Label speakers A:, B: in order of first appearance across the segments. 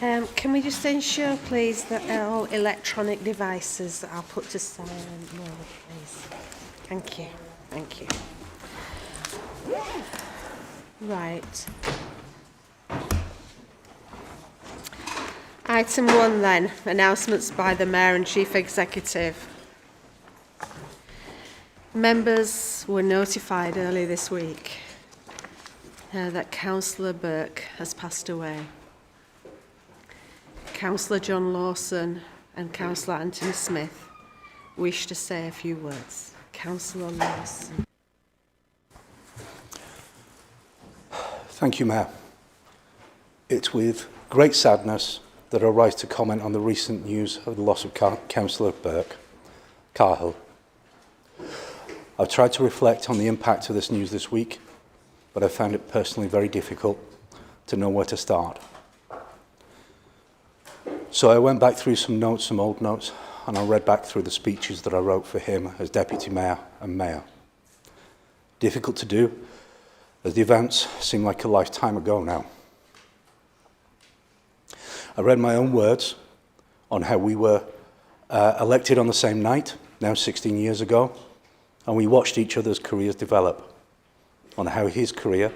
A: Can we just ensure, please, that all electronic devices are put to silent mode, please? Thank you. Thank you. Right. Item 1 then, announcements by the Mayor and Chief Executive. Members were notified earlier this week that Councillor Burke has passed away. Councillor John Lawson and Councillor Anthony Smith wish to say a few words. Councillor Lawson.
B: Thank you, Mayor. It's with great sadness that I rise to comment on the recent news of the loss of Councillor Burke, Cahill. I've tried to reflect on the impact of this news this week, but I found it personally very difficult to know where to start. So I went back through some notes, some old notes, and I read back through the speeches that I wrote for him as Deputy Mayor and Mayor. Difficult to do, as the events seem like a lifetime ago now. I read my own words on how we were elected on the same night, now 16 years ago, and we watched each other's careers develop, on how his career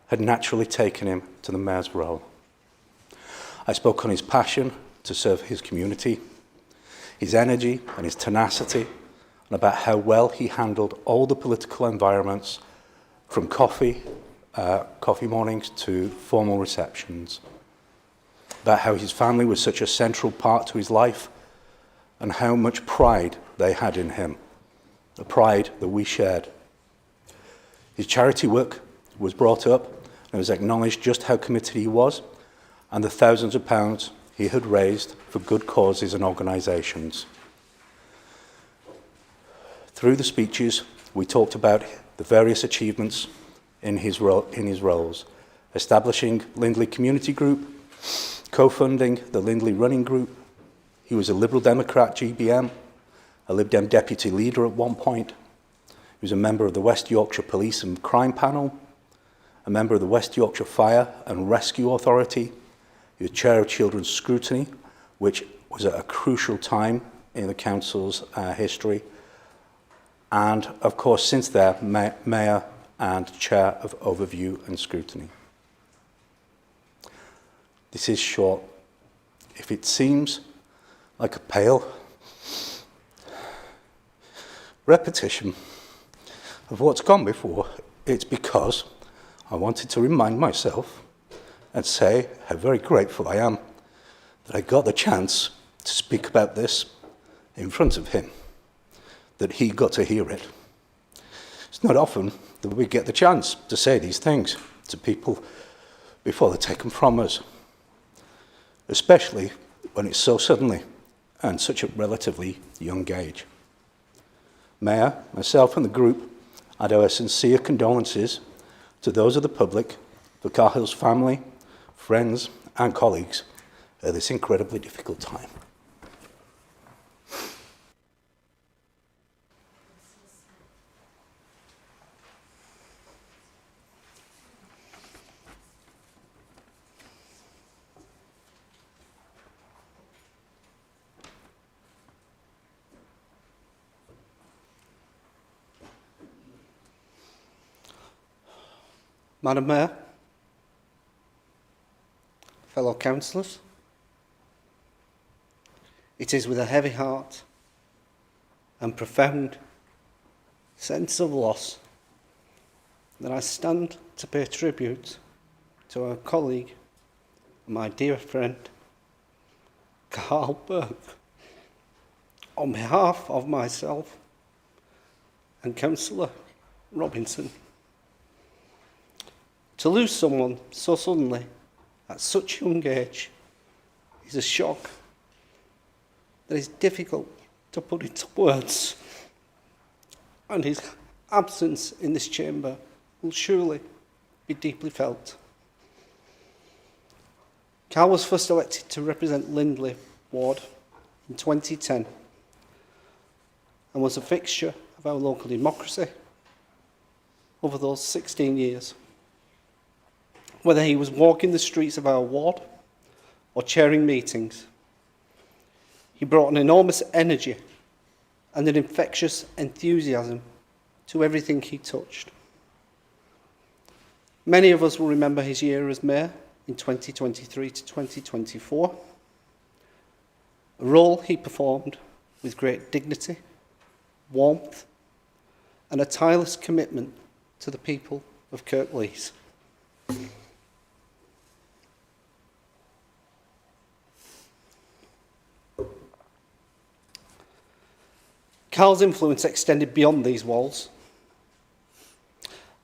B: had naturally taken him to the Mayor's role. I spoke on his passion to serve his community, his energy and his tenacity, and about how well he handled all the political environments, from coffee mornings to formal receptions, about how his family was such a central part to his life and how much pride they had in him, the pride that we shared. His charity work was brought up and it was acknowledged just how committed he was and the thousands of pounds he had raised for good causes and organisations. Through the speeches, we talked about the various achievements in his roles, establishing Lindley Community Group, co-funding the Lindley Running Group. He was a Liberal Democrat GBM, a Lib Dem deputy leader at one point. He was a member of the West Yorkshire Police and Crime Panel, a member of the West Yorkshire Fire and Rescue Authority. He was chair of Children's Scrutiny, which was at a crucial time in the council's history. And, of course, since there, Mayor and chair of Overview and Scrutiny. This is short. If it seems like a pale repetition of what's gone before, it's because I wanted to remind myself and say how very grateful I am that I got the chance to speak about this in front of him, that he got to hear it. It's not often that we get the chance to say these things to people before they're taken from us, especially when it's so suddenly and such a relatively young age. Mayor, myself and the group add our sincere condolences to those of the public for Cahill's family, friends and colleagues at this incredibly difficult time.
C: Madam Mayor, fellow councillors, it is with a heavy heart and profound sense of loss that I stand to pay tribute to our colleague and my dear friend, Carl Burke, on behalf of myself and Councillor Robinson. To lose someone so suddenly at such a young age is a shock that is difficult to put into words, and his absence in this chamber will surely be deeply felt. Carl was first elected to represent Lindley Ward in 2010 and was a fixture of our local democracy over those 16 years. Whether he was walking the streets of our ward or chairing meetings. He brought an enormous energy and an infectious enthusiasm to everything he touched. Many of us will remember his year as mayor in 2023 to 2024, a role he performed with great dignity, warmth, and a tireless commitment to the people of Kirklees. Carl's influence extended beyond these walls.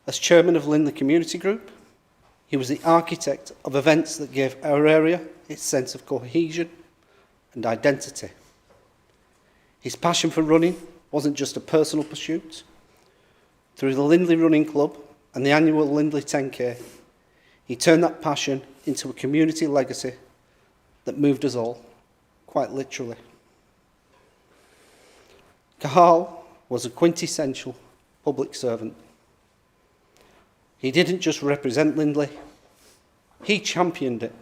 C: As chairman of Lindley Community Group, he was the architect of events that gave our area its sense of cohesion and identity. His passion for running wasn't just a personal pursuit. Through the Lindley Running Club and the annual Lindley 10K, he turned that passion into a community legacy that moved us all, quite literally. Carl was a quintessential public servant. He didn't just represent Lindley, he championed it.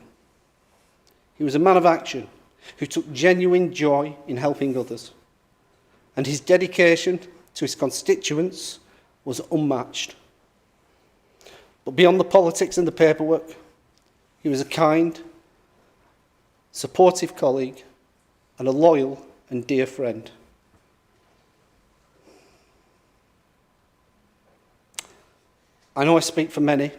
C: He was a man of action who took genuine joy in helping others, and his dedication to his constituents was unmatched. But beyond the politics and the paperwork, he was a kind, supportive colleague and a loyal and dear friend. I know I speak for many,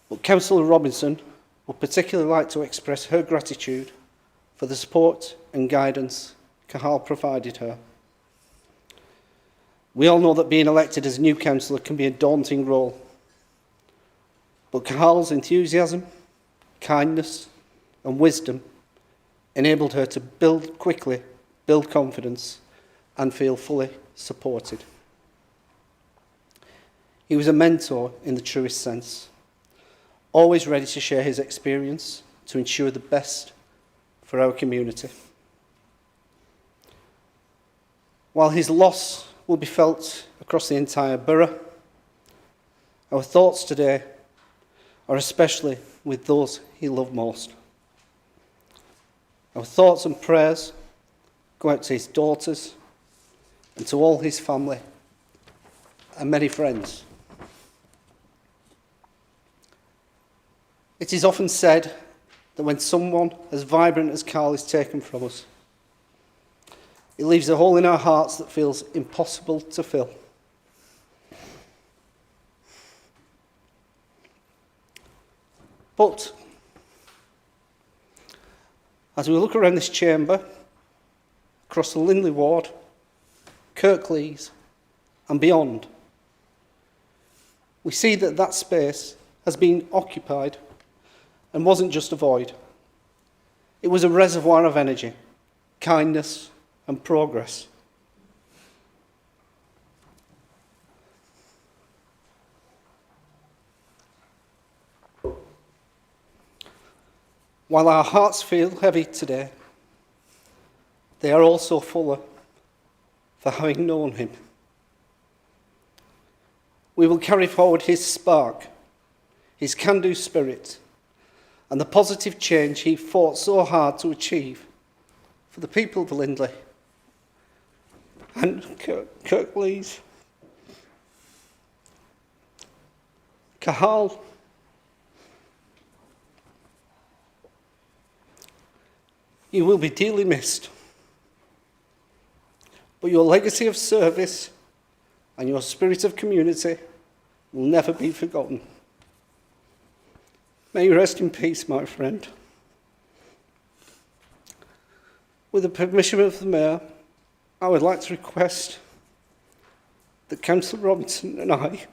C: but Councillor Robinson would particularly like to express her gratitude for the support and guidance Cahal provided her. We all know that being elected as a new councillor can be a daunting role, but Cahal's enthusiasm, kindness and wisdom enabled her to quickly build confidence and feel fully supported. He was a mentor in the truest sense, always ready to share his experience to ensure the best for our community. While his loss will be felt across the entire borough, our thoughts today are especially with those he loved most. Our thoughts and prayers go out to his daughters and to all his family and many friends. It is often said that when someone as vibrant as Carl is taken from us, it leaves a hole in our hearts that feels impossible to fill. But as we look around this chamber, across the Lindley ward, Kirklees and beyond, we see that that space has been occupied and wasn't just a void. It was a reservoir of energy, kindness and progress. While our hearts feel heavy today, they are also fuller for having known him. We will carry forward his spark, his can-do spirit, and the positive change he fought so hard to achieve for the people of Lindley and Kirklees. Cahal, you will be dearly missed, but your legacy of service and your spirit of community will never be forgotten. May you rest in peace, my friend. With the permission of the Mayor, I would like to request that Councillor Robinson and I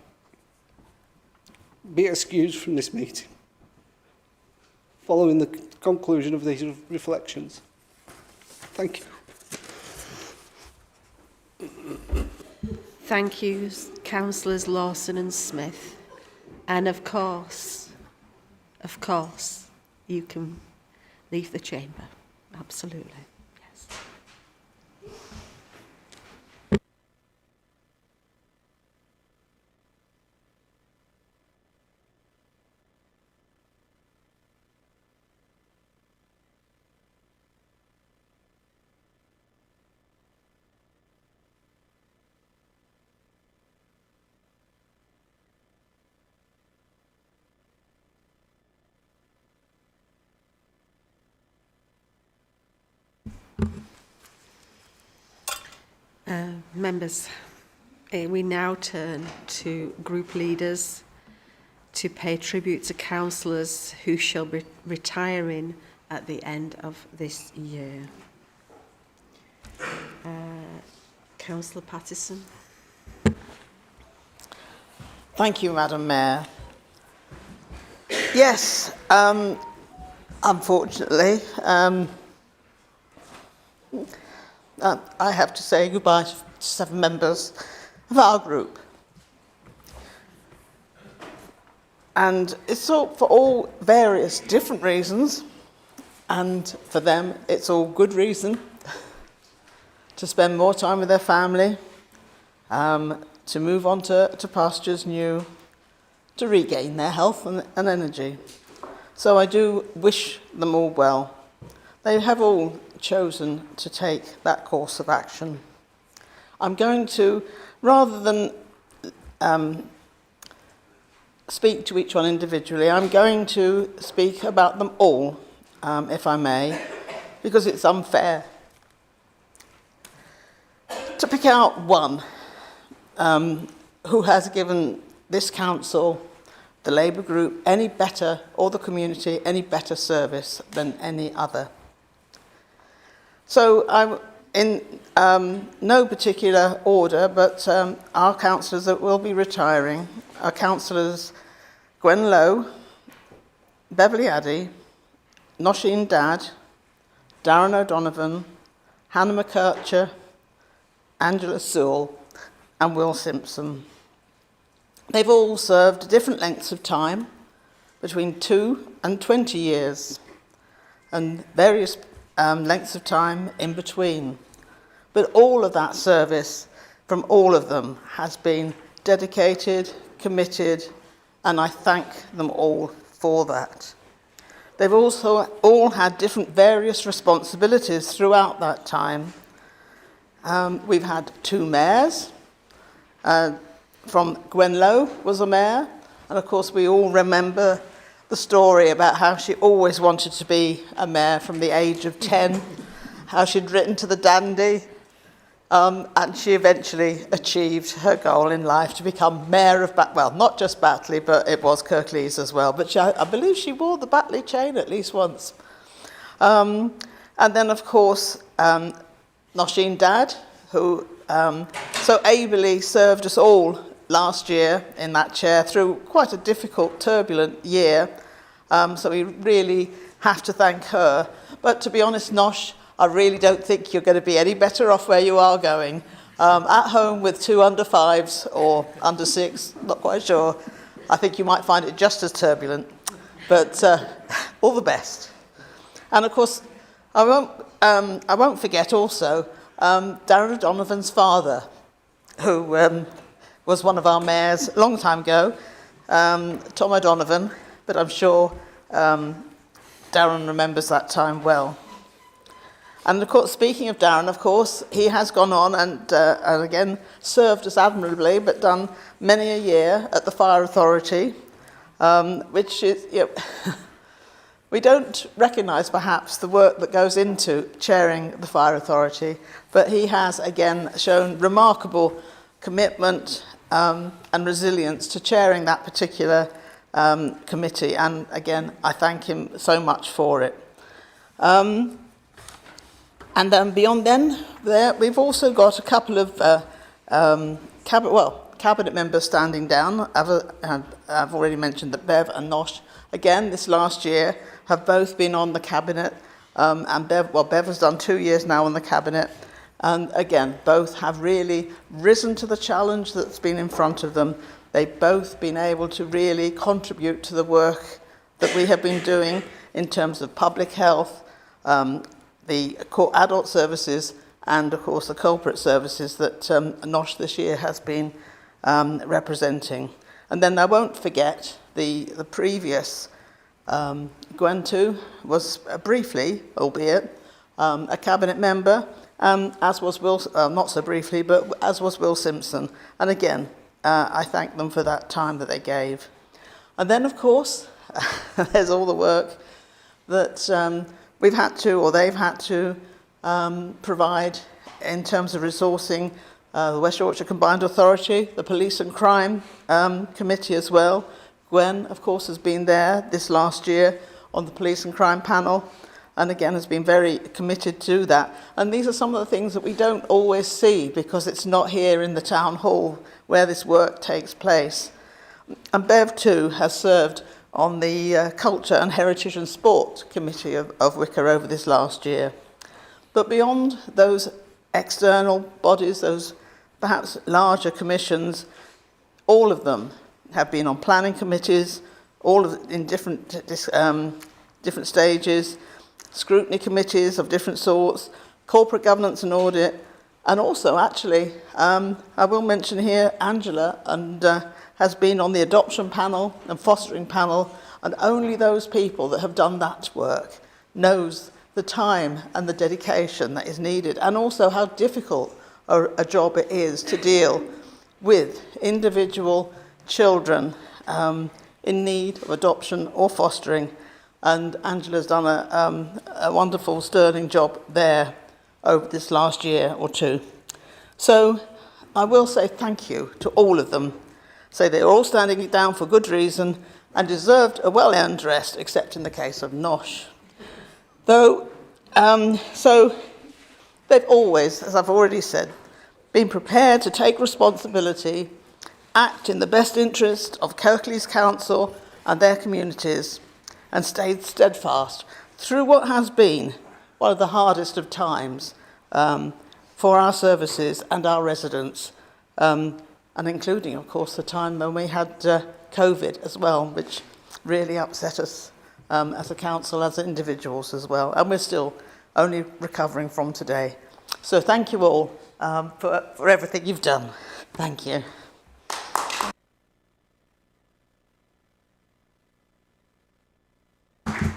C: be excused from this meeting following the conclusion of these reflections. Thank you.
A: Thank you, Councillors Lawson and Smith. And of course, you can leave the chamber. Absolutely. Members, we now turn to group leaders to pay tribute to councillors who shall be retiring at the end of this year. Councillor Pattison.
D: Thank you, Madam Mayor. Yes, unfortunately, I have to say goodbye to 7 members of our group. And it's all for all various different reasons, and for them it's all good reason to spend more time with their family, to move on to pastures new, to regain their health and energy. So I do wish them all well. They have all chosen to take that course of action. I'm going to, rather than speak to each one individually, I'm going to speak about them all, if I may, because it's unfair. To pick out one who has given this council, the Labour group, any better, or the community, any better service than any other. So in no particular order, but our councillors that will be retiring are councillors Gwen Lowe, Beverly Addy, Nosheen Dad, Darren O'Donovan, Hannah McKercher, Angela Sewell and Will Simpson. They've all served different lengths of time, between 2 and 20 years, and various lengths of time in between. But all of that service from all of them has been dedicated, committed, and I thank them all for that. They've also all had different various responsibilities throughout that time. We've had 2 mayors. From Gwen Lowe was a mayor, and of course we all remember the story about how she always wanted to be a mayor from the age of 10, how she'd written to the dandy, and she eventually achieved her goal in life to become mayor of, well, not just Batley, but it was Kirklees as well, but I believe she wore the Batley chain at least once. And then of course, Nosheen Dad, who so ably served us all last year in that chair through quite a difficult, turbulent year. So we really have to thank her. But to be honest, Nosh, I really don't think you're going to be any better off where you are going. At home with 2 under 5s or under 6, not quite sure. I think you might find it just as turbulent. But all the best. And of course, I won't forget also Darren O'Donovan's father, who was one of our mayors a long time ago, Tom O'Donovan, but I'm sure Darren remembers that time well. And of course, speaking of Darren, of course, he has gone on and again served us admirably, but done many a year at the Fire Authority, which is, you know, we don't recognise perhaps the work that goes into chairing the Fire Authority, but he has again shown remarkable commitment and resilience to chairing that particular committee, and again I thank him so much for it. And then beyond then, we've also got a couple of cabinet members standing down. I've already mentioned that Bev and Nosh, again this last year, have both been on the cabinet, and Bev has done 2 years now on the cabinet, and again both have really risen to the challenge that's been in front of them. They've both been able to really contribute to the work that we have been doing in terms of public health, the court adult services, and of course the culprit services that Nosh this year has been representing. And then I won't forget the previous Gwen too was briefly, albeit, a cabinet member, as was Will, not so briefly, but as was Will Simpson. And again, I thank them for that time that they gave. And then, of course, there's all the work that we've had to, or they've had to, provide in terms of resourcing the West Yorkshire Combined Authority, the Police and Crime Committee as well. Gwen, of course, has been there this last year on the Police and Crime panel, and again has been very committed to that. And these are some of the things that we don't always see because it's not here in the town hall where this work takes place. And Bev too has served on the Culture and Heritage and Sport Committee of Wicker over this last year. But beyond those external bodies, those perhaps larger commissions, all of them have been on planning committees, all of in different stages, scrutiny committees of different sorts, corporate governance and audit, and also actually, I will mention here, Angela has been on the adoption panel and fostering panel, and only those people that have done that work knows the time and the dedication that is needed, and also how difficult a job it is to deal with individual children in need of adoption or fostering. And Angela's done a wonderful, sterling job there over this last year or two. So I will say thank you to all of them. Say they're all standing it down for good reason and deserved a well-earned rest, except in the case of Nosh. Though, so they've always, as I've already said, been prepared to take responsibility, act in the best interest of Kirklees Council and their communities, and stayed steadfast through what has been one of the hardest of times for our services and our residents, and including, of course, the time when we had COVID as well, which really upset us as a council, as individuals as well, and we're still only recovering from today. So thank you all for everything you've done. Thank you.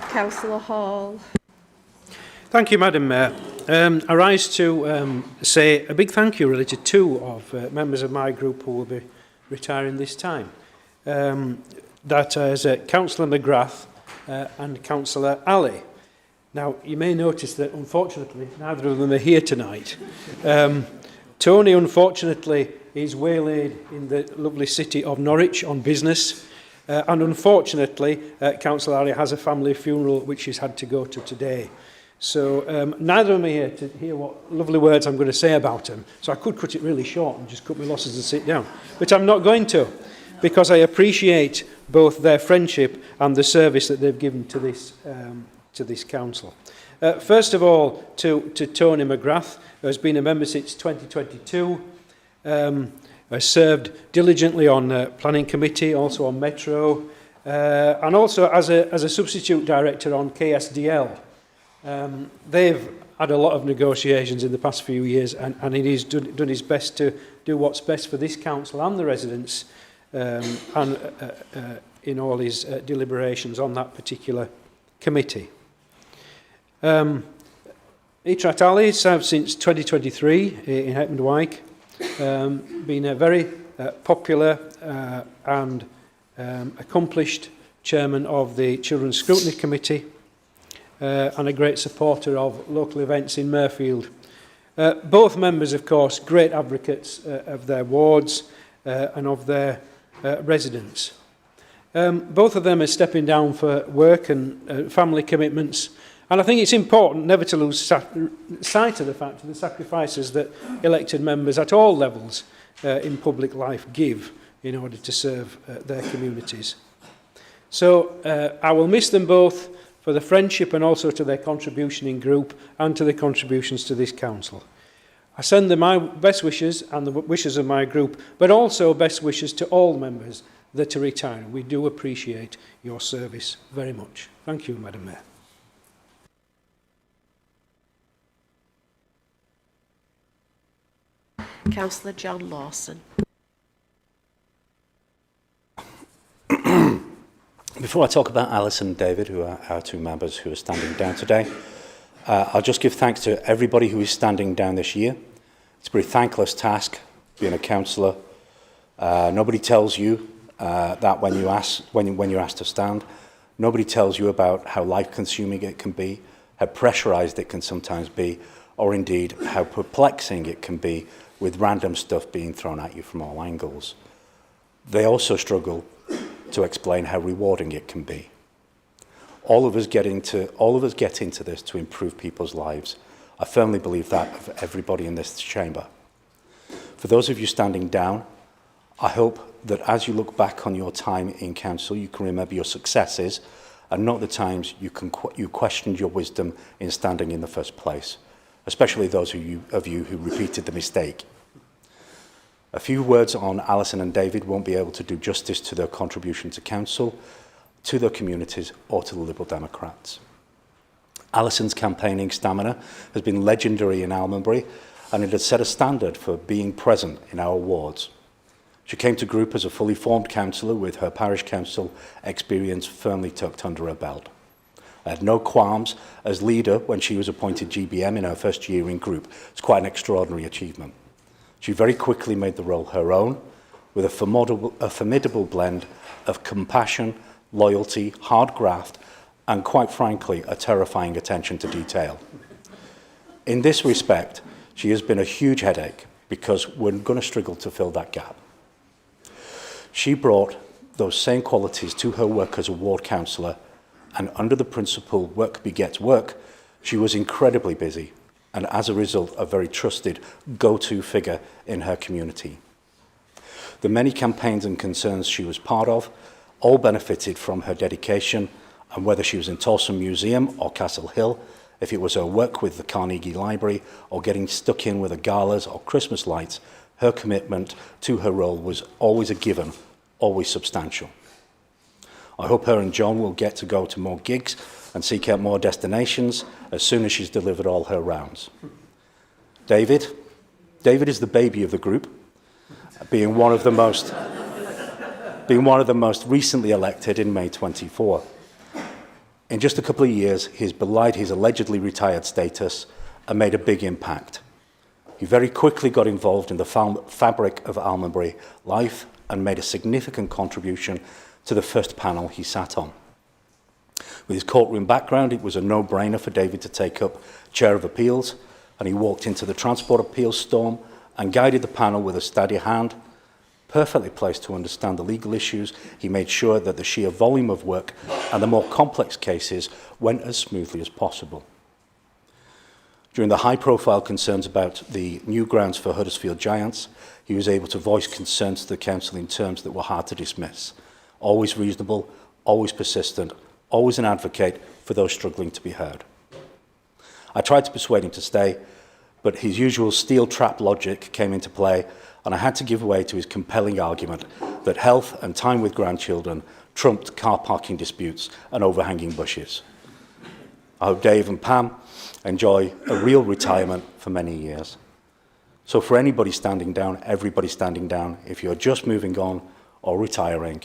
A: Councillor Hall.
E: Thank you, Madam Mayor. I rise to say a big thank you really to two of members of my group who will be retiring this time. That is Councillor McGrath and Councillor Alley. Now, you may notice that, unfortunately, neither of them are here tonight. Tony, unfortunately, is waylaid in the lovely city of Norwich on business. And unfortunately, Councillor Alley has a family funeral which he's had to go to today. So neither of them are here to hear what lovely words I'm going to say about him. So I could cut it really short and just cut my losses and sit down. But I'm not going to, because I appreciate both their friendship and the service that they've given to this council. First of all, to Tony McGrath, who has been a member since 2022, has served diligently on planning committee, also on Metro, and also as a substitute director on KSDL. They've had a lot of negotiations in the past few years, and he's done his best to do what's best for this council and the residents, and in all his deliberations on that particular committee. Itrat Ali served since 2023 in Hetmond Wyke, been a very popular and accomplished chairman of the Children's Scrutiny Committee, and a great supporter of local events in Mirfield. Both members, of course, great advocates of their wards and of their residents. Both of them are stepping down for work and family commitments, and I think it's important never to lose sight of the fact of the sacrifices that elected members at all levels in public life give in order to serve their communities. So I will miss them both for the friendship and also to their contribution in group and to their contributions to this council. I send them my best wishes and the wishes of my group, but also best wishes to all members that are retiring. We do appreciate your service very much. Thank you, Madam Mayor.
A: Councillor John Lawson.
B: Before I talk about Alice and David, who are our two members who are standing down today, I'll just give thanks to everybody who is standing down this year. It's a very thankless task, being a councillor. Nobody tells you that when you're asked to stand. Nobody tells you about how life-consuming it can be, how pressurised it can sometimes be, or indeed how perplexing it can be with random stuff being thrown at you from all angles. They also struggle to explain how rewarding it can be. All of us get into this to improve people's lives. I firmly believe that of everybody in this chamber. For those of you standing down, I hope that as you look back on your time in council, you can remember your successes and not the times you questioned your wisdom in standing in the first place, especially those of you who repeated the mistake. A few words on Alison and David won't be able to do justice to their contribution to council, to their communities, or to the Liberal Democrats. Alison's campaigning stamina has been legendary in Almonbury, and it has set a standard for being present in our wards. She came to group as a fully formed councillor with her parish council experience firmly tucked under her belt. I had no qualms as leader when she was appointed GBM in her first year in group. It's quite an extraordinary achievement. She very quickly made the role her own, with a formidable blend of compassion, loyalty, hard graft, and quite frankly, a terrifying attention to detail. In this respect, she has been a huge headache because we're going to struggle to fill that gap. She brought those same qualities to her work as a ward councillor, and under the principle work begets work, she was incredibly busy and as a result a very trusted go-to figure in her community. The many campaigns and concerns she was part of all benefited from her dedication, and whether she was in Tolson Museum or Castle Hill, if it was her work with the Carnegie Library or getting stuck in with the galas or Christmas lights, her commitment to her role was always a given, always substantial. I hope her and John will get to go to more gigs and seek out more destinations as soon as she's delivered all her rounds. David is the baby of the group, being one of the most recently elected in May 24. In just a couple of years, he's belied his allegedly retired status and made a big impact. He very quickly got involved in the fabric of Almonbury life and made a significant contribution to the first panel he sat on. With his courtroom background, it was a no-brainer for David to take up Chair of Appeals, and he walked into the Transport Appeals storm and guided the panel with a steady hand. Perfectly placed to understand the legal issues, he made sure that the sheer volume of work and the more complex cases went as smoothly as possible. During the high-profile concerns about the new grounds for Huddersfield Giants, he was able to voice concerns to the council in terms that were hard to dismiss. Always reasonable, always persistent, always an advocate for those struggling to be heard. I tried to persuade him to stay, but his usual steel trap logic came into play, and I had to give way to his compelling argument that health and time with grandchildren trumped car parking disputes and overhanging bushes. I hope Dave and Pam enjoy a real retirement for many years. So for anybody standing down, everybody standing down, if you're just moving on or retiring,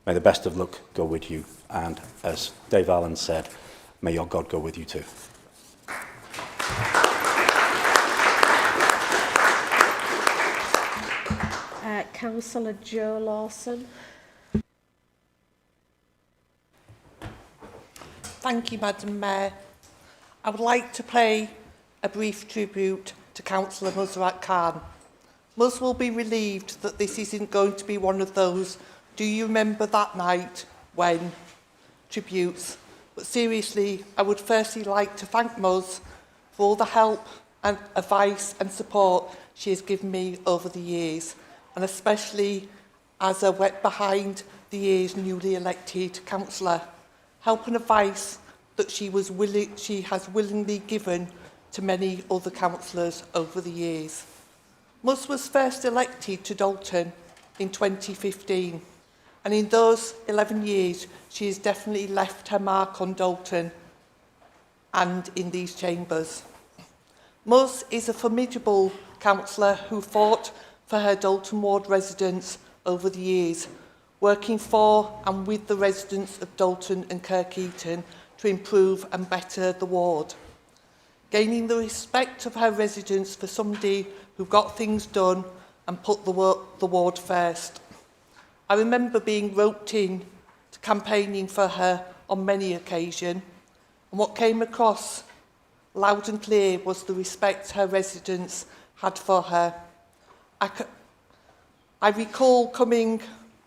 B: may the best of luck go with you. And as Dave Allen said, may your God go with you too.
A: Councillor Joe Lawson.
F: Thank you, Madam Mayor. I would like to pay a brief tribute to Councillor Musrat Khan. Mus will be relieved that this isn't going to be one of those "do you remember that night when" tributes. But seriously, I would firstly like to thank Mus for all the help and advice and support she has given me over the years, and especially as a wet behind the ears newly elected councillor. Help and advice that she has willingly given to many other councillors over the years. Mus was first elected to Dalton in 2015, and in those 11 years she has definitely left her mark on Dalton and in these chambers. Mus is a formidable councillor who fought for her Dalton ward residents over the years, working for and with the residents of Dalton and Kirklees to improve and better the ward. Gaining the respect of her residents for somebody who got things done and put the ward first. I remember being roped in to campaigning for her on many occasions, and what came across loud and clear was the respect her residents had for her. I recall coming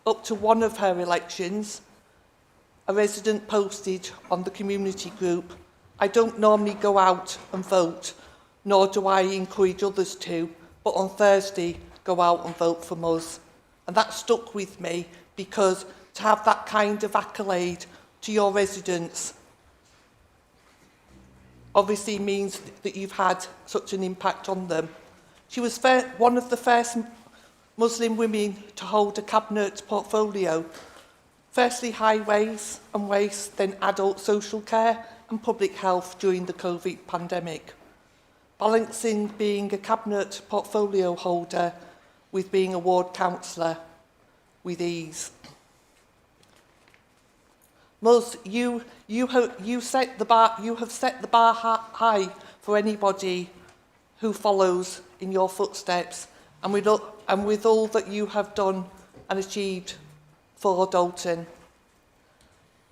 F: up to one of her elections, a resident posted on the community group, "I don't normally go out and vote, nor do I encourage others to, but on Thursday, go out and vote for us." And that stuck with me, because to have that kind of accolade to your residents obviously means that you've had such an impact on them. She was one of the first Muslim women to hold a cabinet portfolio. Firstly, highways and waste, then adult social care and public health during the COVID pandemic. Balancing being a cabinet portfolio holder with being a ward councillor with ease. Mus, you have set the bar high for anybody who follows in your footsteps, and with all that you have done and achieved for Dalton.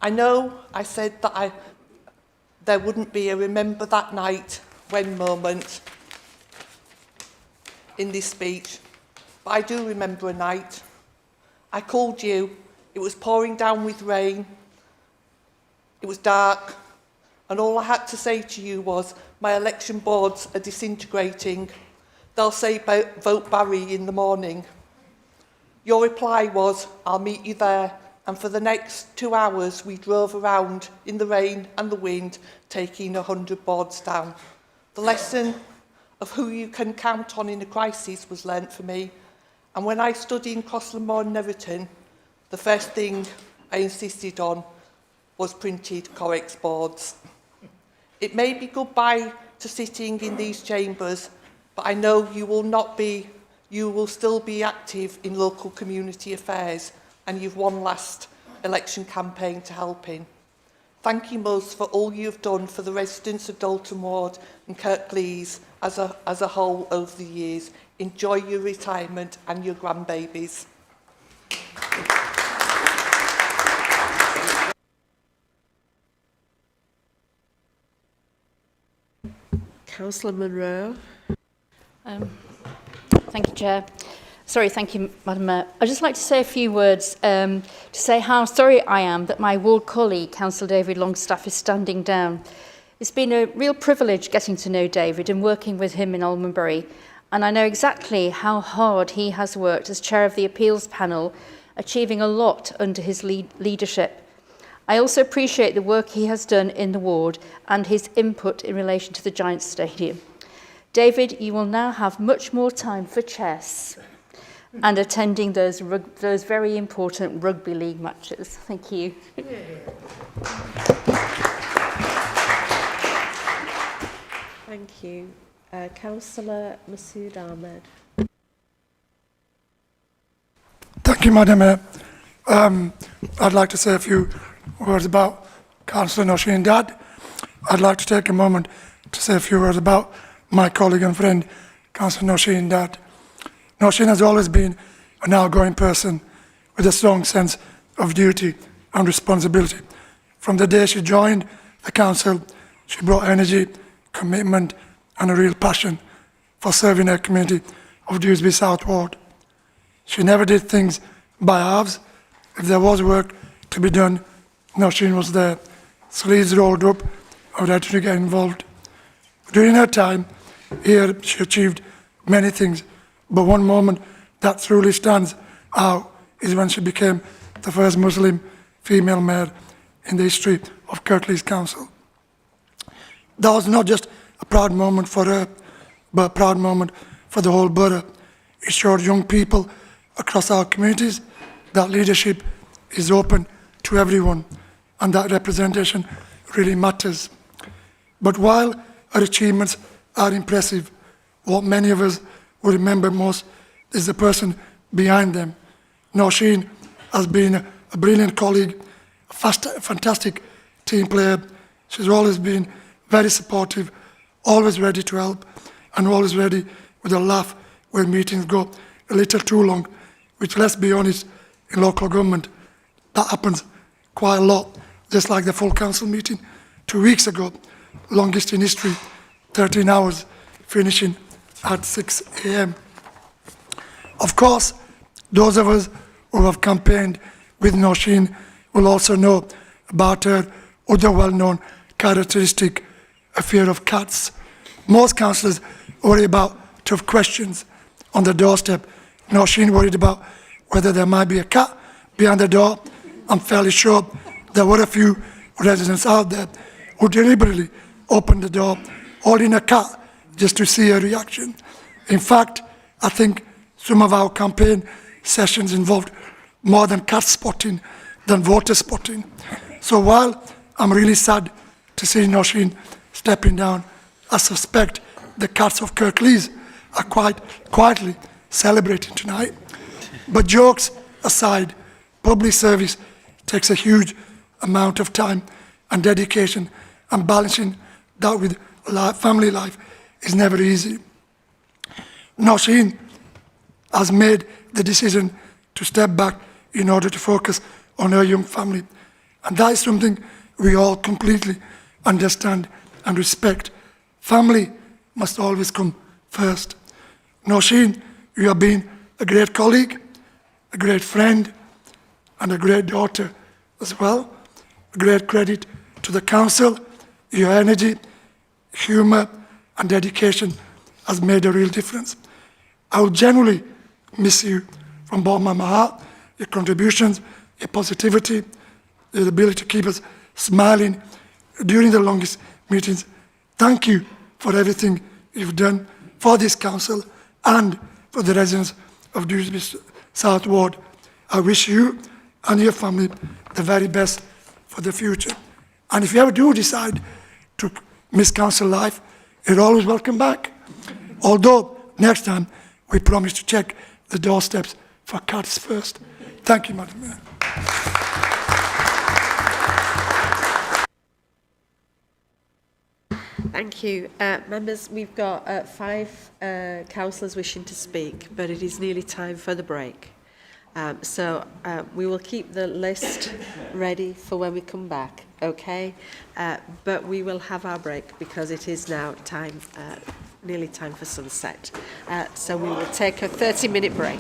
F: I know I said that there wouldn't be a remember that night when moment in this speech, but I do remember a night. I called you, it was pouring down with rain, it was dark, and all I had to say to you was, "My election boards are disintegrating. They'll say vote Barry in the morning." Your reply was, "I'll meet you there," and for the next 2 hours we drove around in the rain and the wind, taking 100 boards down. The lesson of who you can count on in a crisis was learnt for me, and when I studied in Crosslandmore and Neverton, the first thing I insisted on was printed Corex boards. It may be goodbye to sitting in these chambers, but I know you will still be active in local community affairs, and you've one last election campaign to help in. Thank you, Mus, for all you've done for the residents of Dalton Ward and Kirklees as a whole over the years. Enjoy your retirement and your grandbabies.
A: Councillor Munro.
G: Thank you, Chair. Thank you, Madam Mayor. I'd just like to say a few words to say how sorry I am that my ward colleague, Councillor David Longstaff, is standing down. It's been a real privilege getting to know David and working with him in Almonbury, and I know exactly how hard he has worked as chair of the appeals panel, achieving a lot under his leadership. I also appreciate the work he has done in the ward and his input in relation to the Giants Stadium. David, you will now have much more time for chess and attending those very important rugby league matches. Thank you.
A: Thank you. Councillor Masood Ahmed.
H: Thank you, Madam Mayor. I'd like to say a few words about Councillor Nosheen Dad. I'd like to take a moment to say a few words about my colleague and friend, Councillor Nosheen Dad. Nosheen has always been an outgoing person with a strong sense of duty and responsibility. From the day she joined the council, she brought energy, commitment and a real passion for serving her community of Dewsbury South Ward. She never did things by halves. If there was work to be done, Nosheen was there, sleeves rolled up, ready to get involved. During her time here, she achieved many things, but one moment that truly stands out is when she became the first Muslim female mayor in the history of Kirklees Council. That was not just a proud moment for her, but a proud moment for the whole borough. It showed young people across our communities that leadership is open to everyone and that representation really matters. But while her achievements are impressive, what many of us will remember most is the person behind them. Nosheen has been a brilliant colleague, a fantastic team player. She's always been very supportive, always ready to help, and always ready with a laugh when meetings go a little too long, which, let's be honest, in local government, that happens quite a lot, just like the full council meeting 2 weeks ago, longest in history, 13 hours, finishing at 6 a.m. Of course, those of us who have campaigned with Nosheen will also know about her other well-known characteristic, a fear of cats. Most councillors worry about tough questions on the doorstep. Nosheen worried about whether there might be a cat behind the door. I'm fairly sure there were a few residents out there who deliberately opened the door holding a cat just to see her reaction. In fact, I think some of our campaign sessions involved more than cat spotting than voter spotting. So while I'm really sad to see Nosheen stepping down, I suspect the cats of Kirklees are quite quietly celebrating tonight. But jokes aside, public service takes a huge amount of time and dedication, and balancing that with family life is never easy. Nosheen has made the decision to step back in order to focus on her young family. And that is something we all completely understand and respect. Family must always come first. Nosheen, you have been a great colleague, a great friend, and a great daughter as well. A great credit to the council. Your energy, humour, and dedication has made a real difference. I will genuinely miss you from bottom of my heart. Your contributions, your positivity, your ability to keep us smiling during the longest meetings. Thank you for everything you've done for this council and for the residents of Dewsbury South Ward. I wish you and your family the very best for the future. And if you ever do decide to miss council life, you're always welcome back. Although next time we promise to check the doorsteps for cats first. Thank you, Madam Mayor.
A: Thank you. Members, we've got 5 councillors wishing to speak, but it is nearly time for the break. So we will keep the list ready for when we come back, okay? But we will have our break because it is now time, nearly time for sunset. So we will take a 30-minute break.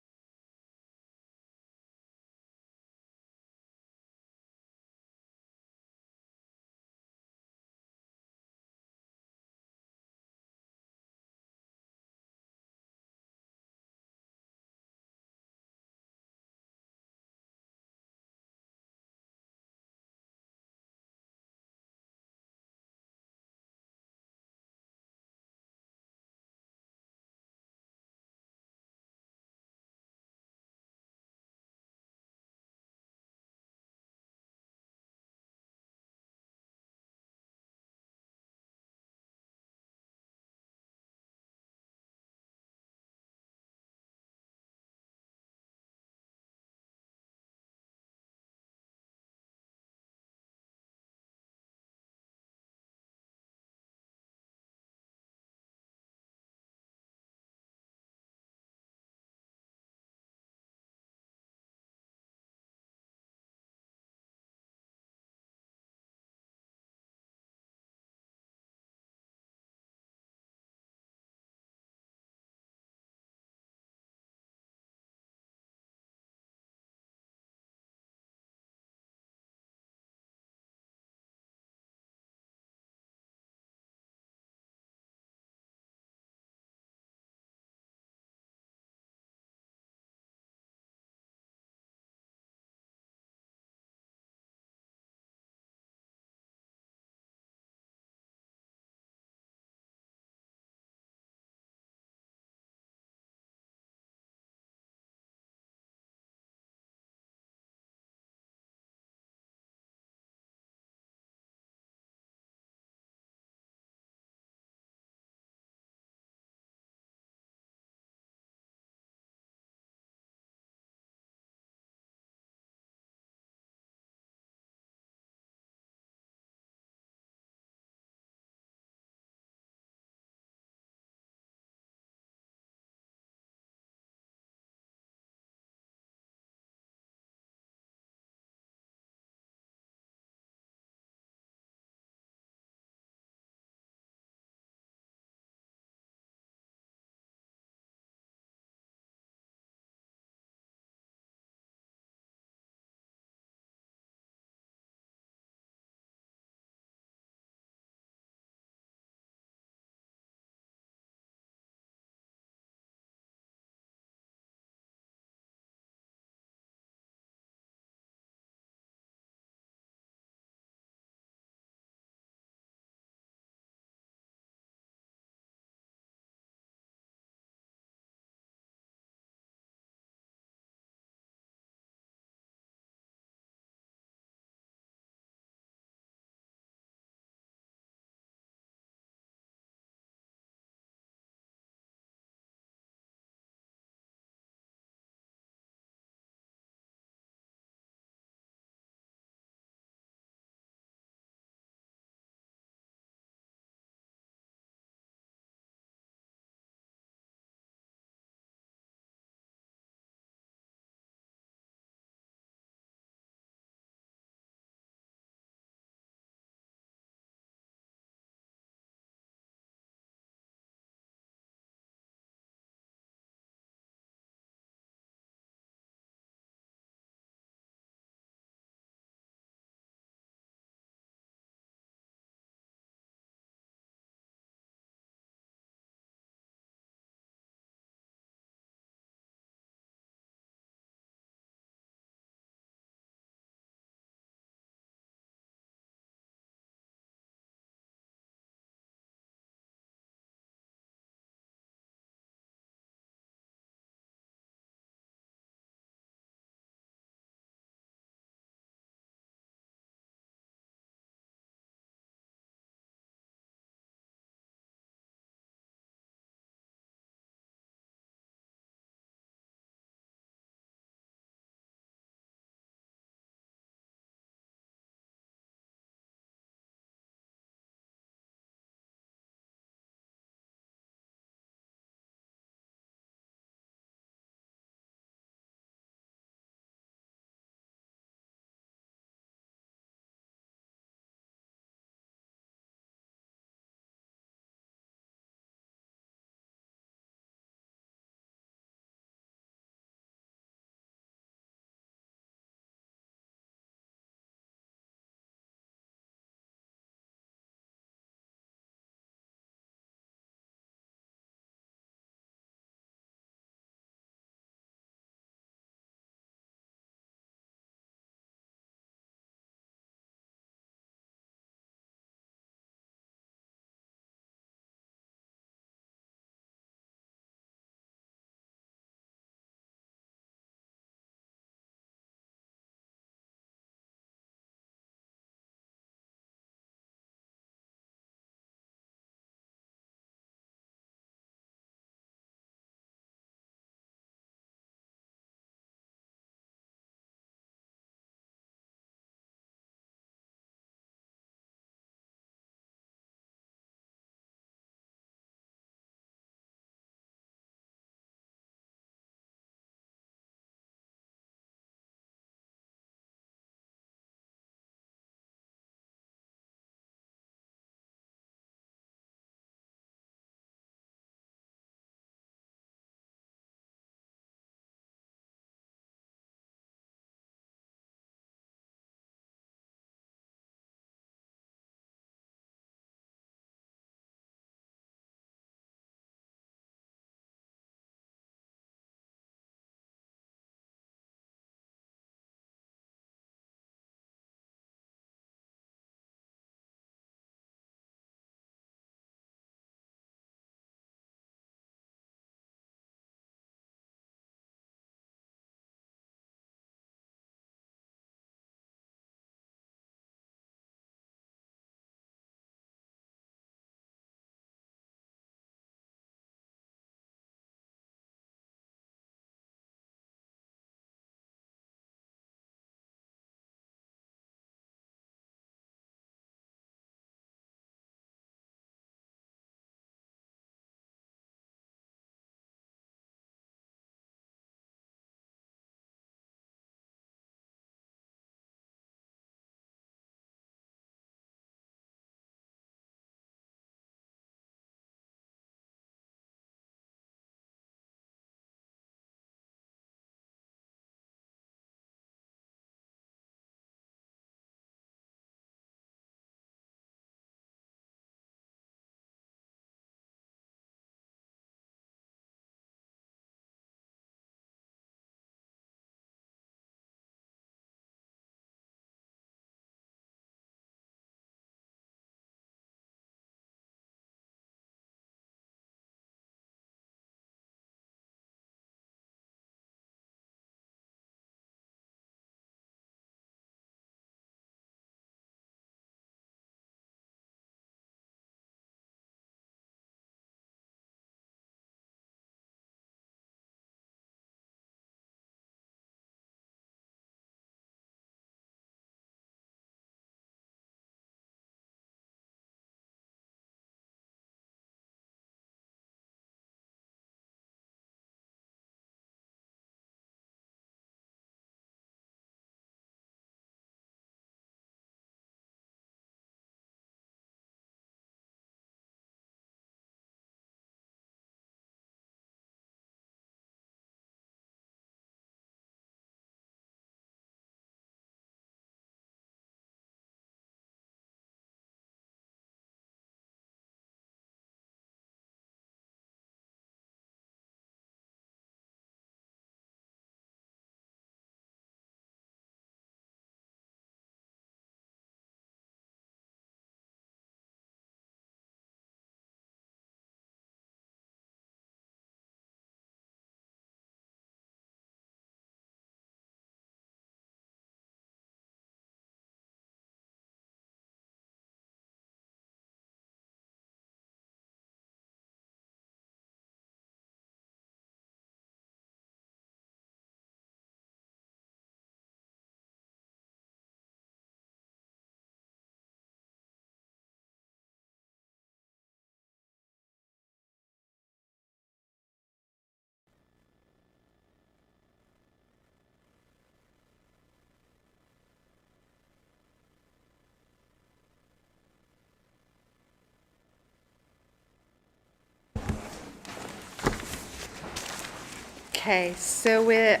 A: Okay, so we're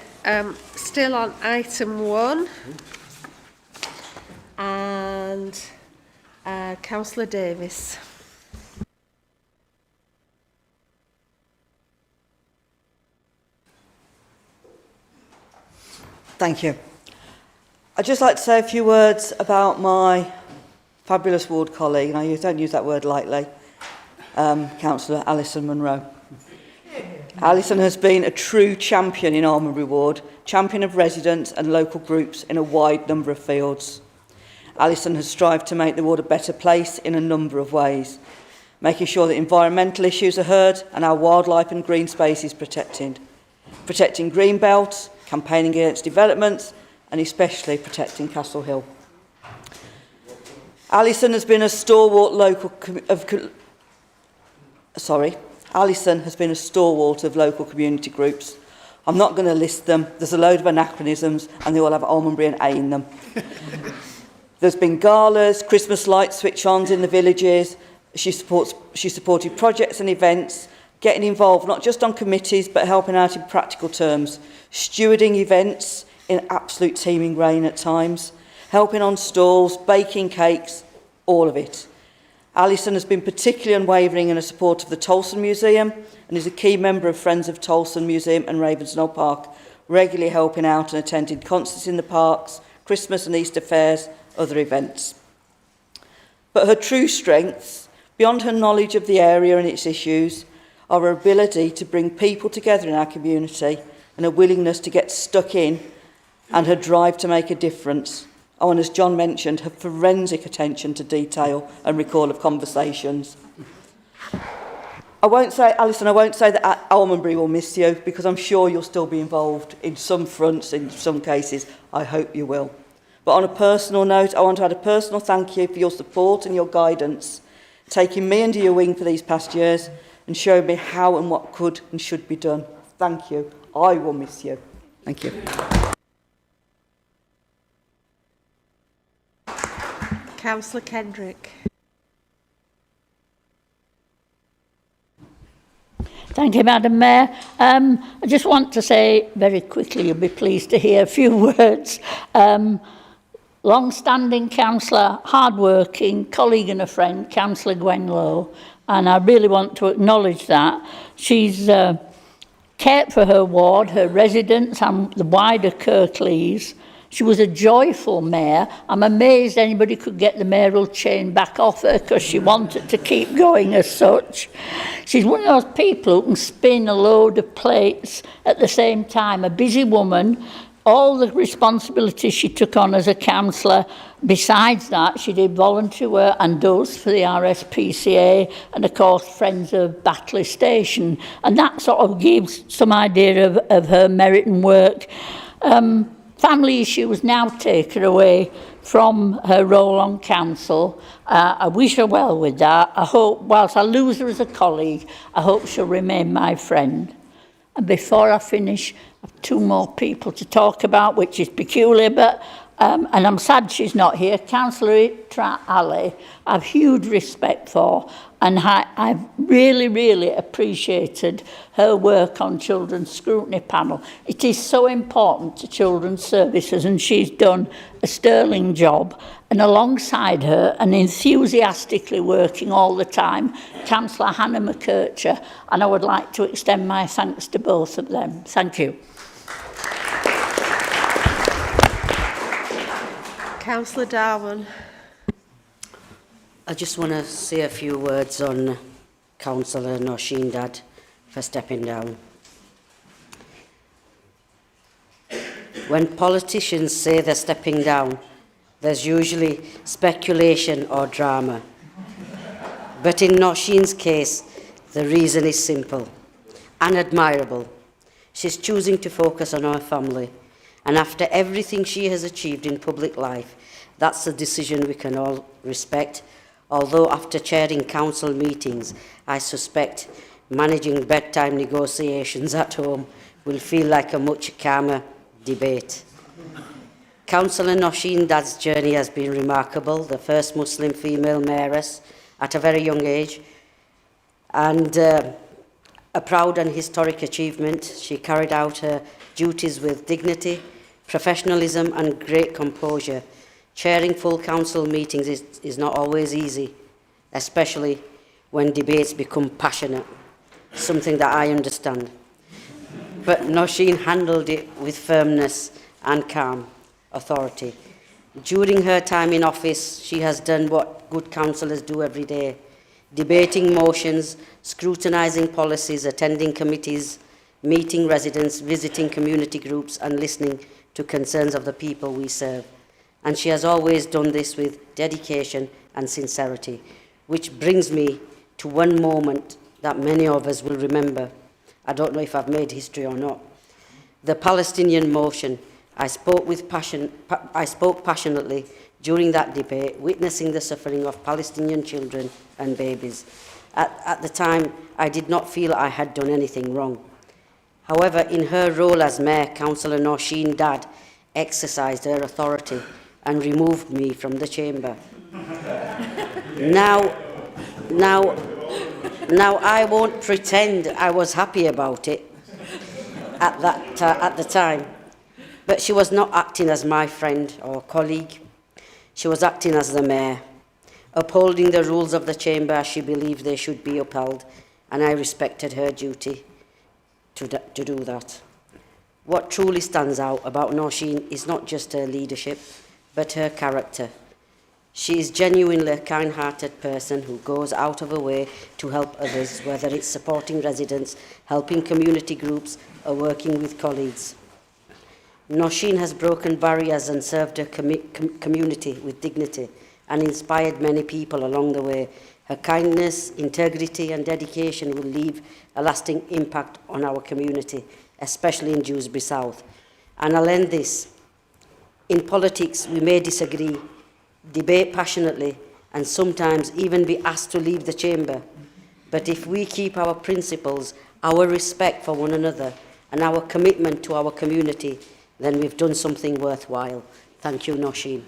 A: still on item 1. And Councillor Davis.
I: Thank you. I'd just like to say a few words about my fabulous ward colleague, and I don't use that word lightly, Councillor Alison Munro. Alison has been a true champion in Almonbury Ward, champion of residents and local groups in a wide number of fields. Alison has strived to make the ward a better place in a number of ways, making sure that environmental issues are heard and our wildlife and green spaces protected, protecting green belts, campaigning against developments, and especially protecting Castle Hill. Alison has been a stalwart Alison has been a stalwart of local community groups. I'm not going to list them. There's a load of anachronisms and they all have Almonbury and A in them. There's been galas, Christmas light switch-ons in the villages. She supported projects and events, getting involved not just on committees but helping out in practical terms, stewarding events in absolute teeming rain at times, helping on stalls, baking cakes, all of it. Alison has been particularly unwavering in her support of the Tolson Museum and is a key member of Friends of Tolson Museum and Ravensnow Park, regularly helping out and attending concerts in the parks, Christmas and Easter fairs, other events. But her true strengths, beyond her knowledge of the area and its issues, are her ability to bring people together in our community and her willingness to get stuck in and her drive to make a difference. Oh, and as John mentioned, her forensic attention to detail and recall of conversations. Alison, I won't say that Almonbury will miss you because I'm sure you'll still be involved in some fronts, in some cases. I hope you will. But on a personal note, I want to add a personal thank you for your support and your guidance, taking me under your wing for these past years and showing me how and what could and should be done. Thank you. I will miss you. Thank you.
A: Councillor Kendrick.
J: Thank you, Madam Mayor. I just want to say very quickly, you'll be pleased to hear a few words. Long-standing councillor, hard-working, colleague and a friend, Councillor Gwen Lowe, and I really want to acknowledge that. She's cared for her ward, her residents and the wider Kirklees. She was a joyful mayor. I'm amazed anybody could get the mayoral chain back off her because she wanted to keep going as such. She's one of those people who can spin a load of plates at the same time, a busy woman. All the responsibilities she took on as a councillor. Besides that, she did volunteer work and does for the RSPCA and, of course, Friends of Batley Station. And that sort of gives some idea of her merit and work. Family issues now take her away from her role on council. I wish her well with that. I hope, whilst I lose her as a colleague, I hope she'll remain my friend. And before I finish, I have two more people to talk about, which is peculiar, but and I'm sad she's not here. Councillor Ali, I have huge respect for, and I've really, really appreciated her work on Children's Scrutiny Panel. It is so important to children's services, and she's done a sterling job. And alongside her, and enthusiastically working all the time, Councillor Hannah McKercher, and I would like to extend my thanks to both of them. Thank you.
A: Councillor Darwin.
K: I just want to say a few words on Councillor Nosheen Dad for stepping down. When politicians say they're stepping down, there's usually speculation or drama. But in Nosheen's case, the reason is simple and admirable. She's choosing to focus on her family. And after everything she has achieved in public life, that's a decision we can all respect. Although after chairing council meetings, I suspect managing bedtime negotiations at home will feel like a much calmer debate. Councillor Nosheen Dad's journey has been remarkable, the first Muslim female mayoress at a very young age. And a proud and historic achievement. She carried out her duties with dignity, professionalism and great composure. Chairing full council meetings is not always easy, especially when debates become passionate, something that I understand. But Nosheen handled it with firmness and calm authority. During her time in office, she has done what good councillors do every day, debating motions, scrutinising policies, attending committees, meeting residents, visiting community groups and listening to concerns of the people we serve. And she has always done this with dedication and sincerity, which brings me to one moment that many of us will remember. I don't know if I've made history or not. The Palestinian motion. I spoke passionately during that debate, witnessing the suffering of Palestinian children and babies. At the time, I did not feel I had done anything wrong. However, in her role as Mayor, Councillor Nosheen Dad exercised her authority and removed me from the chamber. Now I won't pretend I was happy about it at the time, but she was not acting as my friend or colleague. She was acting as the Mayor, upholding the rules of the chamber as she believed they should be upheld, and I respected her duty to do that. What truly stands out about Nosheen is not just her leadership, but her character. She is genuinely a kind-hearted person who goes out of her way to help others, whether it's supporting residents, helping community groups, or working with colleagues. Nosheen has broken barriers and served her community with dignity and inspired many people along the way. Her kindness, integrity and dedication will leave a lasting impact on our community, especially in Dewsbury South. And I'll end this. In politics, we may disagree, debate passionately, and sometimes even be asked to leave the chamber. But if we keep our principles, our respect for one another, and our commitment to our community, then we've done something worthwhile. Thank you, Nosheen.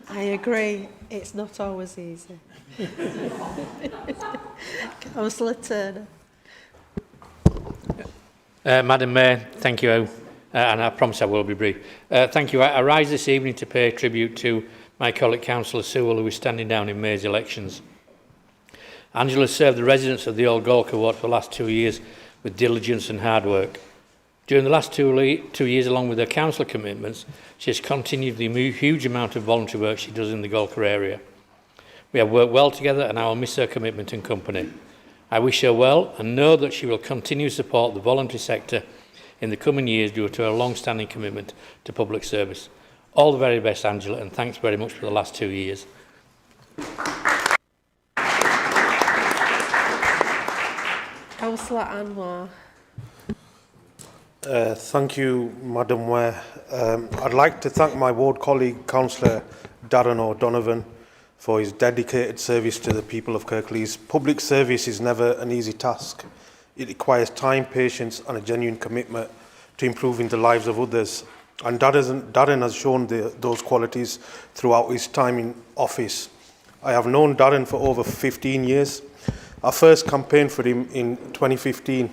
A: I agree, it's not always easy. Councillor Turner.
L: Madam Mayor, thank you, and I promise I will be brief. Thank you. I rise this evening to pay tribute to my colleague Councillor Sewell, who is standing down in May's elections. Angela served the residents of the Old Galka ward for the last 2 years with diligence and hard work. During the last 2 years, along with her council commitments, she has continued the huge amount of voluntary work she does in the Galka area. We have worked well together, and I will miss her commitment and company. I wish her well and know that she will continue to support the voluntary sector in the coming years due to her long-standing commitment to public service. All the very best, Angela, and thanks very much for the last 2 years.
A: Councillor Anwar.
M: Thank you, Madam Mayor. I'd like to thank my ward colleague, Councillor Darren O'Donovan, for his dedicated service to the people of Kirklees. Public service is never an easy task. It requires time, patience and a genuine commitment to improving the lives of others. And Darren has shown those qualities throughout his time in office. I have known Darren for over 15 years. Our first campaign for him in 2015,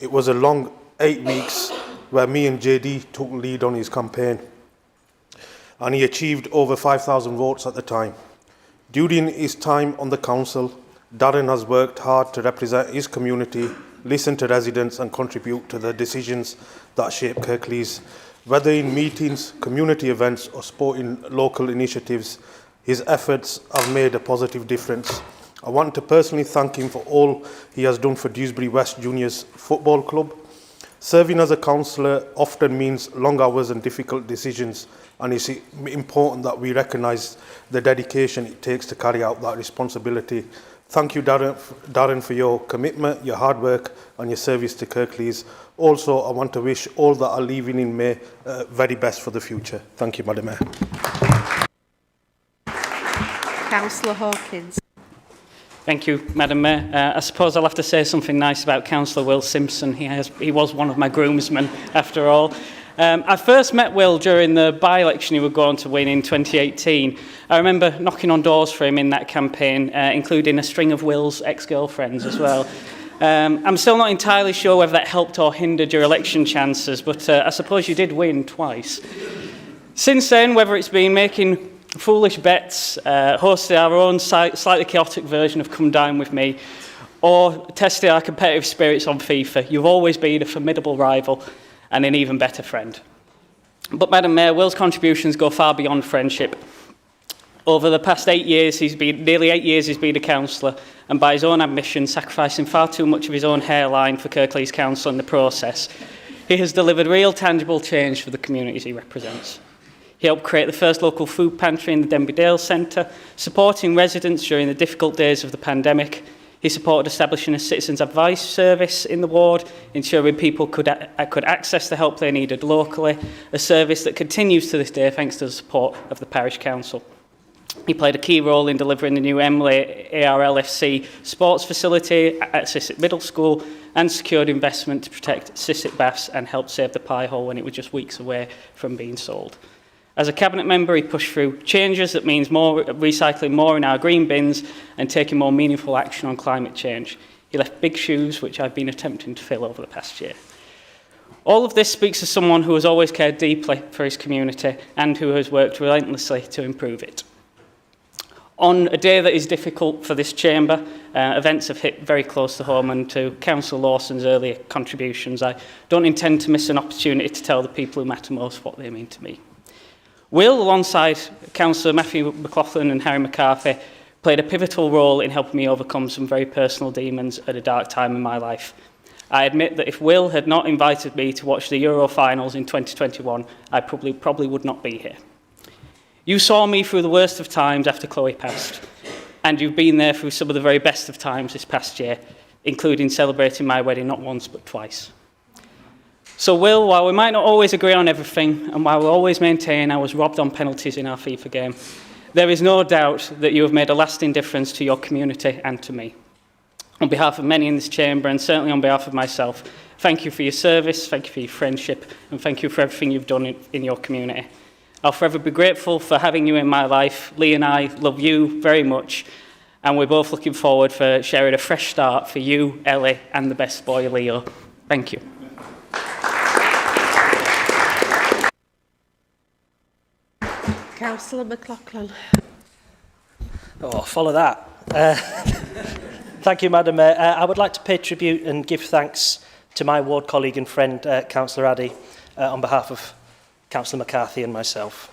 M: it was a long 8 weeks where me and JD took lead on his campaign. And he achieved over 5,000 votes at the time. During his time on the council, Darren has worked hard to represent his community, listen to residents and contribute to the decisions that shape Kirklees. Whether in meetings, community events or supporting local initiatives, his efforts have made a positive difference. I want to personally thank him for all he has done for Dewsbury West Juniors Football Club. Serving as a councillor often means long hours and difficult decisions, and it's important that we recognise the dedication it takes to carry out that responsibility. Thank you, Darren, for your commitment, your hard work and your service to Kirklees. Also, I want to wish all that are leaving in May very best for the future. Thank you, Madam Mayor.
A: Councillor Hawkins.
N: Thank you, Madam Mayor. I suppose I'll have to say something nice about Councillor Will Simpson. He was one of my groomsmen, after all. I first met Will during the by-election he would go on to win in 2018. I remember knocking on doors for him in that campaign, including a string of Will's ex-girlfriends as well. I'm still not entirely sure whether that helped or hindered your election chances, but I suppose you did win twice. Since then, whether it's been making foolish bets, hosting our own slightly chaotic version of Come Dine With Me, or testing our competitive spirits on FIFA, you've always been a formidable rival and an even better friend. But Madam Mayor, Will's contributions go far beyond friendship. Over the past nearly 8 years, he's been a councillor, and by his own admission, sacrificing far too much of his own hairline for Kirklees Council in the process, he has delivered real tangible change for the communities he represents. He helped create the first local food pantry in the Denby Dale Centre, supporting residents during the difficult days of the pandemic. He supported establishing a citizens' advice service in the ward, ensuring people could access the help they needed locally, a service that continues to this day thanks to the support of the parish council. He played a key role in delivering the new Emily ARLFC sports facility at Sisset Middle School and secured investment to protect Sisset Baths and helped save the pie hole when it was just weeks away from being sold. As a cabinet member, he pushed through changes that means recycling more in our green bins and taking more meaningful action on climate change. He left big shoes, which I've been attempting to fill over the past year. All of this speaks as someone who has always cared deeply for his community and who has worked relentlessly to improve it. On a day that is difficult for this chamber, events have hit very close to home, and to Councillor Lawson's earlier contributions, I don't intend to miss an opportunity to tell the people who matter most what they mean to me. Will, alongside Councillor Matthew McLaughlin and Harry McCarthy, played a pivotal role in helping me overcome some very personal demons at a dark time in my life. I admit that if Will had not invited me to watch the Euro finals in 2021, I probably would not be here. You saw me through the worst of times after Chloe passed, and you've been there through some of the very best of times this past year, including celebrating my wedding not once but twice. So Will, while we might not always agree on everything, and while we always maintain I was robbed on penalties in our FIFA game, there is no doubt that you have made a lasting difference to your community and to me. On behalf of many in this chamber, and certainly on behalf of myself, thank you for your service, thank you for your friendship, and thank you for everything you've done in your community. I'll forever be grateful for having you in my life. Lee and I love you very much, and we're both looking forward for sharing a fresh start for you, Ellie, and the best boy, Leo. Thank you.
A: Councillor McLaughlin.
O: Oh, follow that. Thank you, Madam Mayor. I would like to pay tribute and give thanks to my ward colleague and friend, Councillor Addy, on behalf of Councillor McCarthy and myself.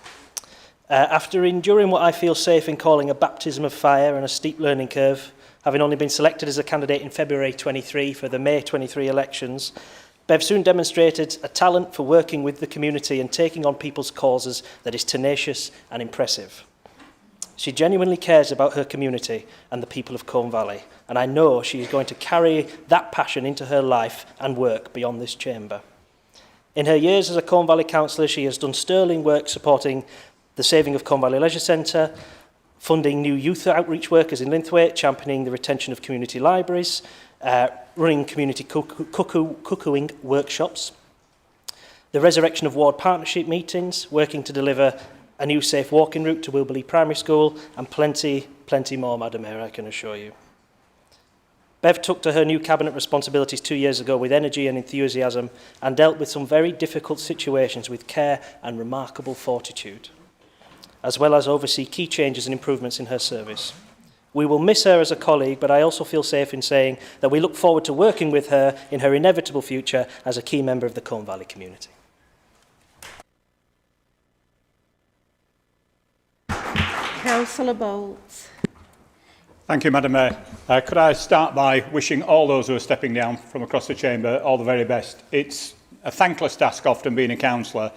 O: After enduring what I feel safe in calling a baptism of fire and a steep learning curve, having only been selected as a candidate in February 23 for the May 23 elections, Bev soon demonstrated a talent for working with the community and taking on people's causes that is tenacious and impressive. She genuinely cares about her community and the people of Colne Valley, and I know she is going to carry that passion into her life and work beyond this chamber. In her years as a Colne Valley councillor, she has done sterling work supporting the saving of Colne Valley Leisure Centre, funding new youth outreach workers in Linthwaite, championing the retention of community libraries, running community cuckooing workshops, the resurrection of ward partnership meetings, working to deliver a new safe walking route to Wilberley Primary School, and plenty more, Madam Mayor, I can assure you. Bev took to her new cabinet responsibilities 2 years ago with energy and enthusiasm and dealt with some very difficult situations with care and remarkable fortitude, as well as oversee key changes and improvements in her service. We will miss her as a colleague, but I also feel safe in saying that we look forward to working with her in her inevitable future as a key member of the Colne Valley community.
A: Councillor Bolt.
P: Thank you, Madam Mayor. Could I start by wishing all those who are stepping down from across the chamber all the very best. It's a thankless task often being a councillor.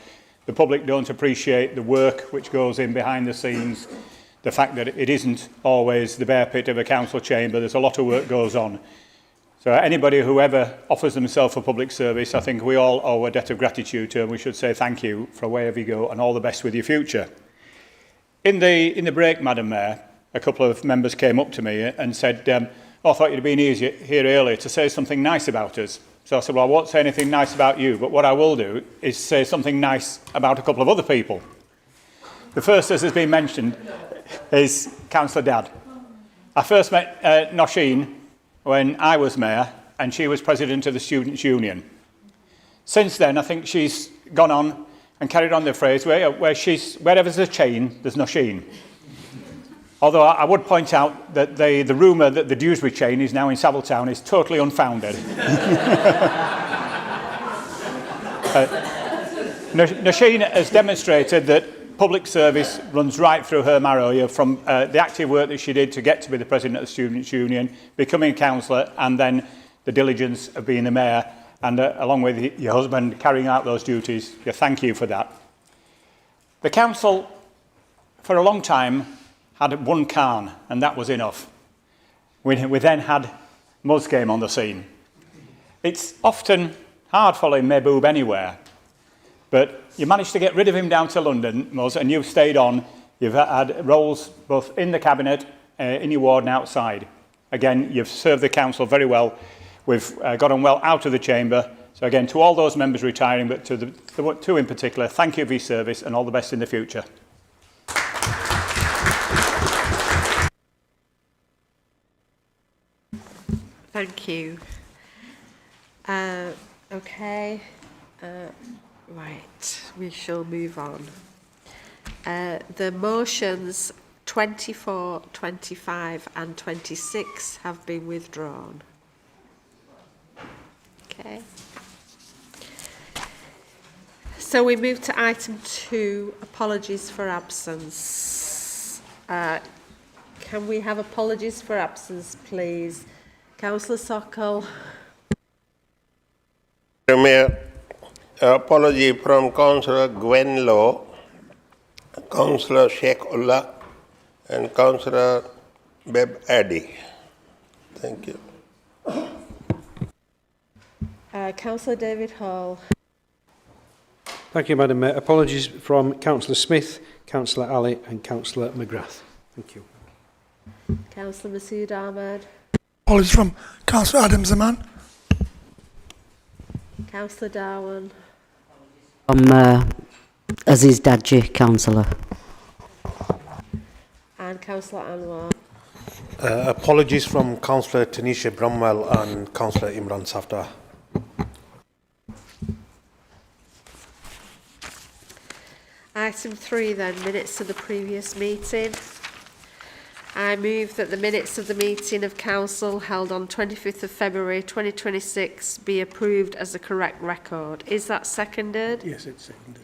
P: The public don't appreciate the work which goes in behind the scenes, the fact that it isn't always the bare pit of a council chamber. There's a lot of work goes on. So anybody who ever offers themselves for public service, I think we all owe a debt of gratitude to, and we should say thank you for wherever you go and all the best with your future. In the break, Madam Mayor, a couple of members came up to me and said, I thought you'd been here earlier to say something nice about us. So I said, well, I won't say anything nice about you, but what I will do is say something nice about a couple of other people. The first, as has been mentioned, is Councillor Dadd. I first met Nosheen when I was mayor and she was president of the Students' Union. Since then, I think she's gone on and carried on the phrase wherever there's a chain, there's Nosheen. Although I would point out that the rumour that the Dewsbury chain is now in Savile is totally unfounded. Nosheen has demonstrated that public service runs right through her marrow, from the active work that she did to get to be the president of the Students' Union, becoming a councillor, and then the diligence of being the mayor, and along with your husband carrying out those duties. Thank you for that. The council, for a long time, had one Khan, and that was enough. We then had Muzz came on the scene. It's often hard following Mehboob anywhere, but you managed to get rid of him down to London, Muzz, and you've stayed on. You've had roles both in the cabinet, in your ward and outside. Again, you've served the council very well. We've got on well out of the chamber. So again, to all those members retiring, but to the two in particular, thank you for your service and all the best in the future.
A: Thank you. Okay. Right, we shall move on. The motions 24, 25 and 26 have been withdrawn. Okay. So we move to item 2, apologies for absence. Can we have apologies for absence, please? Councillor Sokol.
Q: Mayor, apology from Councillor Gwenlow, Councillor Sheikh-Ullah and Councillor Beb Addy. Thank you.
A: Councillor David Hall.
E: Thank you, Madam Mayor. Apologies from Councillor Smith, Councillor Ali and Councillor McGrath. Thank you.
A: Councillor Masood Ahmed.
H: Apologies from Councillor Adam Zaman.
A: Councillor Darwin.
K: Aziz Dadji, Councillor.
A: And Councillor Anwar.
M: Apologies from Councillor Tanisha Bromwell and Councillor Imran Safdar.
A: Item 3 then, minutes of the previous meeting. I move that the minutes of the meeting of Council held on 25th of February 2026 be approved as a correct record. Is that seconded?
E: Yes, it's seconded.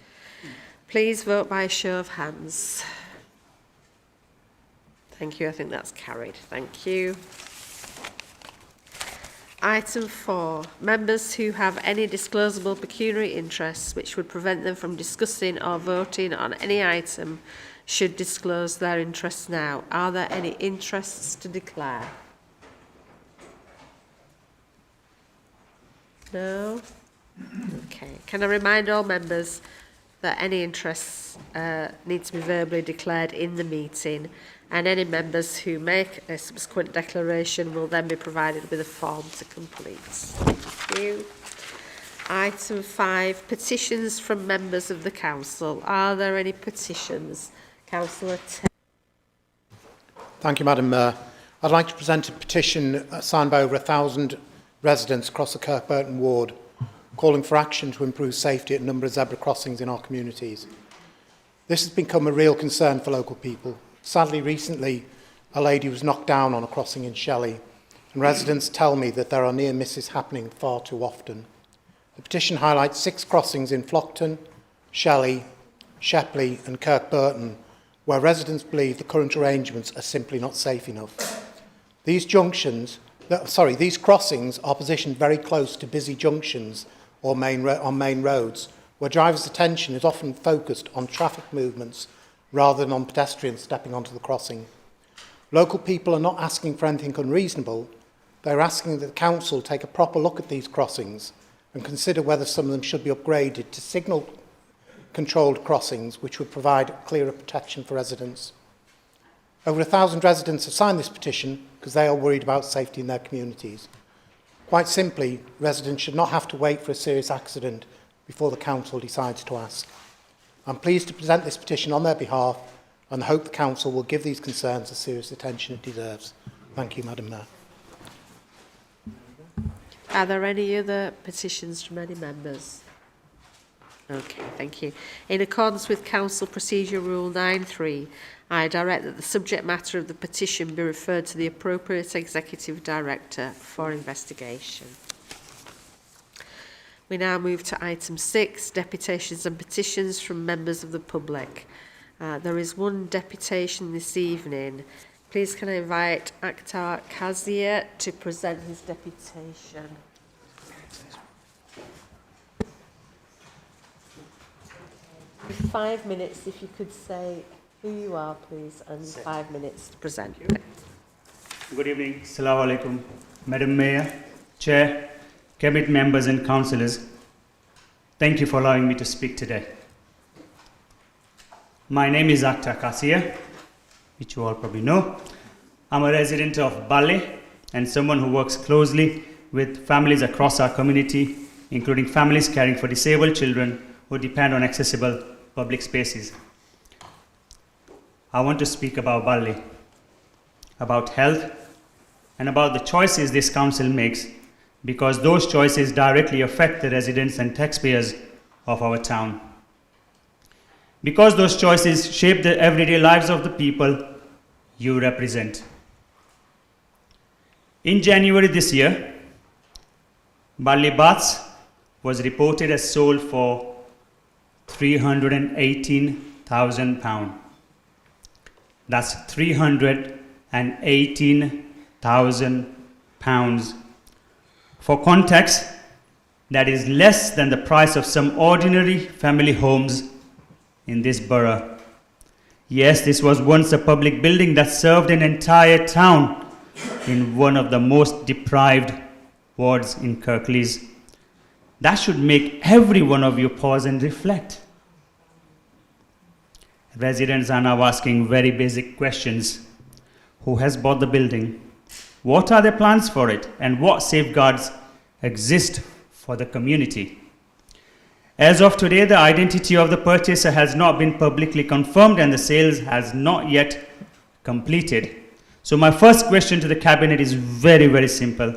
A: Please vote by a show of hands. Thank you, I think that's carried. Thank you. Item 4. Members who have any disclosable pecuniary interests which would prevent them from discussing or voting on any item should disclose their interests now. Are there any interests to declare? No? Okay. Can I remind all members that any interests need to be verbally declared in the meeting, and any members who make a subsequent declaration will then be provided with a form to complete. Thank you. Item 5, petitions from members of the council. Are there any petitions? Councillor Taylor.
R: Thank you, Madam Mayor. I'd like to present a petition signed by over 1,000 residents across the Kirkburton ward, calling for action to improve safety at a number of zebra crossings in our communities. This has become a real concern for local people. Sadly, recently, a lady was knocked down on a crossing in Shelley, and residents tell me that there are near misses happening far too often. The petition highlights 6 crossings in Flockton, Shelley, Shepley and Kirkburton, where residents believe the current arrangements are simply not safe enough. These crossings are positioned very close to busy junctions or on main roads, where drivers' attention is often focused on traffic movements rather than on pedestrians stepping onto the crossing. Local people are not asking for anything unreasonable. They're asking that the council take a proper look at these crossings and consider whether some of them should be upgraded to signal-controlled crossings, which would provide clearer protection for residents. Over 1,000 residents have signed this petition because they are worried about safety in their communities. Quite simply, residents should not have to wait for a serious accident before the council decides to ask. I'm pleased to present this petition on their behalf and hope the council will give these concerns the serious attention it deserves. Thank you, Madam Mayor.
A: Are there any other petitions from any members? Okay, thank you. In accordance with Council Procedure Rule 9.3, I direct that the subject matter of the petition be referred to the appropriate Executive Director for investigation. We now move to item 6, deputations and petitions from members of the public. There is one deputation this evening. Please can I invite Akhtar Kazir to present his deputation. In 5 minutes, if you could say who you are, please, and 5 minutes to present.
S: Good evening. Assalamu alaikum. Madam Mayor, Chair, Cabinet members and councillors, thank you for allowing me to speak today. My name is Akhtar Kazir, which you all probably know. I'm a resident of Bali and someone who works closely with families across our community, including families caring for disabled children who depend on accessible public spaces. I want to speak about Bali, about health, and about the choices this council makes, because those choices directly affect the residents and taxpayers of our town. Because those choices shape the everyday lives of the people you represent. In January this year, Bali Baths was reported as sold for £318,000. That's £318,000. For context, that is less than the price of some ordinary family homes in this borough. Yes, this was once a public building that served an entire town in one of the most deprived wards in Kirklees. That should make every one of you pause and reflect. Residents are now asking very basic questions. Who has bought the building? What are their plans for it? And what safeguards exist for the community? As of today, the identity of the purchaser has not been publicly confirmed and the sales has not yet completed. So my first question to the Cabinet is very, very simple.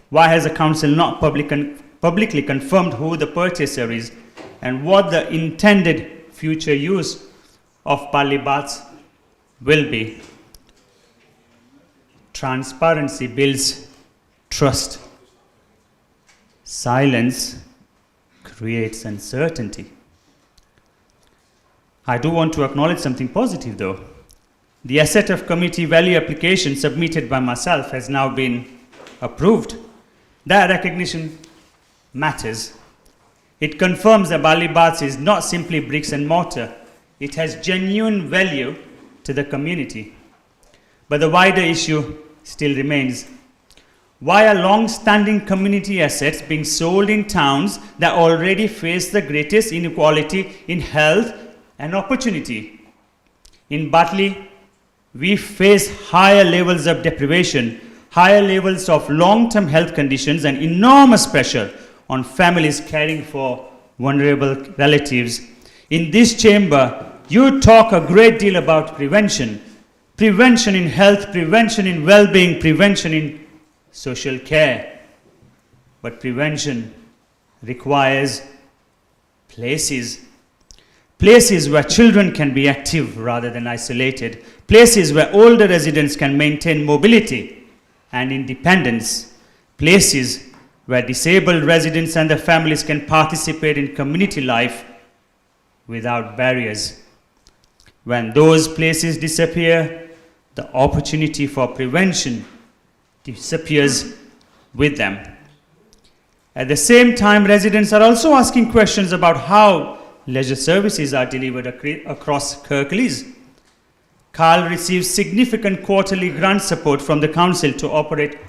S: Why has the Council not publicly confirmed who the purchaser is and what the intended future use of Bali Baths will be? Transparency builds trust. Silence creates uncertainty. I do want to acknowledge something positive though. The asset of community value application submitted by myself has now been approved. That recognition matters. It confirms that Bali Baths is not simply bricks and mortar. It has genuine value to the community. But the wider issue still remains. Why are long-standing community assets being sold in towns that already face the greatest inequality in health and opportunity? In Batley, we face higher levels of deprivation, higher levels of long-term health conditions, and enormous pressure on families caring for vulnerable relatives. In this chamber, you talk a great deal about prevention. Prevention in health, prevention in well-being, prevention in social care. But prevention requires places. Places where children can be active rather than isolated. Places where older residents can maintain mobility and independence. Places where disabled residents and their families can participate in community life without barriers. When those places disappear, the opportunity for prevention disappears with them. At the same time, residents are also asking questions about how leisure services are delivered across Kirklees. Carl receives significant quarterly grant support from the council to operate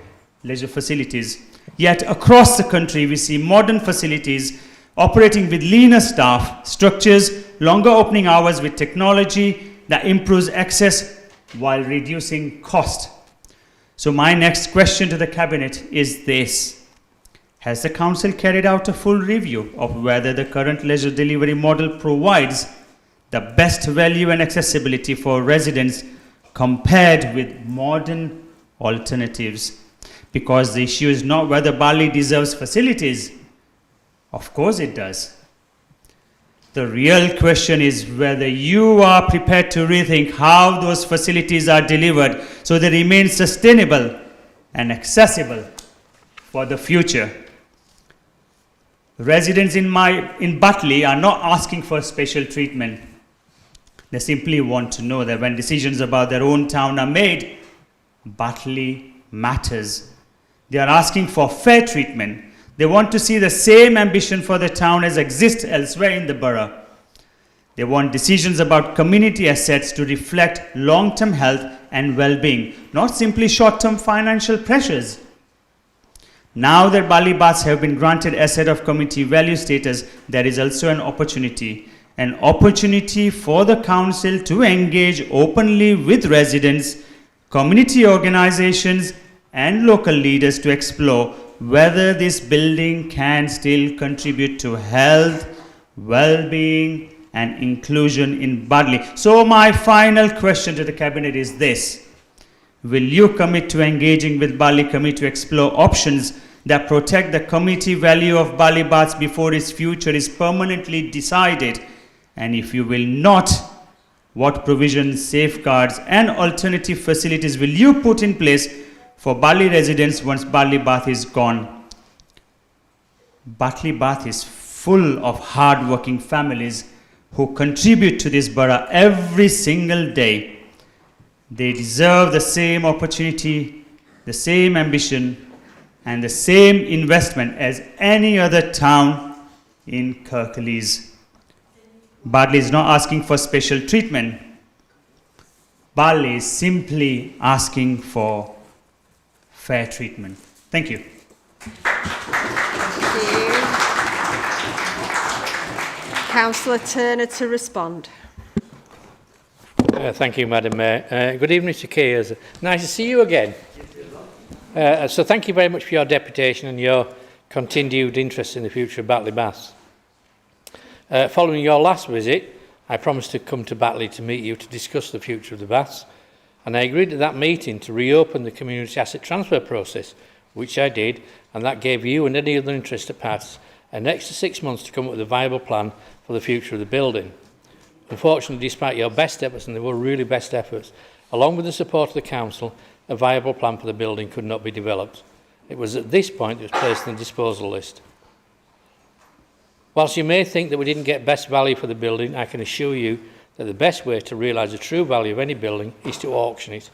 S: leisure facilities. Yet across the country, we see modern facilities operating with leaner staff, structures, longer opening hours with technology that improves access while reducing cost. So my next question to the Cabinet is this. Has the Council carried out a full review of whether the current leisure delivery model provides the best value and accessibility for residents compared with modern alternatives? Because the issue is not whether Bali deserves facilities. Of course it does. The real question is whether you are prepared to rethink how those facilities are delivered so they remain sustainable and accessible for the future. Residents in Batley are not asking for special treatment. They simply want to know that when decisions about their own town are made, Batley matters. They are asking for fair treatment. They want to see the same ambition for the town as exists elsewhere in the borough. They want decisions about community assets to reflect long-term health and well-being, not simply short-term financial pressures. Now that Bali Baths have been granted asset of community value status, there is also an opportunity for the council to engage openly with residents, community organizations, and local leaders to explore whether this building can still contribute to health, well-being, and inclusion in Batley. So my final question to the Cabinet is this: will you commit to engaging with Bali Committee to explore options that protect the community value of Bali Baths before its future is permanently decided? And if you will not, what provisions, safeguards, and alternative facilities will you put in place for Bali residents once Bali Bath is gone? Batley Bath is full of hard-working families who contribute to this borough every single day. They deserve the same opportunity, the same ambition, and the same investment as any other town in Kirklees. Batley is not asking for special treatment. Batley is simply asking for fair treatment. Thank you.
A: Thank you. Councillor Turner to respond.
L: Thank you, Madam Mayor. Good evening, Mr. Kears. Nice to see you again. So thank you very much for your deputation and your continued interest in the future of Batley Baths. Following your last visit, I promised to come to Batley to meet you to discuss the future of the Baths, and I agreed at that meeting to reopen the community asset transfer process, which I did, and that gave you and any other interested parties an extra 6 months to come up with a viable plan for the future of the building. Unfortunately, despite your best efforts, and they were really best efforts, along with the support of the council, a viable plan for the building could not be developed. It was at this point it was placed on the disposal list. Whilst you may think that we didn't get best value for the building, I can assure you that the best way to realise the true value of any building is to auction it.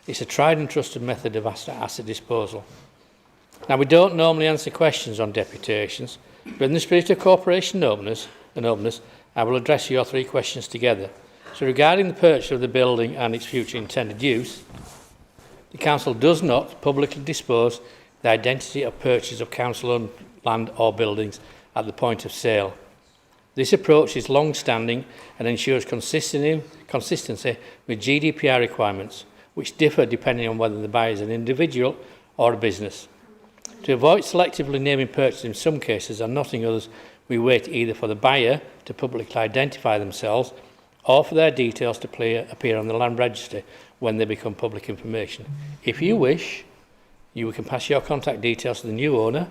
L: It's a tried and trusted method of asset disposal. Now, we don't normally answer questions on deputations, but in the spirit of cooperation and openness, I will address your three questions together. So regarding the purchase of the building and its future intended use, the Council does not publicly disclose the identity of purchase of council-owned land or buildings at the point of sale. This approach is long-standing and ensures consistency with GDPR requirements, which differ depending on whether the buyer is an individual or a business. To avoid selectively naming purchases in some cases and not in others, we wait either for the buyer to publicly identify themselves or for their details to appear on the land register when they become public information. If you wish, you can pass your contact details to the new owner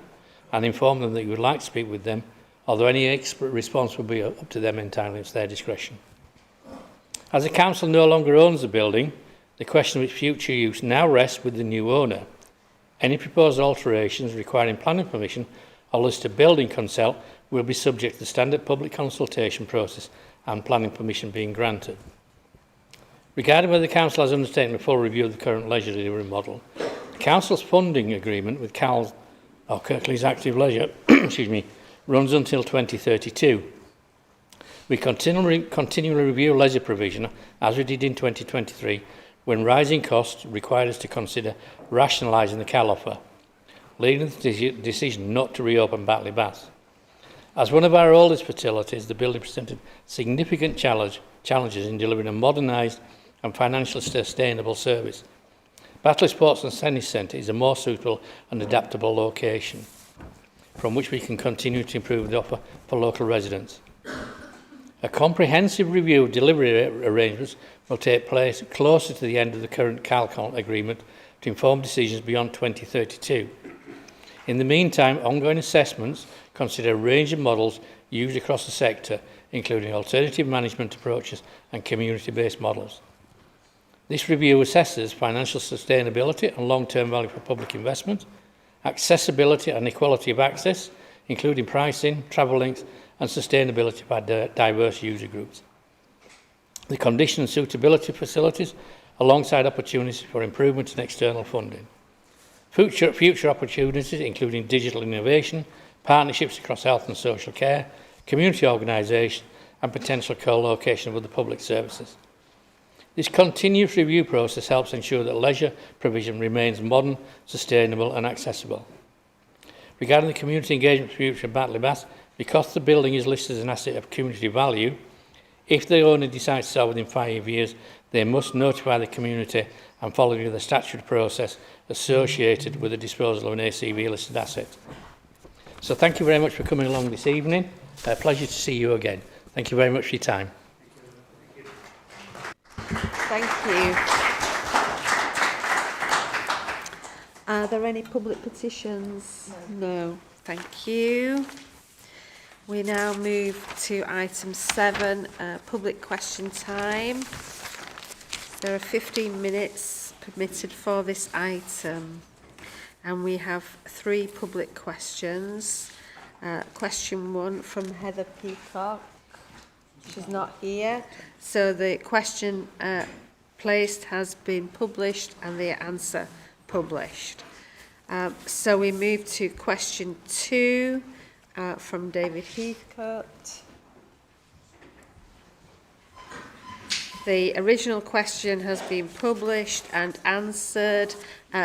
L: and inform them that you would like to speak with them, although any expert response will be up to them entirely. It's their discretion. As the council no longer owns the building, the question of its future use now rests with the new owner. Any proposed alterations requiring planning permission or listed building consent will be subject to the standard public consultation process and planning permission being granted. Regarding whether the council has undertaken a full review of the current leisure delivery model, the council's funding agreement with Kirklees Active Leisure runs until 2032. We continually review leisure provision, as we did in 2023, when rising costs required us to consider rationalising the CAL offer, leading to the decision not to reopen Batley Baths. As one of our oldest facilities, the building presented significant challenges in delivering a modernised and financially sustainable service. Batley Sports and Tennis Centre is a more suitable and adaptable location. from which we can continue to improve the offer for local residents. A comprehensive review of delivery arrangements will take place closer to the end of the current CalCon agreement to inform decisions beyond 2032. In the meantime, ongoing assessments consider a range of models used across the sector, including alternative management approaches and community-based models. This review assesses financial sustainability and long-term value for public investment, accessibility and equality of access, including pricing, travel links and sustainability by diverse user groups. The condition and suitability of facilities alongside opportunities for improvement in external funding. Future opportunities including digital innovation, partnerships across health and social care, community organisation and potential co-location with the public services. This continuous review process helps ensure that leisure provision remains modern, sustainable and accessible. Regarding the community engagement future of Batley Bath, because the building is listed as an asset of community value, if the owner decides to sell within 5 years, they must notify the community and follow the statutory process associated with the disposal of an ACV listed asset. So thank you very much for coming along this evening. Pleasure to see you again. Thank you very much for your time.
A: Thank you. Are there any public petitions? No. Thank you. We now move to item 7, public question time. There are 15 minutes permitted for this item, and we have 3 public questions. Question 1 from Heather Peacock. She's not here, so the question placed has been published and the answer published. So we move to question 2 from David Heathcote. The original question has been published and answered.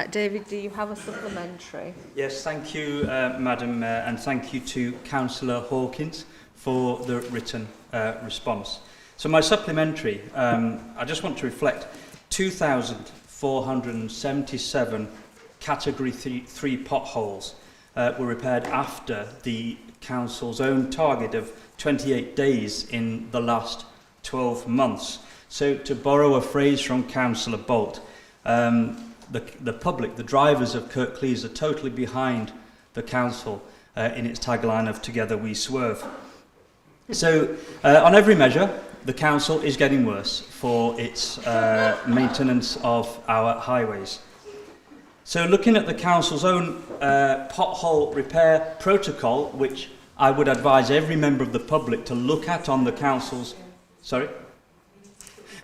A: David, do you have a supplementary?
S: Yes, thank you, Madam Mayor, and thank you to Councillor Hawkins for the written response. So my supplementary, I just want to reflect 2,477 Category 3 potholes were repaired after the Council's own target of 28 days in the last 12 months. So to borrow a phrase from Councillor Bolt, the public, the drivers of Kirklees are totally behind the Council in its tagline of Together We Swerve. So on every measure, the Council is getting worse for its maintenance of our highways. So looking at the Council's own pothole repair protocol, which I would advise every member of the public to look at on the Council's... Sorry?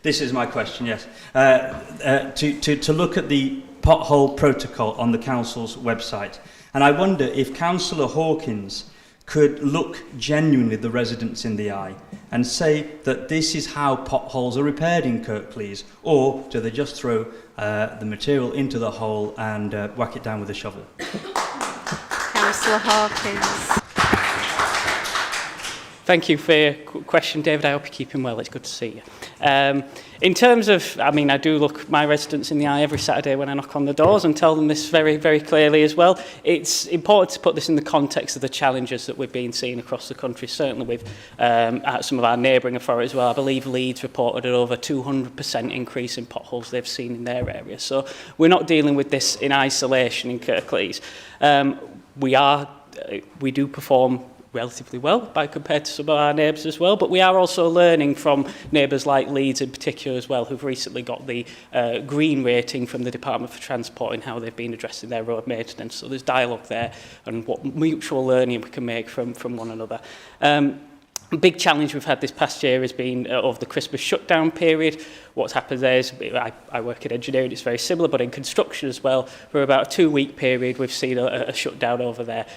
S: This is my question, yes. To look at the pothole protocol on the Council's website. And I wonder if Councillor Hawkins could look genuinely the residents in the eye and say that this is how potholes are repaired in Kirklees, or do they just throw the material into the hole and whack it down with a shovel?
A: Councillor Hawkins.
N: Thank you for your question, David. I hope you're keeping well. It's good to see you. In terms of, I mean, I do look my residents in the eye every Saturday when I knock on the doors and tell them this very, very clearly as well. It's important to put this in the context of the challenges that we've been seeing across the country, certainly with some of our neighbouring authorities as well. I believe Leeds reported an over 200% increase in potholes they've seen in their area. So we're not dealing with this in isolation in Kirklees. We do perform relatively well by compared to some of our neighbours as well, but we are also learning from neighbours like Leeds in particular as well, who've recently got the green rating from the Department for Transport and how they've been addressing their road maintenance. So there's dialogue there and what mutual learning we can make from one another. A big challenge we've had this past year has been over the Christmas shutdown period. What's happened there is, I work in engineering, it's very similar, but in construction as well, for about a 2-week period, we've seen a shutdown over there.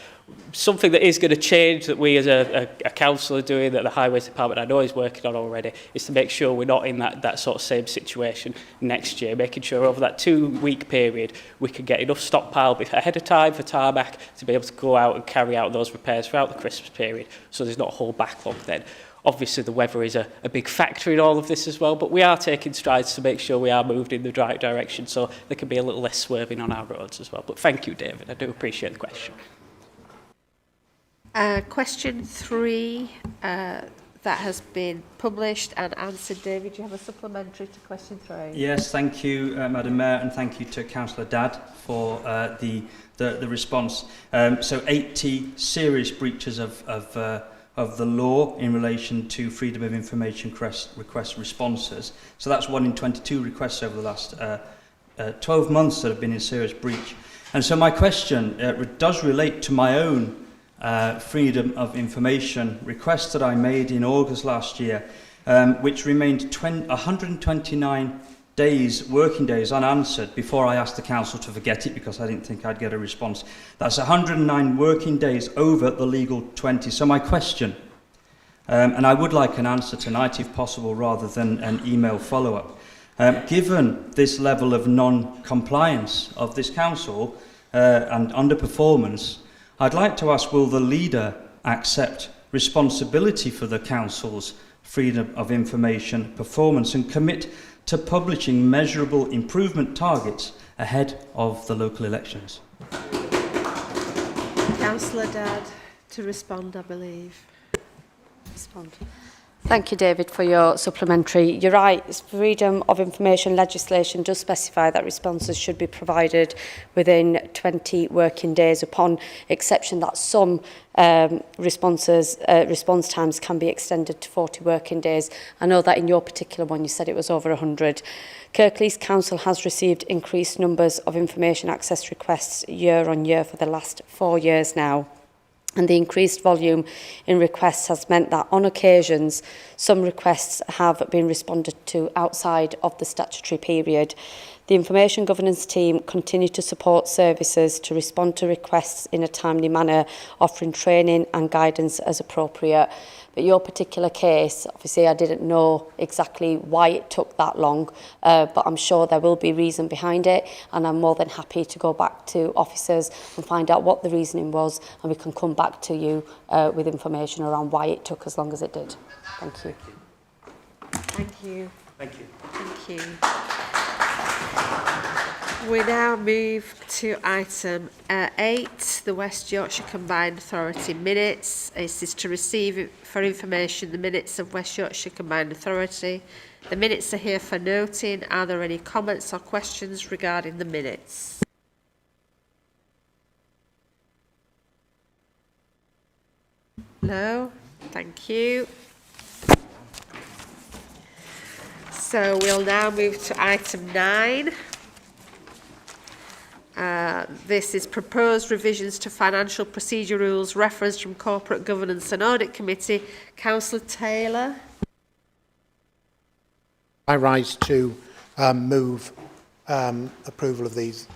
N: Something that is going to change, that we as a council are doing, that the Highways Department I know is working on already, is to make sure we're not in that sort of same situation next year, making sure over that 2-week period we can get enough stockpile ahead of time for tarmac to be able to go out and carry out those repairs throughout the Christmas period, so there's not a whole backlog then. Obviously the weather is a big factor in all of this as well, but we are taking strides to make sure we are moved in the right direction, so there can be a little less swerving on our roads as well. But thank you, David, I do appreciate the question.
A: Question 3, that has been published and answered. David, do you have a supplementary to question 3?
S: Yes, thank you, Madam Mayor, and thank you to Councillor Dadd for the response. So 80 serious breaches of the law in relation to freedom of information request responses. So that's 1 in 22 requests over the last 12 months that have been in serious breach. And so my question does relate to my own freedom of information request that I made in August last year, which remained 129 working days unanswered before I asked the council to forget it because I didn't think I'd get a response. That's 109 working days over the legal 20. So my question, and I would like an answer tonight if possible rather than an email follow-up. Given this level of non-compliance of this council and underperformance, I'd like to ask, will the leader accept responsibility for the council's freedom of information performance and commit to publishing measurable improvement targets ahead of the local elections?
A: Councillor Dadd to respond, I believe.
K: Respond. Thank you, David, for your supplementary. You're right, freedom of information legislation does specify that responses should be provided within 20 working days, upon exception that some response times can be extended to 40 working days. I know that in your particular one you said it was over 100. Kirklees Council has received increased numbers of information access requests year on year for the last 4 years now. And the increased volume in requests has meant that on occasions some requests have been responded to outside of the statutory period. The Information Governance team continue to support services to respond to requests in a timely manner, offering training and guidance as appropriate. But your particular case, obviously I didn't know exactly why it took that long, but I'm sure there will be reason behind it, and I'm more than happy to go back to officers and find out what the reasoning was, and we can come back to you with information around why it took as long as it did. Thank you.
A: Thank you.
E: Thank you.
A: Thank you. We now move to item 8, the West Yorkshire Combined Authority minutes. This is to receive for information the minutes of West Yorkshire Combined Authority. The minutes are here for noting. Are there any comments or questions regarding the minutes? No? Thank you. So we'll now move to item 9. This is proposed revisions to financial procedure rules referenced from Corporate Governance and Audit Committee. Councillor Taylor.
R: I rise to move approval of these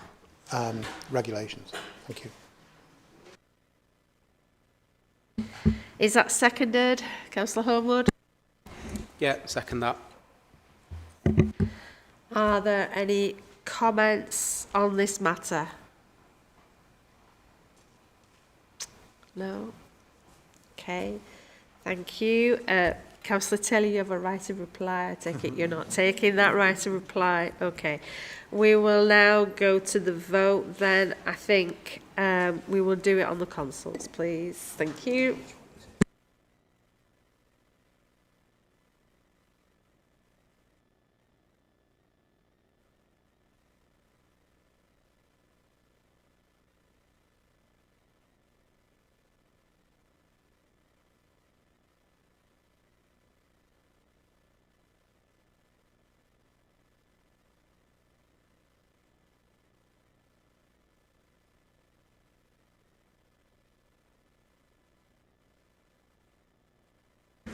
R: regulations. Thank you.
A: Is that seconded? Councillor Homewood?
E: Yeah, second that.
A: Are there any comments on this matter? No? Okay, thank you. Councillor Taylor, you have a right of reply. I take it you're not taking that right of reply. Okay. We will now go to the vote then. I think we will do it on the consoles, please. Thank you.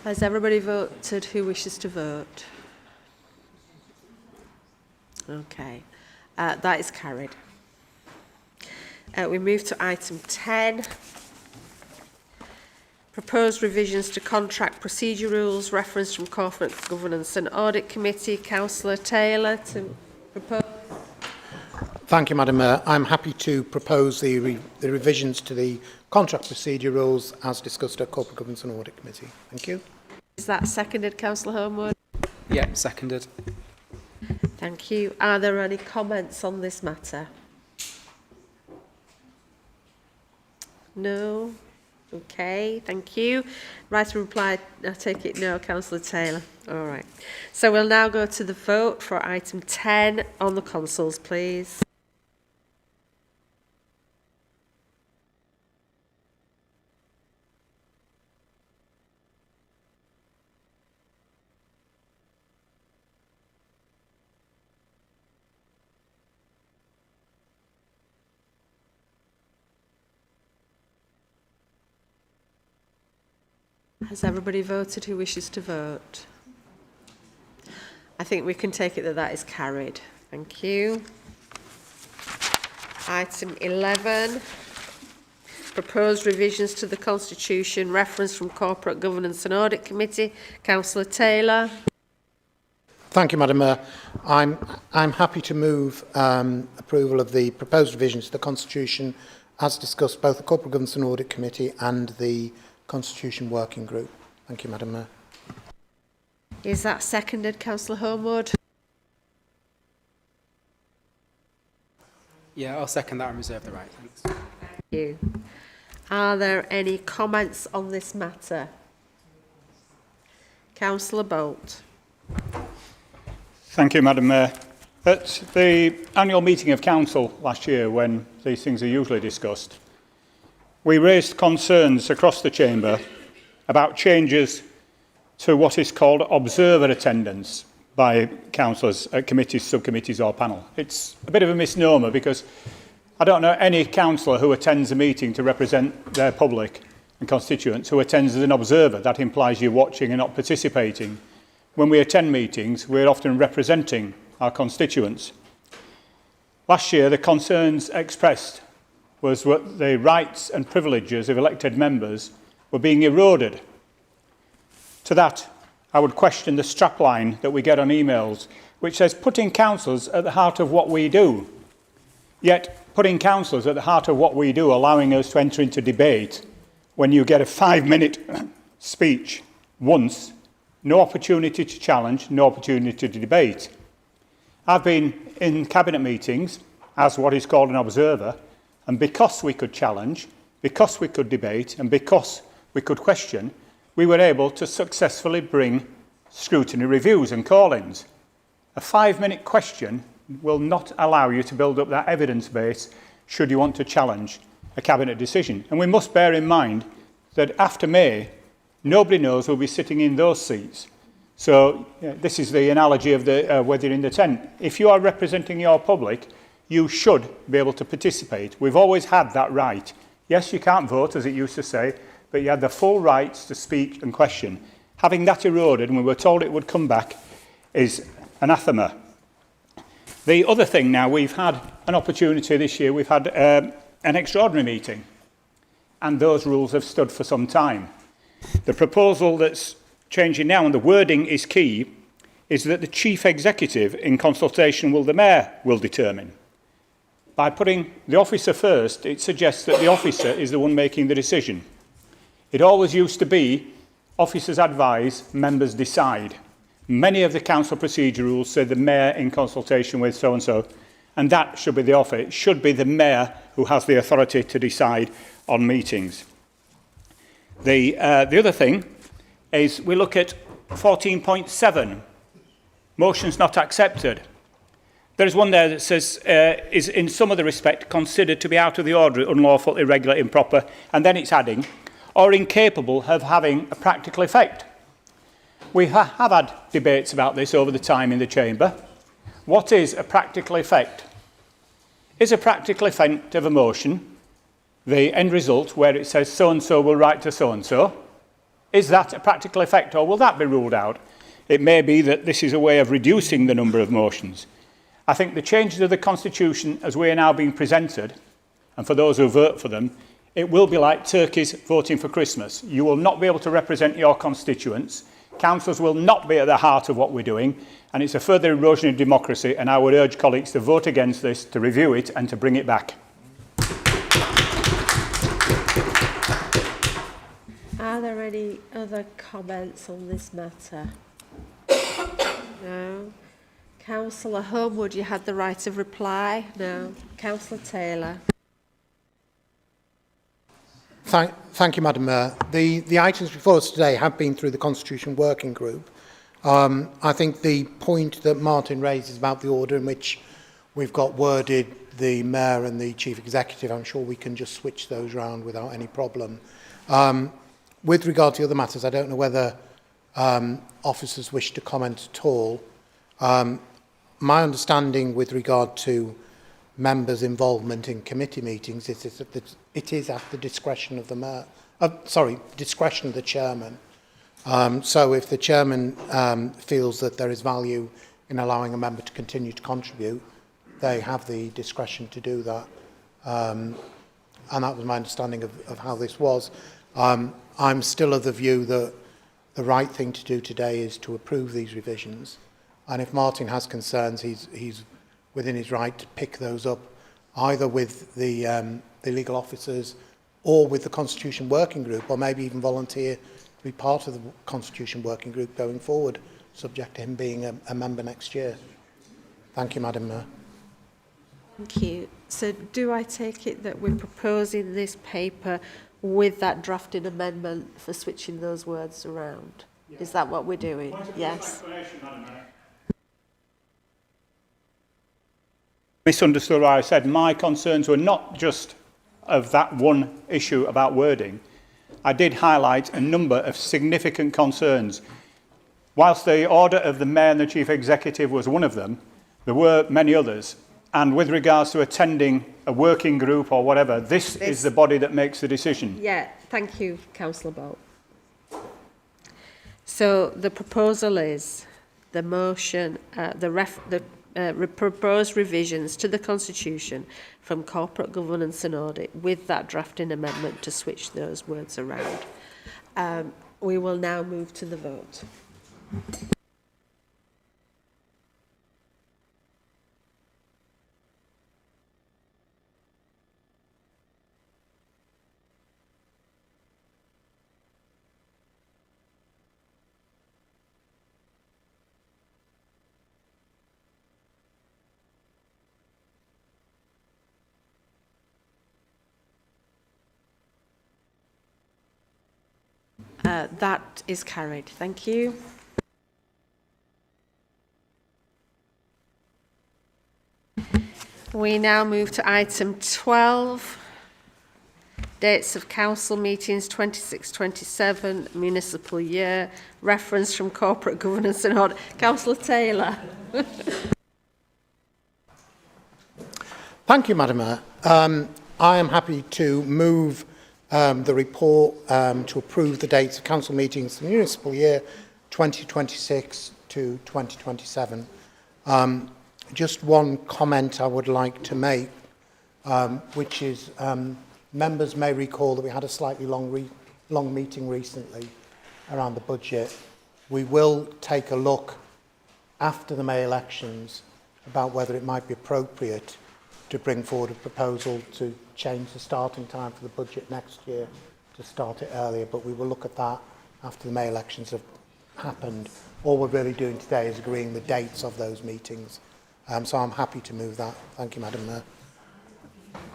A: Has everybody voted who wishes to vote? Okay, that is carried. We move to item 10. Proposed revisions to contract procedure rules referenced from Corporate Governance and Audit Committee. Councillor Taylor to propose.
R: Thank you, Madam Mayor. I'm happy to propose the revisions to the contract procedure rules as discussed at Corporate Governance and Audit Committee. Thank you.
A: Is that seconded, Councillor Homewood?
E: Yeah, seconded.
A: Thank you. Are there any comments on this matter? No? Okay, thank you. Right to reply, I take it no, Councillor Taylor. All right. So we'll now go to the vote for item 10 on the consoles, please. Has everybody voted who wishes to vote? I think we can take it that that is carried. Thank you. Item 11, proposed revisions to the Constitution, reference from Corporate Governance and Audit Committee. Councillor Taylor.
R: Thank you, Madam Mayor. I'm happy to move approval of the proposed revisions to the Constitution as discussed both the Corporate Governance and Audit Committee and the Constitution Working Group. Thank you, Madam Mayor.
A: Is that seconded, Councillor Homewood?
T: Yeah, I'll second that and reserve the right. Thanks.
A: Thank you. Are there any comments on this matter? Councillor Bolt.
P: Thank you, Madam Mayor. At the annual meeting of Council last year, when these things are usually discussed, we raised concerns across the chamber about changes to what is called observer attendance by councillors at committees, subcommittees or panel. It's a bit of a misnomer because I don't know any councillor who attends a meeting to represent their public and constituents who attends as an observer. That implies you're watching and not participating. When we attend meetings, we're often representing our constituents. Last year, the concerns expressed was what the rights and privileges of elected members were being eroded. To that, I would question the strapline that we get on emails, which says putting councillors at the heart of what we do. Yet, putting councillors at the heart of what we do, allowing us to enter into debate, when you get a 5-minute speech once, no opportunity to challenge, no opportunity to debate. I've been in cabinet meetings as what is called an observer, and because we could challenge, because we could debate, and because we could question, we were able to successfully bring scrutiny reviews and call-ins. A 5-minute question will not allow you to build up that evidence base should you want to challenge a cabinet decision. And we must bear in mind that after May, nobody knows who'll be sitting in those seats. So this is the analogy of the whether you're in the tent. If you are representing your public, you should be able to participate. We've always had that right. Yes, you can't vote, as it used to say, but you had the full rights to speak and question. Having that eroded, and we were told it would come back, is anathema. The other thing now, we've had an opportunity this year, we've had an extraordinary meeting, and those rules have stood for some time. The proposal that's changing now, and the wording is key, is that the Chief Executive, in consultation with the Mayor, will determine. By putting the officer first, it suggests that the officer is the one making the decision. It always used to be, officers advise, members decide. Many of the council procedure rules say the Mayor in consultation with so-and-so, and that should be the offer. It should be the Mayor who has the authority to decide on meetings. The other thing is we look at 14.7, motions not accepted. There is one there that says, is in some other respect considered to be out of the order, unlawful, irregular, improper, and then it's adding, or incapable of having a practical effect. We have had debates about this over the time in the chamber. What is a practical effect? Is a practical effect of a motion the end result where it says so-and-so will write to so-and-so? Is that a practical effect, or will that be ruled out? It may be that this is a way of reducing the number of motions. I think the changes of the Constitution as we are now being presented, and for those who vote for them, it will be like turkeys voting for Christmas. You will not be able to represent your constituents. Councils will not be at the heart of what we're doing, and it's a further erosion of democracy, and I would urge colleagues to vote against this, to review it and to bring it back.
A: Are there any other comments on this matter? No. Councillor Homewood, you had the right of reply. No. Councillor Taylor.
R: Thank you, Madam Mayor. The items before us today have been through the Constitution Working Group. I think the point that Martin raises about the order in which we've got worded the Mayor and the Chief Executive, I'm sure we can just switch those round without any problem. With regard to the other matters, I don't know whether officers wish to comment at all. My understanding with regard to members' involvement in committee meetings is that it is at the discretion of the Mayor, discretion of the Chairman. So if the Chairman feels that there is value in allowing a member to continue to contribute, they have the discretion to do that. And that was my understanding of how this was. I'm still of the view that the right thing to do today is to approve these revisions. And if Martin has concerns, he's within his right to pick those up, either with the legal officers or with the Constitution Working Group, or maybe even volunteer to be part of the Constitution Working Group going forward, subject to him being a member next year. Thank you, Madam Mayor.
A: Thank you. So do I take it that we're proposing this paper with that drafting amendment for switching those words around? Yeah. Is that what we're doing? Yes.
P: Misunderstood what I said. My concerns were not just of that one issue about wording. I did highlight a number of significant concerns. Whilst the order of the Mayor and the Chief Executive was one of them, there were many others. And with regards to attending a working group or whatever, this is the body that makes the decision.
A: Yeah, thank you, Councillor Bolt. So the proposal is the motion, proposed revisions to the Constitution from corporate governance and audit with that drafting amendment to switch those words around. We will now move to the vote. That is carried. Thank you. We now move to item 12, dates of council meetings 26-27, municipal year, reference from corporate governance and audit. Councillor Taylor.
R: Thank you, Madam Mayor. I am happy to move the report to approve the dates of council meetings for the municipal year 2026 to 2027. Just one comment I would like to make, which is members may recall that we had a slightly long meeting recently around the budget. We will take a look after the May elections about whether it might be appropriate to bring forward a proposal to change the starting time for the budget next year to start it earlier, but we will look at that after the May elections have happened. All we're really doing today is agreeing the dates of those meetings. So I'm happy to move that. Thank you, Madam Mayor.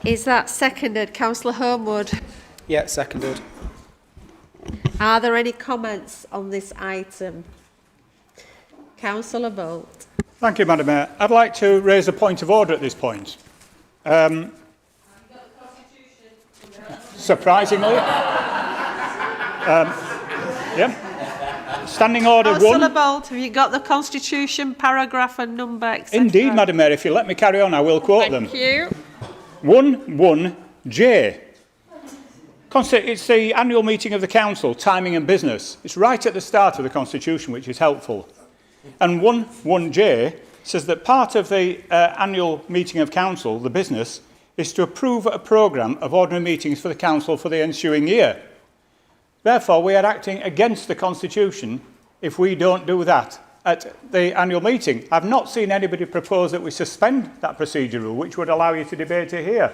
A: Is that seconded? Councillor Homewood?
T: Yeah, seconded.
A: Are there any comments on this item? Councillor Bolt.
P: Thank you, Madam Mayor. I'd like to raise a point of order at this point. Surprisingly. Yeah. Standing order
A: Councillor
P: 1.
A: Bolt, have you got the Constitution, paragraph and number, etc.?
P: Indeed, Madam Mayor. If you let me carry on, I will quote them.
A: Thank you.
P: 11J. It's the annual meeting of the council, timing and business. It's right at the start of the Constitution, which is helpful. And 11J says that part of the annual meeting of council, the business, is to approve a programme of ordinary meetings for the council for the ensuing year. Therefore, we are acting against the Constitution if we don't do that at the annual meeting. I've not seen anybody propose that we suspend that procedure rule, which would allow you to debate it here.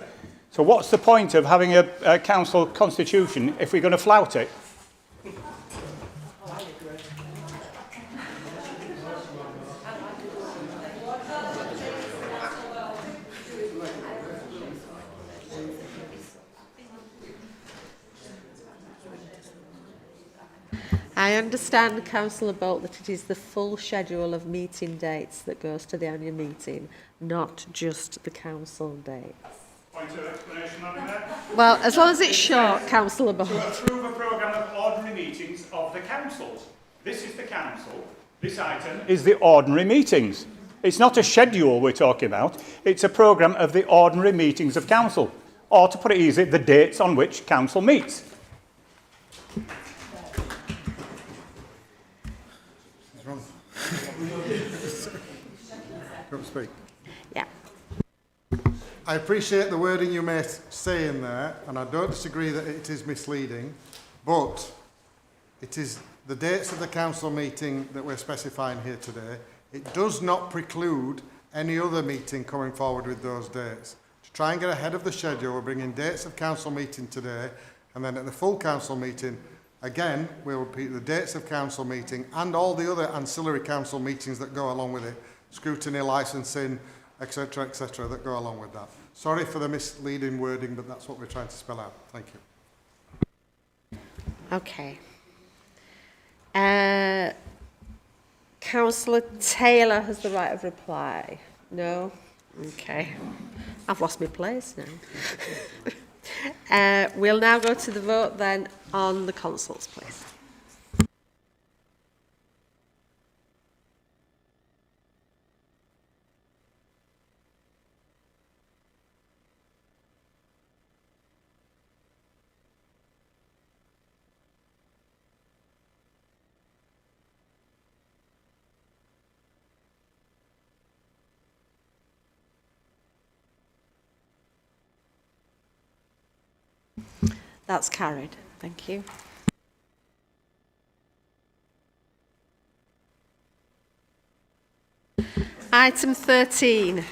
P: So what's the point of having a council constitution if we're going to flout it?
A: I understand, Councillor Bolt, that it is the full schedule of meeting dates that goes to the annual meeting, not just the council dates.
P: Point of explanation, Madam Mayor.
A: Well, as long as it's short, Councillor Bolt.
P: To approve a programme of ordinary meetings of the councils. This is the council. This item is the ordinary meetings. It's not a schedule we're talking about. It's a programme of the ordinary meetings of council. Or, to put it easy, the dates on which council meets.
U: Speak.
A: Yeah.
U: I appreciate the wording you may say in there, and I don't disagree that it is misleading, but it is the dates of the council meeting that we're specifying here today. It does not preclude any other meeting coming forward with those dates. To try and get ahead of the schedule, we're bringing dates of council meeting today, and then at the full council meeting, again, we'll repeat the dates of council meeting and all the other ancillary council meetings that go along with it, scrutiny, licensing, etc., that go along with that. Sorry for the misleading wording, but that's what we're trying to spell out. Thank you.
A: Okay. Councillor Taylor has the right of reply. No? Okay. I've lost my place now. We'll now go to the vote then on the consuls, please. That's carried. Thank you. Item 13.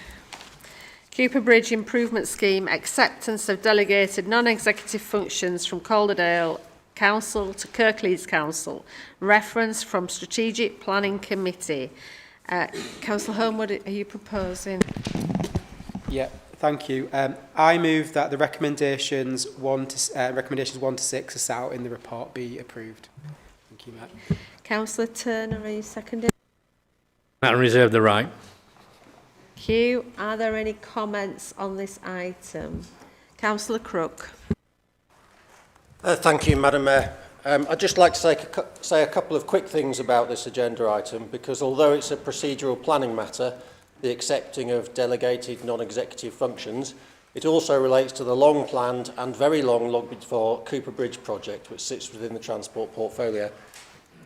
A: Cooper Bridge Improvement Scheme, acceptance of delegated non-executive functions from Calderdale Council to Kirklees Council. Reference from Strategic Planning Committee. Councillor Homewood, are you proposing?
T: Yeah, thank you. I move that the recommendations 1 to 6 are set out in the report be approved. Thank you, Matt.
A: Councillor Turner, are you seconding?
L: I reserve the right.
A: Thank you. Are there any comments on this item? Councillor Crook.
V: Thank you, Madam Mayor. I'd just like to say a couple of quick things about this agenda item, because although it's a procedural planning matter, the accepting of delegated non-executive functions, it also relates to the long-planned and very long lobbied for Cooper Bridge project, which sits within the transport portfolio.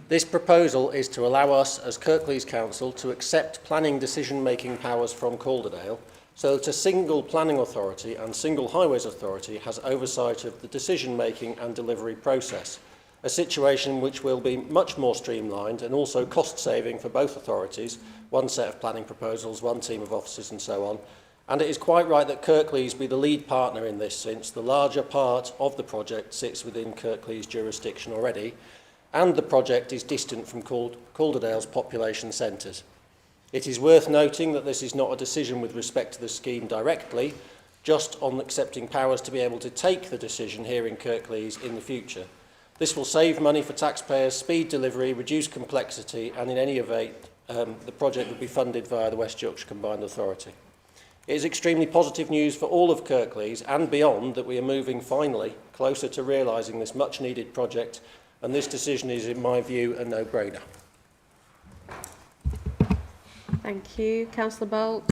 V: This proposal is to allow us as Kirklees Council to accept planning decision-making powers from Calderdale, so that a single planning authority and single highways authority has oversight of the decision-making and delivery process, a situation which will be much more streamlined and also cost-saving for both authorities, one set of planning proposals, one team of officers and so on. And it is quite right that Kirklees be the lead partner in this, since the larger part of the project sits within Kirklees' jurisdiction already, and the project is distant from Calderdale's population centres. It is worth noting that this is not a decision with respect to the scheme directly, just on accepting powers to be able to take the decision here in Kirklees in the future. This will save money for taxpayers, speed delivery, reduce complexity, and in any event, the project will be funded via the West Yorkshire Combined Authority. It is extremely positive news for all of Kirklees and beyond that we are moving finally closer to realising this much needed project, and this decision is, in my view, a no-brainer.
A: Thank you. Councillor Bolt.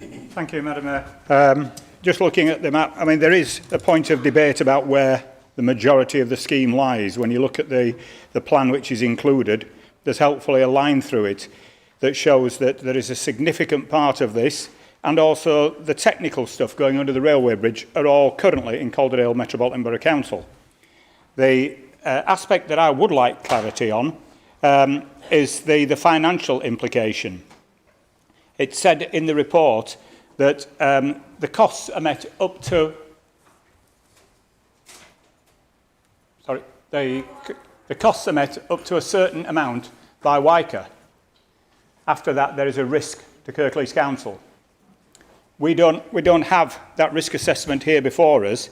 P: Thank you, Madam Mayor. Just looking at the map, I mean, there is a point of debate about where the majority of the scheme lies. When you look at the plan which is included, there's helpfully a line through it that shows that there is a significant part of this, and also the technical stuff going under the railway bridge are all currently in Calderdale Metropolitan Borough Council. The aspect that I would like clarity on is the financial implication. It said in the report that the costs are met up to... Sorry, the costs are met up to a certain amount by WICA. After that, there is a risk to Kirklees Council. We don't have that risk assessment here before us.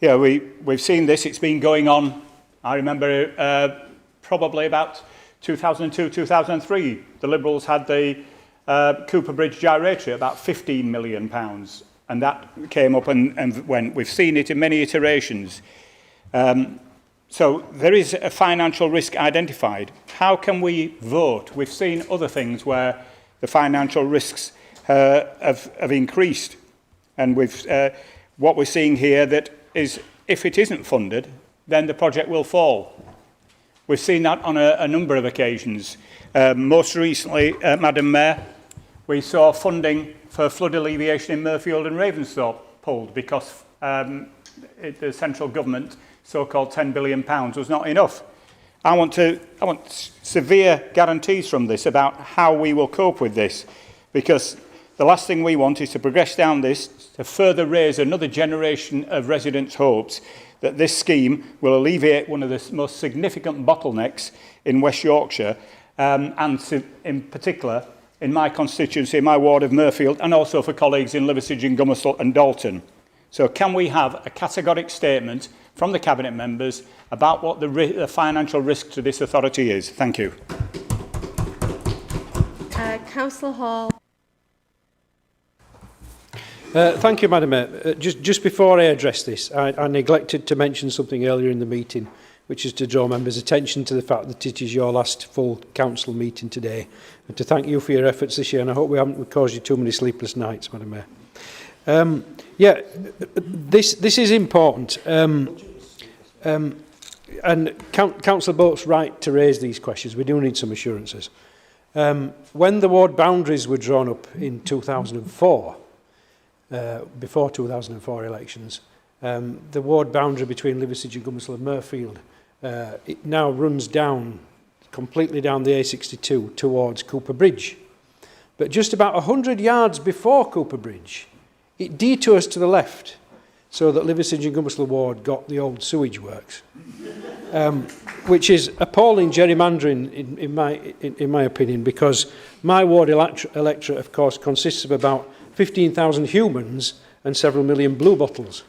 P: Yeah, we've seen this. It's been going on I remember probably about 2002, 2003, the Liberals had the Cooper Bridge gyratory, about £15 million. And that came up and went. We've seen it in many iterations. So there is a financial risk identified. How can we vote? We've seen other things where the financial risks have increased. And what we're seeing here that is, if it isn't funded, then the project will fall. We've seen that on a number of occasions. Most recently, Madam Mayor, we saw funding for flood alleviation in Murfield and Ravensthorpe pulled because the central government so-called £10 billion was not enough. I want severe guarantees from this about how we will cope with this, because the last thing we want is to progress down this to further raise another generation of residents' hopes that this scheme will alleviate one of the most significant bottlenecks in West Yorkshire, and in particular in my constituency, my ward of Murfield, and also for colleagues in Liversedge and Gomersall and Dalton. So can we have a categoric statement from the Cabinet members about what the financial risk to this authority is? Thank you.
A: Councillor Hall.
E: Thank you, Madam Mayor. Just before I address this, I neglected to mention something earlier in the meeting, which is to draw members' attention to the fact that it is your last full council meeting today, and to thank you for your efforts this year, and I hope we haven't caused you too many sleepless nights, Madam Mayor. Yeah, this is important, and Councillor Boat's right to raise these questions. We do need some assurances. When the ward boundaries were drawn up in 2004, before 2004 elections, the ward boundary between Liversedge and Gomersall and Murfield, it now runs down, completely down the A62 towards Cooper Bridge. But just about 100 yards before Cooper Bridge, it detours to the left, so that Liversedge and Gomersall ward got the old sewage works, which is appalling gerrymandering in my opinion, because my ward electorate, of course, consists of about 15,000 humans and several million blue bottles.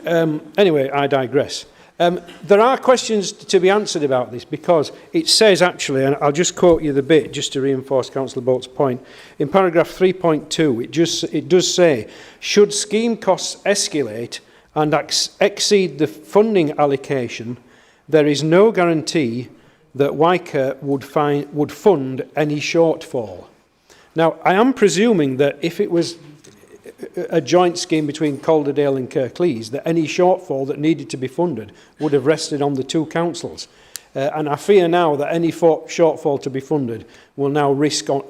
E: Anyway, I digress. There are questions to be answered about this, because it says actually, and I'll just quote you the bit just to reinforce Councillor Boat's point, in paragraph 3.2 it does say, should scheme costs escalate and exceed the funding allocation, there is no guarantee that WICA would fund any shortfall. Now, I am presuming that if it was a joint scheme between Calderdale and Kirklees, that any shortfall that needed to be funded would have rested on the two councils. And I fear now that any shortfall to be funded will now rest on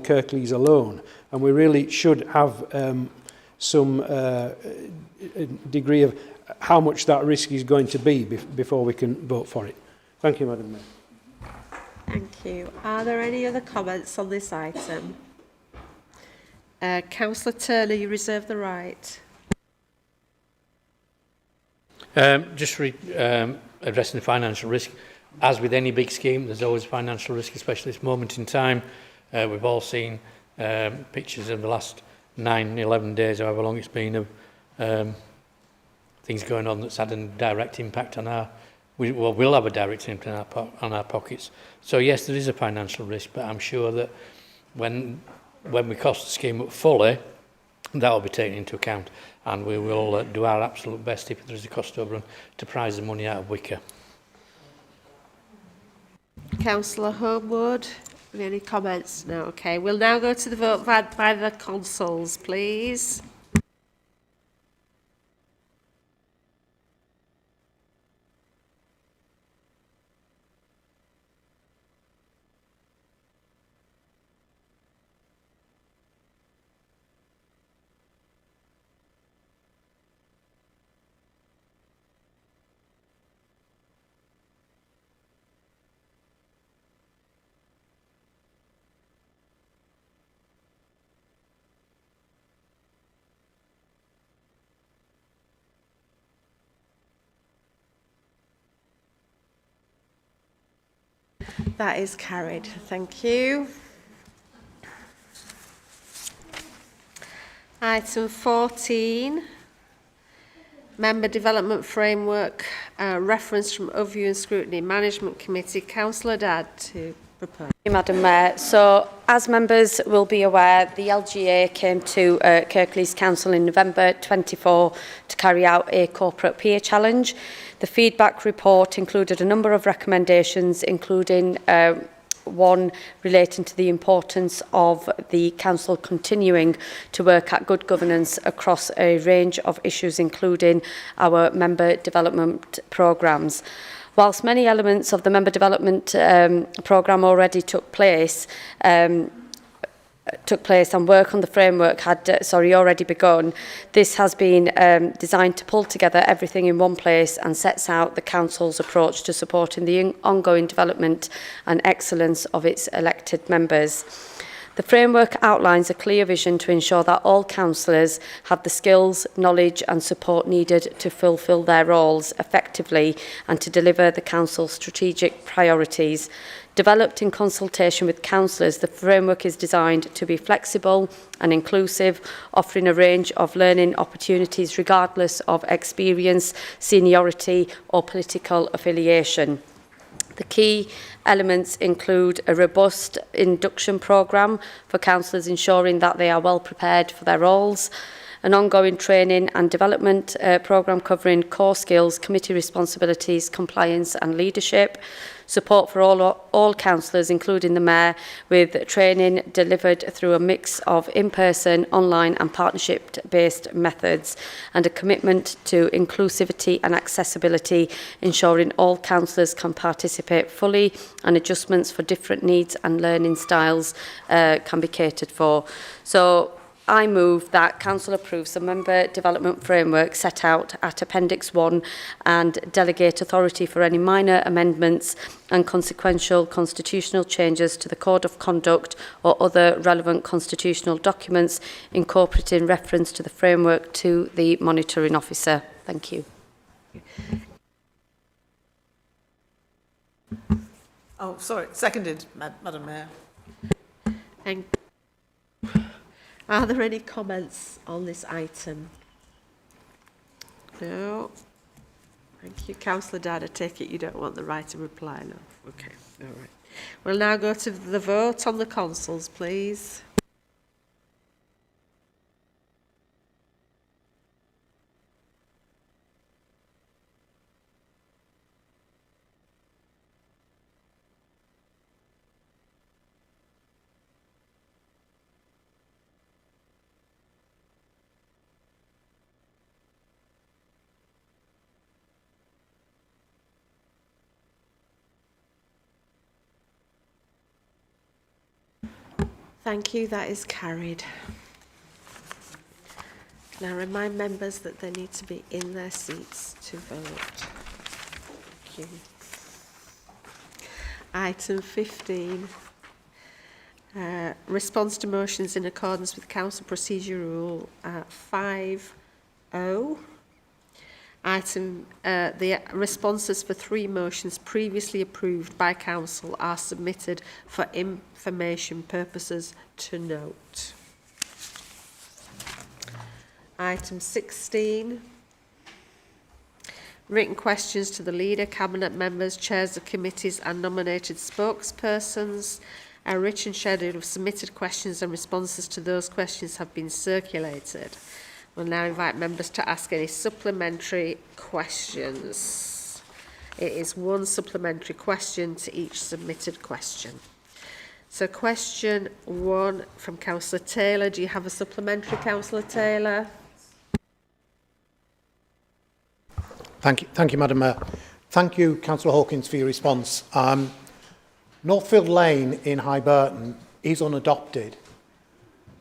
E: Kirklees alone. And we really should have some degree of how much that risk is going to be before we can vote for it. Thank you, Madam Mayor.
A: Thank you. Are there any other comments on this item? Councillor Turner, you reserve the right.
L: Just addressing the financial risk. As with any big scheme, there's always financial risk, especially at this moment in time. We've all seen pictures of the last 9-11 days, however long it's been, of things going on that's had a direct impact on our, will have a direct impact on our pockets. So yes, there is a financial risk, but I'm sure that when we cost the scheme up fully, that will be taken into account, and we will do our absolute best if there is a cost overrun to prize the money out of WICA.
A: Councillor Homewood, any comments? No, okay. We'll now go to the vote by the consuls, please. That is carried. Thank you. Item 14. Member Development Framework, reference from Overview and Scrutiny Management Committee. Councillor Dadd to propose.
K: Thank you, Madam Mayor. So, as members will be aware, the LGA came to Kirklees Council in November 24 to carry out a corporate peer challenge. The feedback report included a number of recommendations, including one relating to the importance of the Council continuing to work at good governance across a range of issues, including our member development programmes. Whilst many elements of the member development programme already took place and work on the framework had already begun, this has been designed to pull together everything in one place and sets out the Council's approach to supporting the ongoing development and excellence of its elected members. The framework outlines a clear vision to ensure that all councillors have the skills, knowledge and support needed to fulfil their roles effectively and to deliver the Council's strategic priorities. Developed in consultation with councillors, the framework is designed to be flexible and inclusive, offering a range of learning opportunities regardless of experience, seniority or political affiliation. The key elements include a robust induction programme for councillors, ensuring that they are well prepared for their roles, an ongoing training and development programme covering core skills, committee responsibilities, compliance and leadership, support for all councillors, including the Mayor, with training delivered through a mix of in-person, online and partnership-based methods, and a commitment to inclusivity and accessibility, ensuring all councillors can participate fully and adjustments for different needs and learning styles can be catered for. So I move that Council approves the Member Development Framework set out at Appendix 1 and delegate authority for any minor amendments and consequential constitutional changes to the Code of Conduct or other relevant constitutional documents incorporating reference to the framework to the Monitoring Officer. Thank you.
C: Oh, sorry. Seconded, Madam Mayor.
A: Thank you. Are there any comments on this item? No. Thank you. Councillor Dadd, I take it you don't want the right of reply, no? Okay, all right. We'll now go to the vote on the consoles, please. Thank you, that is carried. Now remind members that they need to be in their seats to vote. Thank you. Item 15. Response to motions in accordance with Council Procedure Rule 5.0. Item, the responses for 3 motions previously approved by Council are submitted for information purposes to note. Item 16. Written questions to the Leader, Cabinet members, chairs of committees and nominated spokespersons. A written schedule of submitted questions and responses to those questions have been circulated. We'll now invite members to ask any supplementary questions. It is 1 supplementary question to each submitted question. So question 1 from Councillor Taylor. Do you have a supplementary, Councillor Taylor?
R: Thank you, Madam Mayor. Thank you, Councillor Hawkins, for your response. Northfield Lane in Highburton is unadopted,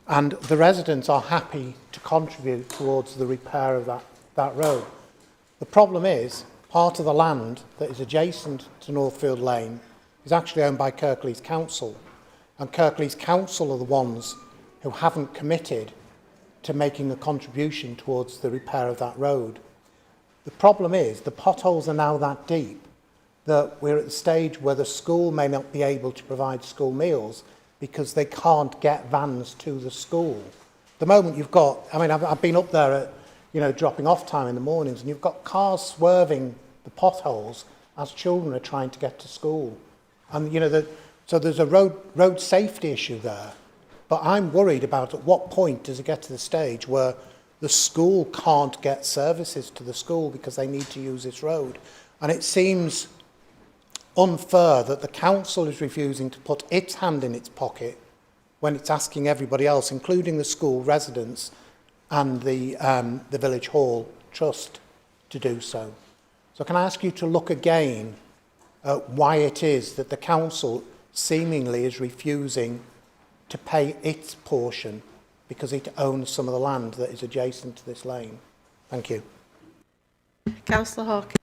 R: and the residents are happy to contribute towards the repair of that road. The problem is, part of the land that is adjacent to Northfield Lane is actually owned by Kirklees Council, and Kirklees Council are the ones who haven't committed to making a contribution towards the repair of that road. The problem is, the potholes are now that deep that we're at the stage where the school may not be able to provide school meals because they can't get vans to the school. The moment you've got, I mean, I've been up there you know, dropping off time in the mornings, and you've got cars swerving the potholes as children are trying to get to school. And, you know, so there's a road safety issue there. But I'm worried about at what point does it get to the stage where the school can't get services to the school because they need to use this road. And it seems unfair that the council is refusing to put its hand in its pocket when it's asking everybody else, including the school residents and the Village Hall Trust, to do so. So can I ask you to look again at why it is that the council seemingly is refusing to pay its portion because it owns some of the land that is adjacent to this lane? Thank you.
A: Councillor Hawkins.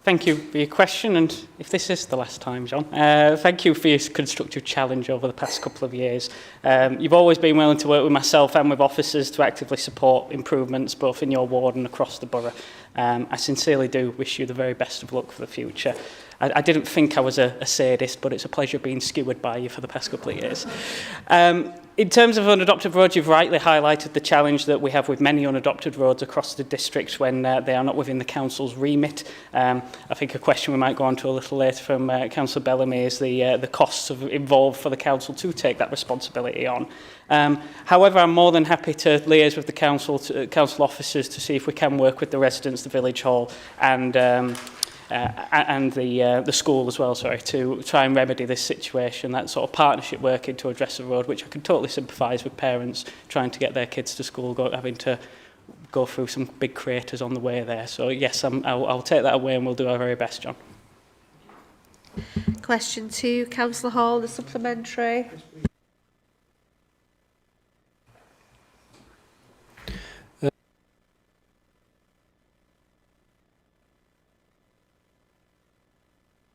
N: Thank you for your question, and if this is the last time, John, thank you for your constructive challenge over the past couple of years. You've always been willing to work with myself and with officers to actively support improvements both in your ward and across the borough. I sincerely do wish you the very best of luck for the future. I didn't think I was a sadist, but it's a pleasure being skewered by you for the past couple of years. In terms of unadopted roads, you've rightly highlighted the challenge that we have with many unadopted roads across the district when they are not within the council's remit. I think a question we might go on to a little later from Councillor Bellamy is the costs involved for the council to take that responsibility on. However, I'm more than happy to liaise with the council officers to see if we can work with the residents, the village hall, and the school as well, sorry, to try and remedy this situation, that sort of partnership working to address the road, which I can totally sympathise with parents trying to get their kids to school, having to go through some big craters on the way there. So yes, I'll take that away and we'll do our very best, John.
A: Question 2, Councillor Hall, the supplementary.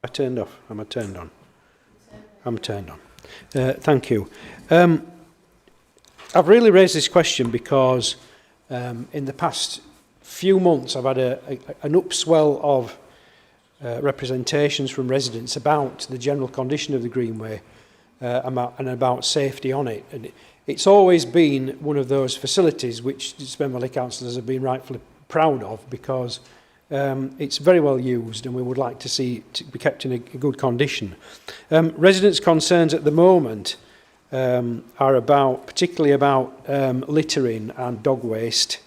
E: I turned off. Am I turned on? I'm turned on. Thank you. I've really raised this question because in the past few months I've had an upswell of representations from residents about the general condition of the Greenway and about safety on it. And it's always been one of those facilities which Spenvalley councillors have been rightfully proud of because it's very well used and we would like to see it be kept in a good condition. Residents' concerns at the moment are particularly about littering and dog waste.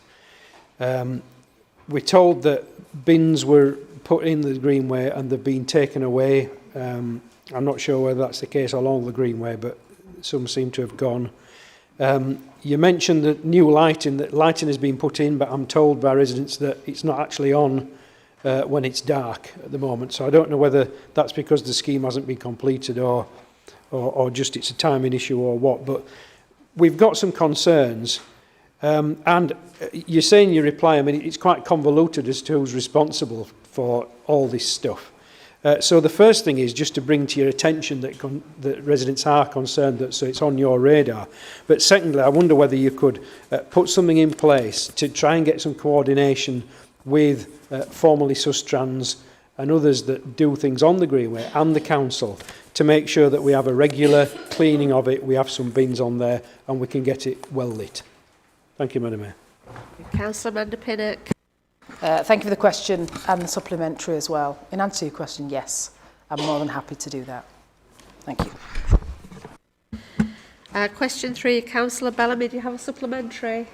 E: We're told that bins were put in the Greenway and they've been taken away. I'm not sure whether that's the case along the Greenway, but some seem to have gone. You mentioned that new lighting has been put in, but I'm told by residents that it's not actually on when it's dark at the moment. So I don't know whether that's because the scheme hasn't been completed or just it's a timing issue or what. But we've got some concerns. And you say in your reply, I mean, it's quite convoluted as to who's responsible for all this stuff. So the first thing is just to bring to your attention that residents are concerned, so it's on your radar. But secondly, I wonder whether you could put something in place to try and get some coordination with formerly Sustrans and others that do things on the Greenway and the council to make sure that we have a regular cleaning of it, we have some bins on there and we can get it well lit. Thank you, Madam Mayor.
A: Councillor Amanda Pinnock.
B: Thank you for the question and the supplementary as well. In answer to your question, yes, I'm more than happy to do that. Thank you.
A: Question 3, Councillor Bellamy, do you have a supplementary?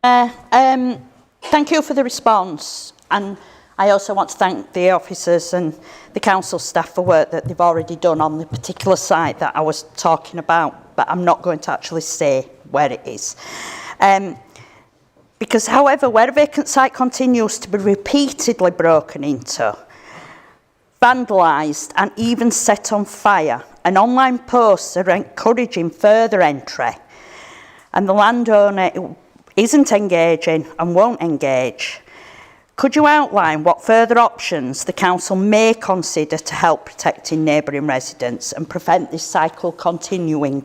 J: Thank you for the response, and I also want to thank the officers and the council staff for work that they've already done on the particular site that I was talking about, but I'm not going to actually say where it is. Because, however, where a vacant site continues to be repeatedly broken into, vandalised and even set on fire, and online posts are encouraging further entry, and the landowner isn't engaging and won't engage, could you outline what further options the council may consider to help protecting neighbouring residents and prevent this cycle continuing?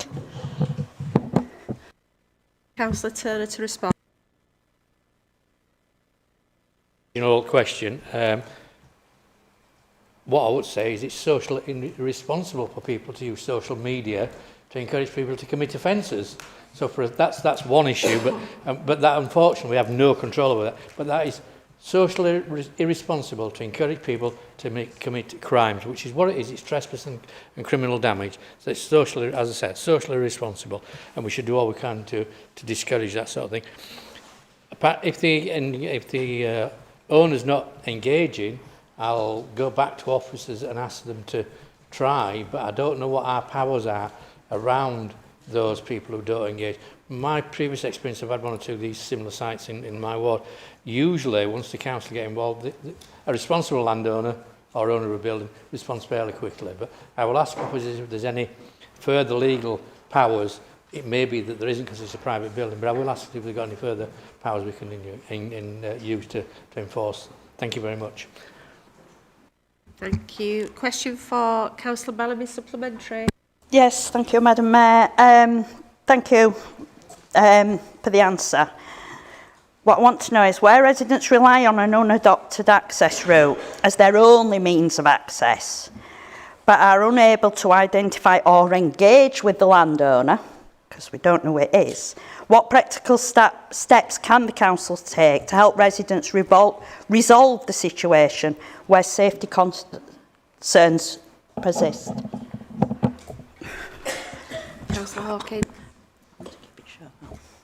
A: Councillor Turner to respond.
L: Question. What I would say is it's socially irresponsible for people to use social media to encourage people to commit offences. So for us, that's one issue, but that unfortunately we have no control over that. But that is socially irresponsible to encourage people to commit crimes, which is what it is. It's trespass and criminal damage. So it's socially, as I said, socially irresponsible, and we should do all we can to discourage that sort of thing. If the owner's not engaging, I'll go back to officers and ask them to try, but I don't know what our powers are around those people who don't engage. My previous experience, I've had one or two of these similar sites in my ward. Usually, once the council get involved, a responsible landowner or owner of a building responds fairly quickly. But I will ask officers if there's any further legal powers. It may be that there isn't because it's a private building, but I will ask if they've got any further powers we can use to enforce. Thank you very much.
A: Thank you. Question for Councillor Bellamy, supplementary.
D: Yes, thank you, Madam Mayor. Thank you for the answer. What I want to know is where residents rely on an unadopted access route as their only means of access, but are unable to identify or engage with the landowner, because we don't know who it is, what practical steps can the council take to help residents resolve the situation where safety concerns persist?
A: Councillor Hawkins.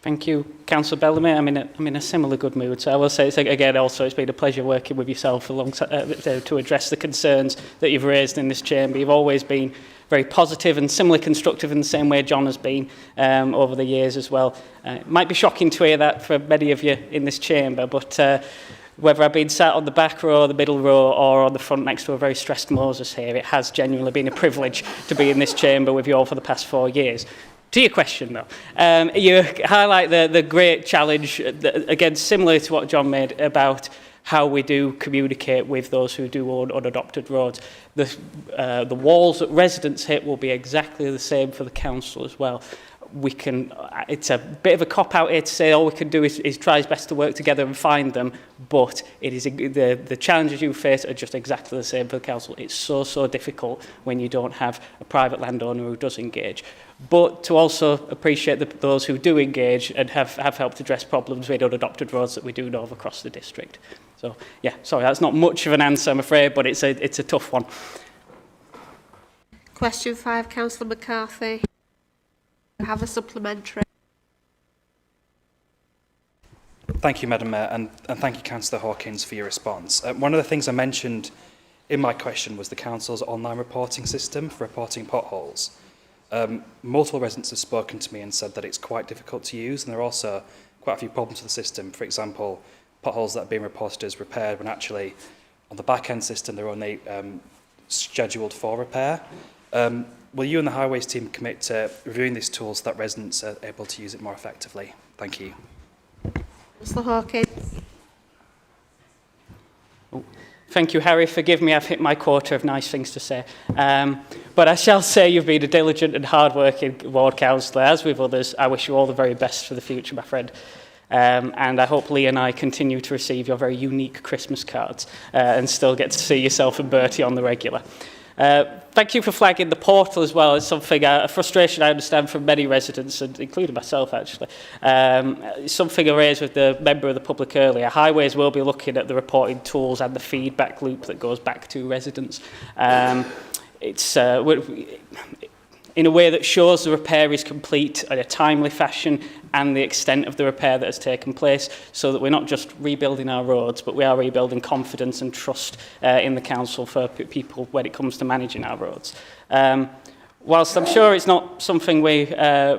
N: Thank you, Councillor Bellamy. I'm in a similar good mood. So I will say, again, also, it's been a pleasure working with yourself alongside, to address the concerns that you've raised in this chamber. You've always been very positive and similarly constructive in the same way John has been over the years as well. It might be shocking to hear that for many of you in this chamber, but whether I've been sat on the back row, the middle row, or on the front next to a very stressed Moses here, it has genuinely been a privilege to be in this chamber with you all for the past 4 years. To your question, though, you highlight the great challenge, again, similar to what John made, about how we do communicate with those who do own unadopted roads. The walls that residents hit will be exactly the same for the council as well. It's a bit of a cop-out here to say all we can do is try his best to work together and find them, but it is the challenges you face are just exactly the same for the council. It's so difficult when you don't have a private landowner who does engage. But to also appreciate those who do engage and have helped address problems with unadopted roads that we do know of across the district. So, yeah, sorry, that's not much of an answer, I'm afraid, but it's a tough one.
A: Question 5, Councillor McCarthy. Have a supplementary.
F: Thank you, Madam Mayor, and thank you, Councillor Hawkins, for your response. One of the things I mentioned in my question was the Council's online reporting system for reporting potholes. Multiple residents have spoken to me and said that it's quite difficult to use, and there are also quite a few problems with the system. For example, potholes that are being reported as repaired when actually on the back-end system they're only scheduled for repair. Will you and the Highways team commit to reviewing these tools so that residents are able to use it more effectively? Thank you.
A: Councillor Hawkins.
N: Thank you, Harry. Forgive me, I've hit my quota of nice things to say. But I shall say you've been a diligent and hard-working ward councillor, as with others. I wish you all the very best for the future, my friend. And I hope Lee and I continue to receive your very unique Christmas cards and still get to see yourself and Bertie on the regular. Thank you for flagging the portal as well. It's something, a frustration I understand from many residents, and including myself actually. Something I raised with the member of the public earlier. Highways will be looking at the reporting tools and the feedback loop that goes back to residents. It's in a way that shows the repair is complete in a timely fashion and the extent of the repair that has taken place, so that we're not just rebuilding our roads, but we are rebuilding confidence and trust in the council for people when it comes to managing our roads. Whilst I'm sure it's not something we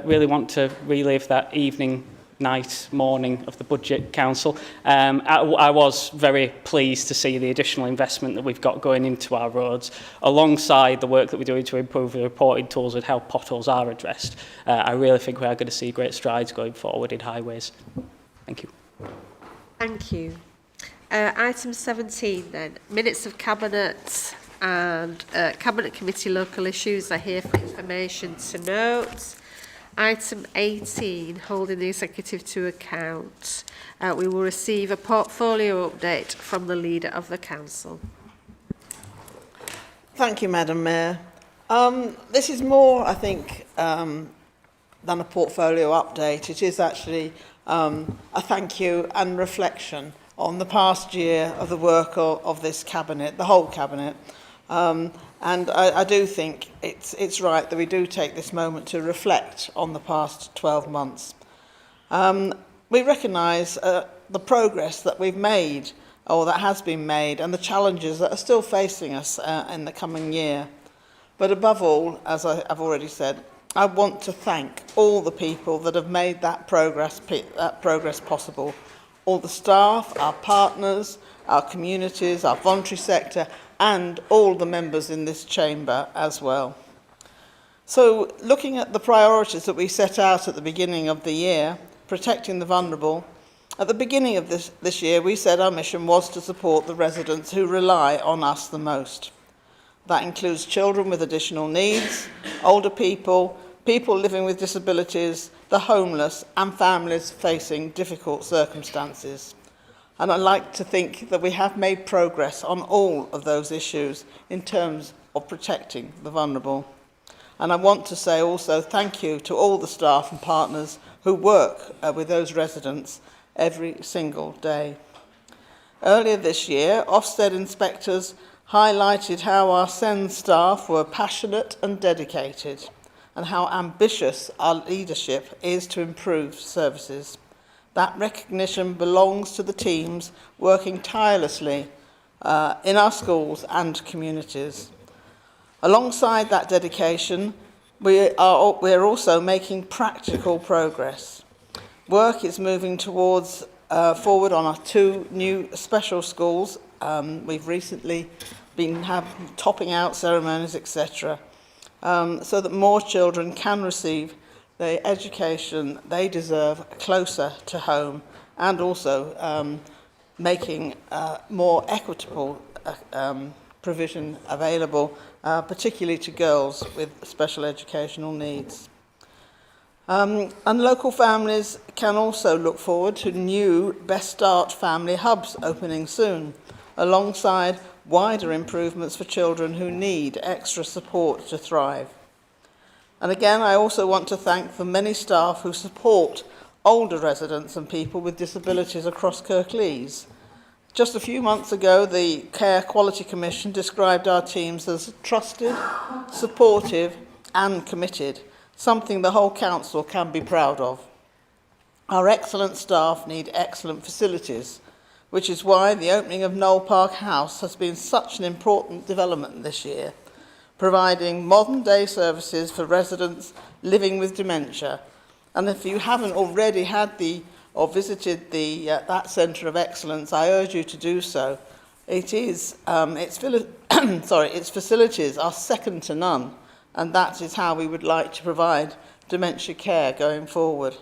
N: really want to relive that evening, night, morning of the Budget Council, I was very pleased to see the additional investment that we've got going into our roads, alongside the work that we're doing to improve the reporting tools and how potholes are addressed. I really think we are going to see great strides going forward in highways. Thank you.
A: Thank you. Item 17 then, minutes of Cabinet and Cabinet Committee local issues are here for information to note. Item 18, holding the executive to account. We will receive a portfolio update from the Leader of the Council.
C: Thank you, Madam Mayor. This is more, I think, than a portfolio update. It is actually a thank you and reflection on the past year of the work of this Cabinet, the whole Cabinet. And I do think it's right that we do take this moment to reflect on the past 12 months. We recognise the progress that we've made, or that has been made, and the challenges that are still facing us in the coming year. But above all, as I've already said, I want to thank all the people that have made that progress possible. All the staff, our partners, our communities, our voluntary sector, and all the members in this chamber as well. So, looking at the priorities that we set out at the beginning of the year, protecting the vulnerable, at the beginning of this year we said our mission was to support the residents who rely on us the most. That includes children with additional needs, older people, people living with disabilities, the homeless, and families facing difficult circumstances. And I like to think that we have made progress on all of those issues in terms of protecting the vulnerable. And I want to say also thank you to all the staff and partners who work with those residents every single day. Earlier this year, Ofsted inspectors highlighted how our SEND staff were passionate and dedicated, and how ambitious our leadership is to improve services. That recognition belongs to the teams working tirelessly in our schools and communities. Alongside that dedication, we're also making practical progress. Work is moving towards forward on our 2 new special schools. We've recently been topping out ceremonies, etc., so that more children can receive the education they deserve closer to home, and also making more equitable provision available, particularly to girls with special educational needs. And local families can also look forward to new Best Start family hubs opening soon, alongside wider improvements for children who need extra support to thrive. And again, I also want to thank the many staff who support older residents and people with disabilities across Kirklees. Just a few months ago, the Care Quality Commission described our teams as trusted, supportive and committed, something the whole council can be proud of. Our excellent staff need excellent facilities, which is why the opening of Knoll Park House has been such an important development this year, providing modern-day services for residents living with dementia. And if you haven't already had visited that Centre of Excellence, I urge you to do so. Its facilities are second to none, and that is how we would like to provide dementia care going forward.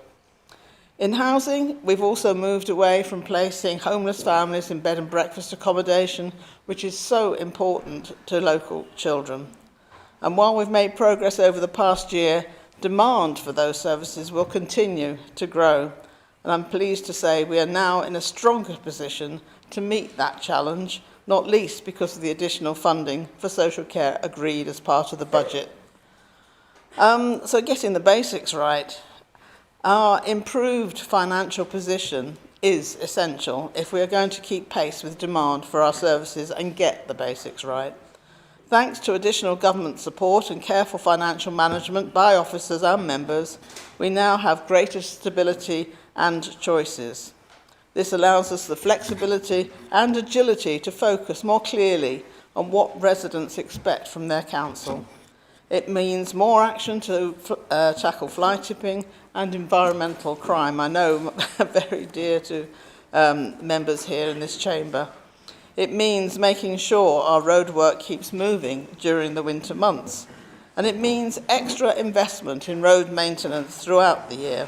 C: In housing, we've also moved away from placing homeless families in bed and breakfast accommodation, which is so important to local children. And while we've made progress over the past year, demand for those services will continue to grow. And I'm pleased to say we are now in a stronger position to meet that challenge, not least because of the additional funding for social care agreed as part of the budget. So getting the basics right. Our improved financial position is essential if we are going to keep pace with demand for our services and get the basics right. Thanks to additional government support and careful financial management by officers and members, we now have greater stability and choices. This allows us the flexibility and agility to focus more clearly on what residents expect from their council. It means more action to tackle fly tipping and environmental crime. I know very dear to members here in this chamber. It means making sure our roadwork keeps moving during the winter months. And it means extra investment in road maintenance throughout the year.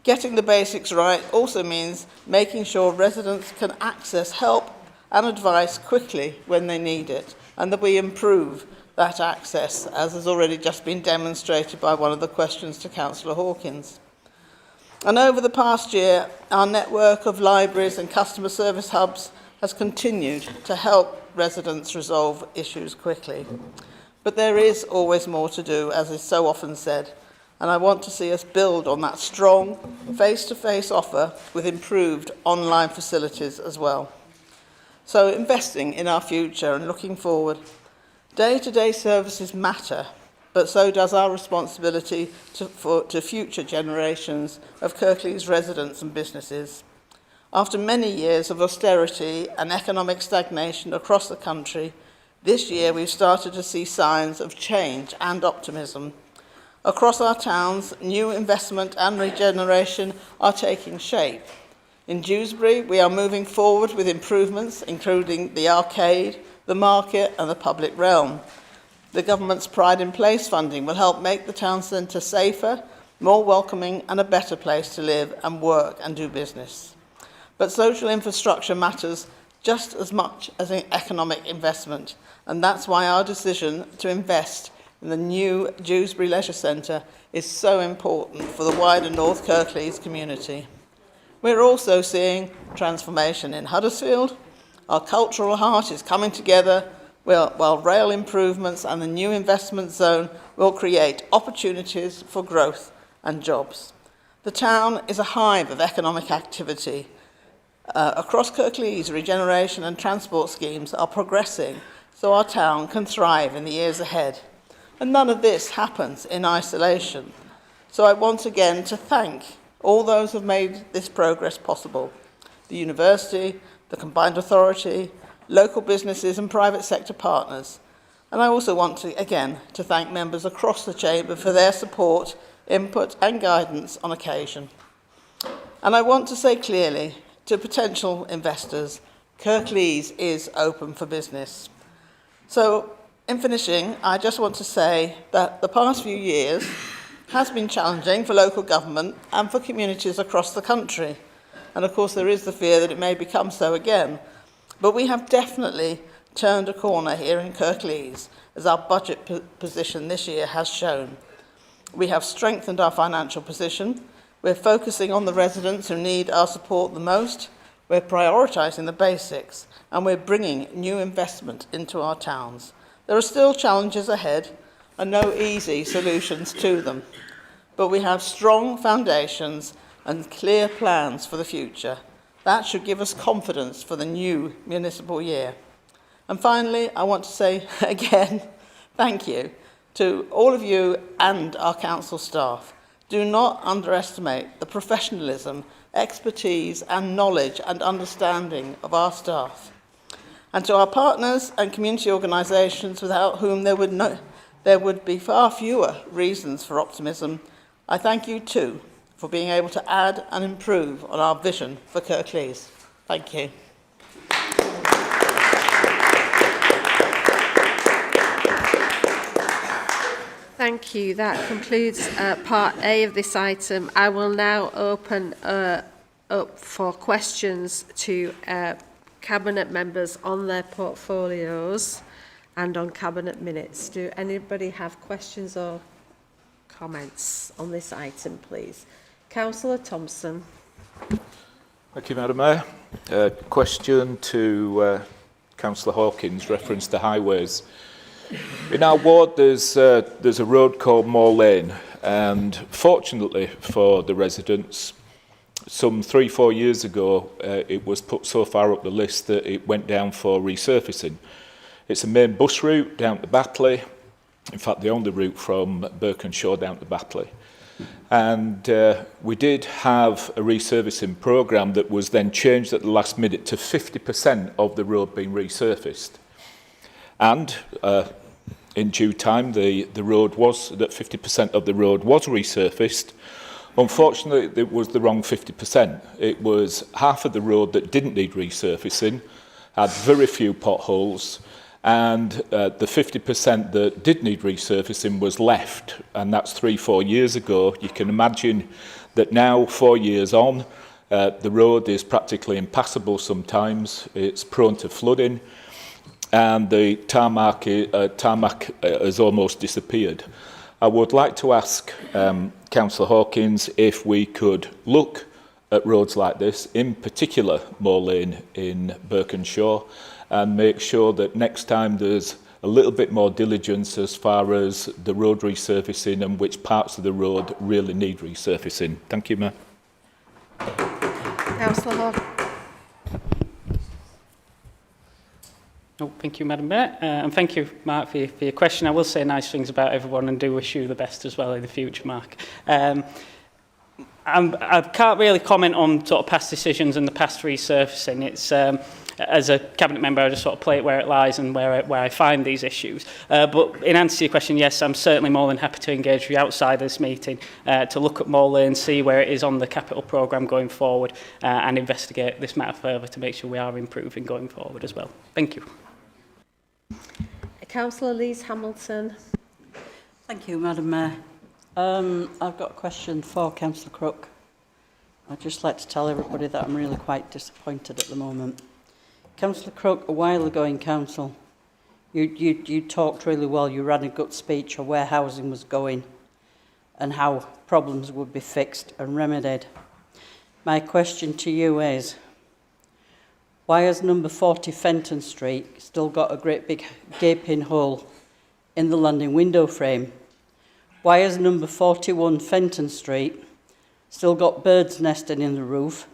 C: Getting the basics right also means making sure residents can access help and advice quickly when they need it, and that we improve that access, as has already just been demonstrated by one of the questions to Councillor Hawkins. And over the past year, our network of libraries and customer service hubs has continued to help residents resolve issues quickly. But there is always more to do, as is so often said, and I want to see us build on that strong face-to-face offer with improved online facilities as well. So investing in our future and looking forward. Day-to-day services matter, but so does our responsibility to future generations of Kirklees residents and businesses. After many years of austerity and economic stagnation across the country, this year we've started to see signs of change and optimism. Across our towns, new investment and regeneration are taking shape. In Dewsbury, we are moving forward with improvements, including the arcade, the market and the public realm. The government's Pride in Place funding will help make the town centre safer, more welcoming and a better place to live and work and do business. But social infrastructure matters just as much as an economic investment, and that's why our decision to invest in the new Dewsbury Leisure Centre is so important for the wider North Kirklees community. We're also seeing transformation in Huddersfield. Our cultural heart is coming together while rail improvements and the new investment zone will create opportunities for growth and jobs. The town is a hive of economic activity. Across Kirklees, regeneration and transport schemes are progressing so our town can thrive in the years ahead. And none of this happens in isolation. So I want again to thank all those who have made this progress possible. The university, the combined authority, local businesses and private sector partners. And I also want to, again, to thank members across the Chamber for their support, input and guidance on occasion. And I want to say clearly to potential investors, Kirklees is open for business. So, in finishing, I just want to say that the past few years has been challenging for local government and for communities across the country. And of course, there is the fear that it may become so again. But we have definitely turned a corner here in Kirklees, as our budget position this year has shown. We have strengthened our financial position. We're focusing on the residents who need our support the most. We're prioritising the basics, and we're bringing new investment into our towns. There are still challenges ahead and no easy solutions to them, but we have strong foundations and clear plans for the future. That should give us confidence for the new municipal year. And finally, I want to say again, thank you to all of you and our council staff. Do not underestimate the professionalism, expertise and knowledge and understanding of our staff. And to our partners and community organisations without whom there would be far fewer reasons for optimism, I thank you too for being able to add and improve on our vision for Kirklees. Thank you.
A: Thank you. That concludes part A of this item. I will now open up for questions to Cabinet members on their portfolios and on Cabinet minutes. Do anybody have questions or comments on this item, please? Councillor Thompson.
G: Thank you, Madam Mayor. Question to Councillor Hawkins, reference to highways. In our ward, there's a road called Moor Lane, and fortunately for the residents, some 3-4 years ago, it was put so far up the list that it went down for resurfacing. It's a main bus route down to Batley, in fact the only route from Birkenshaw down to Batley. And we did have a resurfacing programme that was then changed at the last minute to 50% of the road being resurfaced. And in due time, the road was, that 50% of the road was resurfaced. Unfortunately, it was the wrong 50%. It was half of the road that didn't need resurfacing, had very few potholes, and the 50% that did need resurfacing was left, and that's 3-4 years ago. You can imagine that now, 4 years on, the road is practically impassable sometimes. It's prone to flooding, and the tarmac has almost disappeared. I would like to ask Councillor Hawkins if we could look at roads like this, in particular Moor Lane in Birkenshaw, and make sure that next time there's a little bit more diligence as far as the road resurfacing and which parts of the road really need resurfacing. Thank you, Mayor.
A: Councillor Hogg.
N: Oh, thank you, Madam Mayor. And thank you, Mark, for your question. I will say nice things about everyone and do wish you the best as well in the future, Mark. I can't really comment on sort of past decisions and the past resurfacing. It's as a cabinet member, I just sort of play it where it lies and where I find these issues. But in answer to your question, yes, I'm certainly more than happy to engage with you outside this meeting to look at Moor Lane, see where it is on the capital programme going forward, and investigate this matter further to make sure we are improving going forward as well. Thank you.
A: Councillor Lees Hamilton.
D: Thank you, Madam Mayor. I've got a question for Councillor Crook. I'd just like to tell everybody that I'm really quite disappointed at the moment. Councillor Crook, a while ago in council, you talked really well. You ran a good speech on where housing was going and how problems would be fixed and remedied. My question to you is, why has number 40 Fenton Street still got a great big gaping hole in the landing window frame? Why has number 41 Fenton Street still got birds nesting in the roof,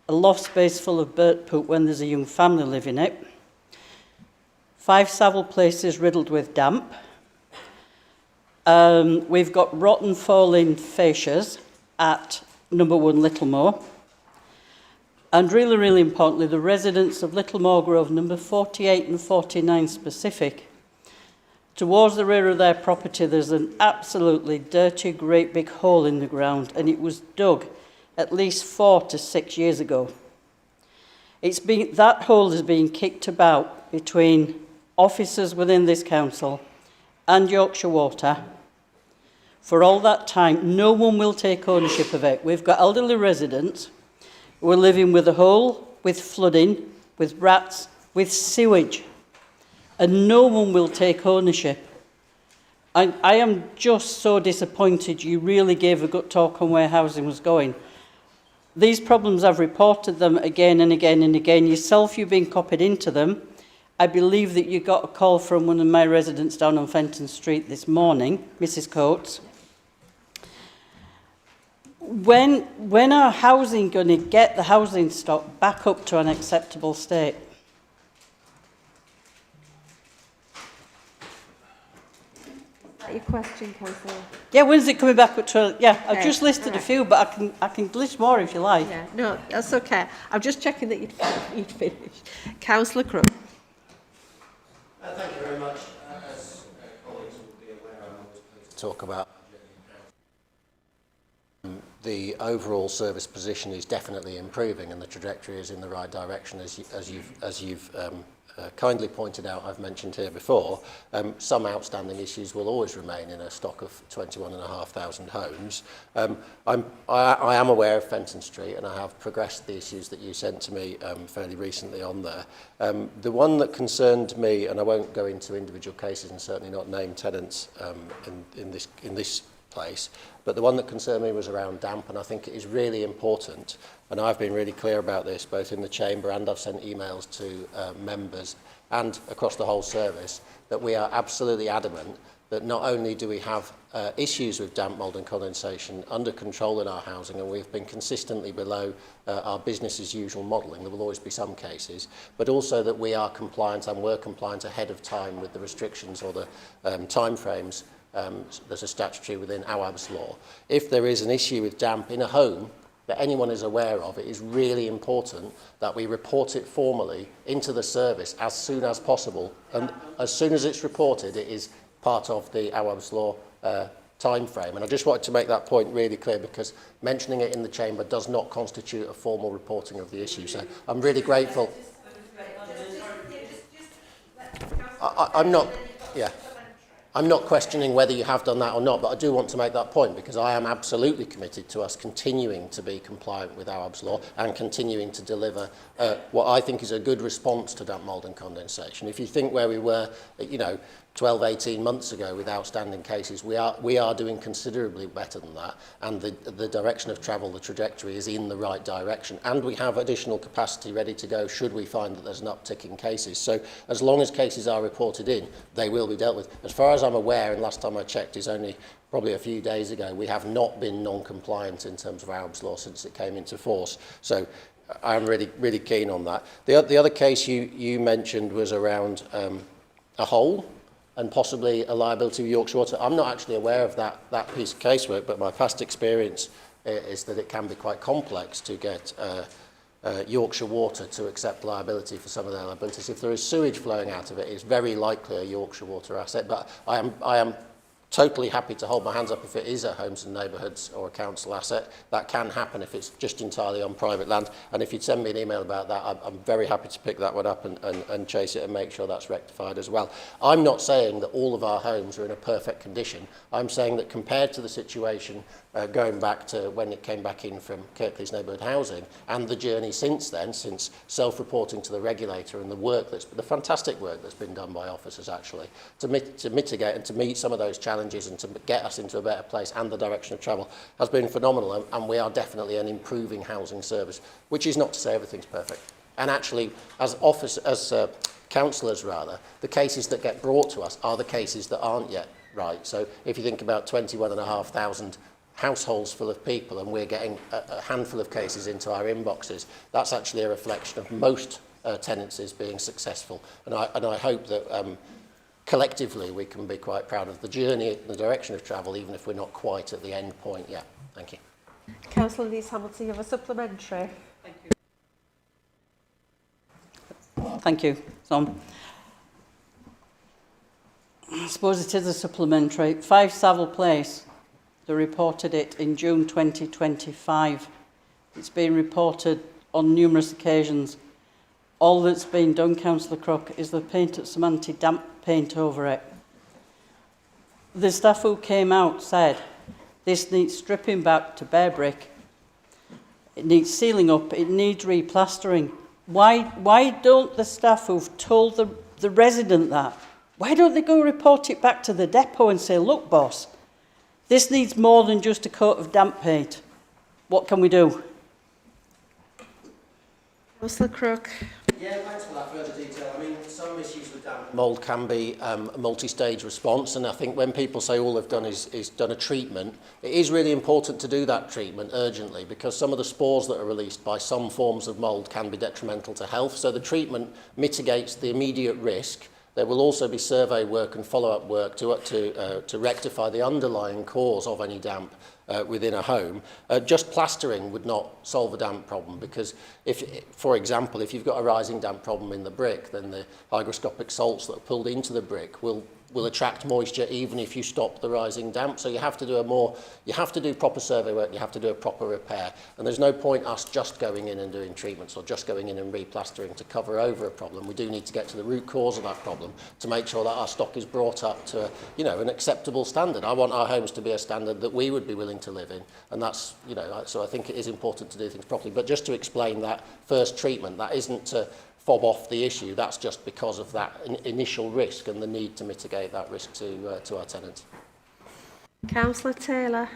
D: a loft space full of bird poop when there's a young family living in it, 5 Savile places riddled with damp, we've got rotten falling fascias at number 1 Littlemore, and really, really importantly, the residents of Littlemore Grove, number 48 and 49 specific, towards the rear of their property, there's an absolutely dirty, great big hole in the ground, and it was dug at least 4 to 6 years ago. That hole has been kicked about between officers within this council and Yorkshire Water for all that time. No one will take ownership of it. We've got elderly residents who are living with a hole, with flooding, with rats, with sewage, and no one will take ownership. I am just so disappointed. You really gave a good talk on where housing was going. These problems, I've reported them again and again and again. Yourself, you've been copied into them. I believe that you got a call from one of my residents down on Fenton Street this morning, Mrs. Coates. When are housing going to get the housing stock back up to an acceptable state?
A: Is that your question, Councillor?
D: Yeah, when's it coming back up to? Yeah, I've
A: Okay,
D: just listed a few, but I can list more if you like.
A: Yeah, no, that's okay. I'm just checking that you'd finished. Councillor Crook.
V: Thank you very much. As colleagues will be aware, I'm always pleased to talk about the overall service position is definitely improving, and the trajectory is in the right direction, as you've kindly pointed out. I've mentioned here before, some outstanding issues will always remain in a stock of 21,500 homes. I am aware of Fenton Street, and I have progressed the issues that you sent to me fairly recently on there. The one that concerned me, and I won't go into individual cases and certainly not name tenants in this place, but the one that concerned me was around damp, and I think it is really important, and I've been really clear about this both in the chamber and I've sent emails to members and across the whole service, that we are absolutely adamant that not only do we have issues with damp, mould and condensation under control in our housing, and we've been consistently below our business as usual modelling, there will always be some cases, but also that we are compliant and were compliant ahead of time with the restrictions or the time frames. There's a statutory within AWAB's law. If there is an issue with damp in a home that anyone is aware of, it is really important that we report it formally into the service as soon as possible. And as soon as it's reported, it is part of the AWAB's law time frame. And I just wanted to make that point really clear, because mentioning it in the chamber does not constitute a formal reporting of the issue. So I'm really grateful. I'm not questioning whether you have done that or not, but I do want to make that point, because I am absolutely committed to us continuing to be compliant with AWAB's law and continuing to deliver what I think is a good response to damp, mould and condensation. If you think where we were, 12, 18 months ago with outstanding cases. We are doing considerably better than that, and the direction of travel, the trajectory is in the right direction, and we have additional capacity ready to go should we find that there's an uptick in cases. So as long as cases are reported in, they will be dealt with. As far as I'm aware, and last time I checked is only probably a few days ago, we have not been non-compliant in terms of Arab's Law since it came into force. So I'm really keen on that. The other case you mentioned was around a hole and possibly a liability with Yorkshire Water. I'm not actually aware of that piece of casework, but my past experience is that it can be quite complex to get Yorkshire Water to accept liability for some of their liabilities. If there is sewage flowing out of it, it's very likely a Yorkshire Water asset, but I am totally happy to hold my hands up if it is a Homes and Neighbourhoods or a council asset. That can happen if it's just entirely on private land. And if you'd send me an email about that, I'm very happy to pick that one up and chase it and make sure that's rectified as well. I'm not saying that all of our homes are in a perfect condition. I'm saying that compared to the situation going back to when it came back in from Kirklees Neighbourhood Housing and the journey since then, since self-reporting to the regulator and the fantastic work that's been done by officers actually to mitigate and to meet some of those challenges and to get us into a better place, and the direction of travel has been phenomenal, and we are definitely an improving housing service, which is not to say everything's perfect. And actually, as councillors rather, the cases that get brought to us are the cases that aren't yet right. So if you think about 21,500 households full of people and we're getting a handful of cases into our inboxes, that's actually a reflection of most tenancies being successful. And I hope that collectively we can be quite proud of the journey, the direction of travel, even if we're not quite at the end point yet. Thank you.
A: Councillor Lees-Hamilton, you have a supplementary.
I: Thank you. So, I suppose it is a supplementary. 5 Savile Place, they reported it in June 2025. It's been reported on numerous occasions. All that's been done, Councillor Crook, is they painted some anti-damp paint over it. The staff who came out said this needs stripping back to bare brick. It needs sealing up. It needs replastering. Why don't the staff who've told the resident that, why don't they go report it back to the depot and say, look, boss, this needs more than just a coat of damp paint. What can we do?
A: Councillor Crook.
V: Yeah, thanks for that further detail. I mean, some issues with damp mould can be a multi-stage response, and I think when people say all they've done is done a treatment, it is really important to do that treatment urgently, because some of the spores that are released by some forms of mould can be detrimental to health. So the treatment mitigates the immediate risk. There will also be survey work and follow-up work to rectify the underlying cause of any damp within a home. Just plastering would not solve a damp problem, because if, for example, if you've got a rising damp problem in the brick, then the hygroscopic salts that are pulled into the brick will attract moisture even if you stop the rising damp. So you have to do proper survey work, you have to do a proper repair, and there's no point us just going in and doing treatments or just going in and replastering to cover over a problem. We do need to get to the root cause of that problem to make sure that our stock is brought up to an acceptable standard. I want our homes to be a standard that we would be willing to live in, and that's, so I think it is important to do things properly. But just to explain that first treatment, that isn't to fob off the issue, that's just because of that initial risk and the need to mitigate that risk to our tenants.
A: Councillor Taylor.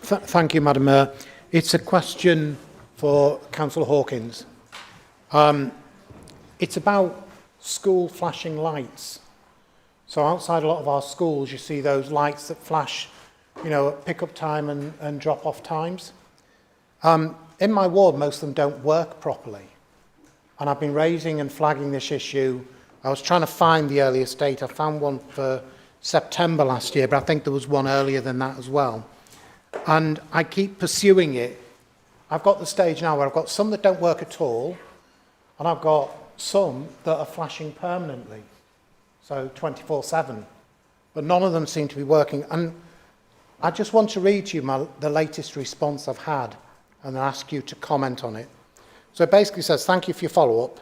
R: Thank you, Madam Mayor. It's a question for Councillor Hawkins. It's about school flashing lights. So outside a lot of our schools, you see those lights that flash, at pick-up time and drop-off times. In my ward, most of them don't work properly. And I've been raising and flagging this issue. I was trying to find the earliest date. I found one for September last year, but I think there was one earlier than that as well. And I keep pursuing it. I've got the stage now where I've got some that don't work at all, and I've got some that are flashing permanently, so 24/7. But none of them seem to be working. And I just want to read to you the latest response I've had, and then ask you to comment on it. So it basically says, thank you for your follow-up.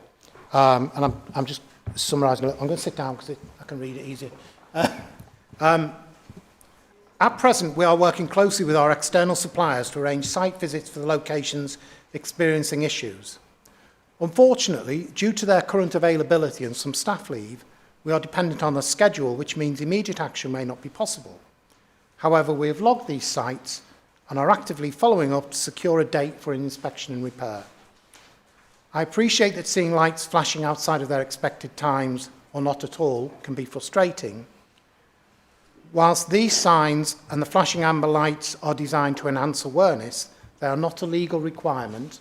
R: And I'm just summarising it. I'm going to sit down because I can read it easier. At present, we are working closely with our external suppliers to arrange site visits for the locations experiencing issues. Unfortunately, due to their current availability and some staff leave, we are dependent on a schedule, which means immediate action may not be possible. However, we have logged these sites and are actively following up to secure a date for an inspection and repair. I appreciate that seeing lights flashing outside of their expected times or not at all can be frustrating. Whilst these signs and the flashing amber lights are designed to enhance awareness, they are not a legal requirement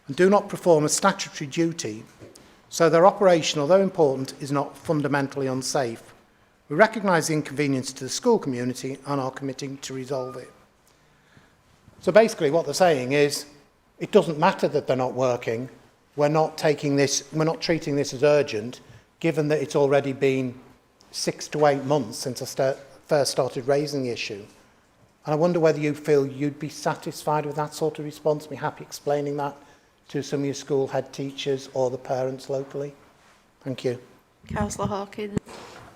R: and do not perform a statutory duty, so their operation, although important, is not fundamentally unsafe. We recognise the inconvenience to the school community and are committing to resolve it. So basically what they're saying is, it doesn't matter that they're not working, we're not treating this as urgent, given that it's already been 6 to 8 months since I first started raising the issue. And I wonder whether you feel you'd be satisfied with that sort of response, be happy explaining that to some of your school head teachers or the parents locally. Thank you.
A: Councillor Hawkins.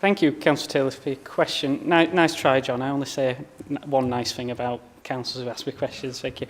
N: Thank you, Councillor Taylor, for your question. Nice try, John. I only say one nice thing about councillors who ask me questions. Thank you.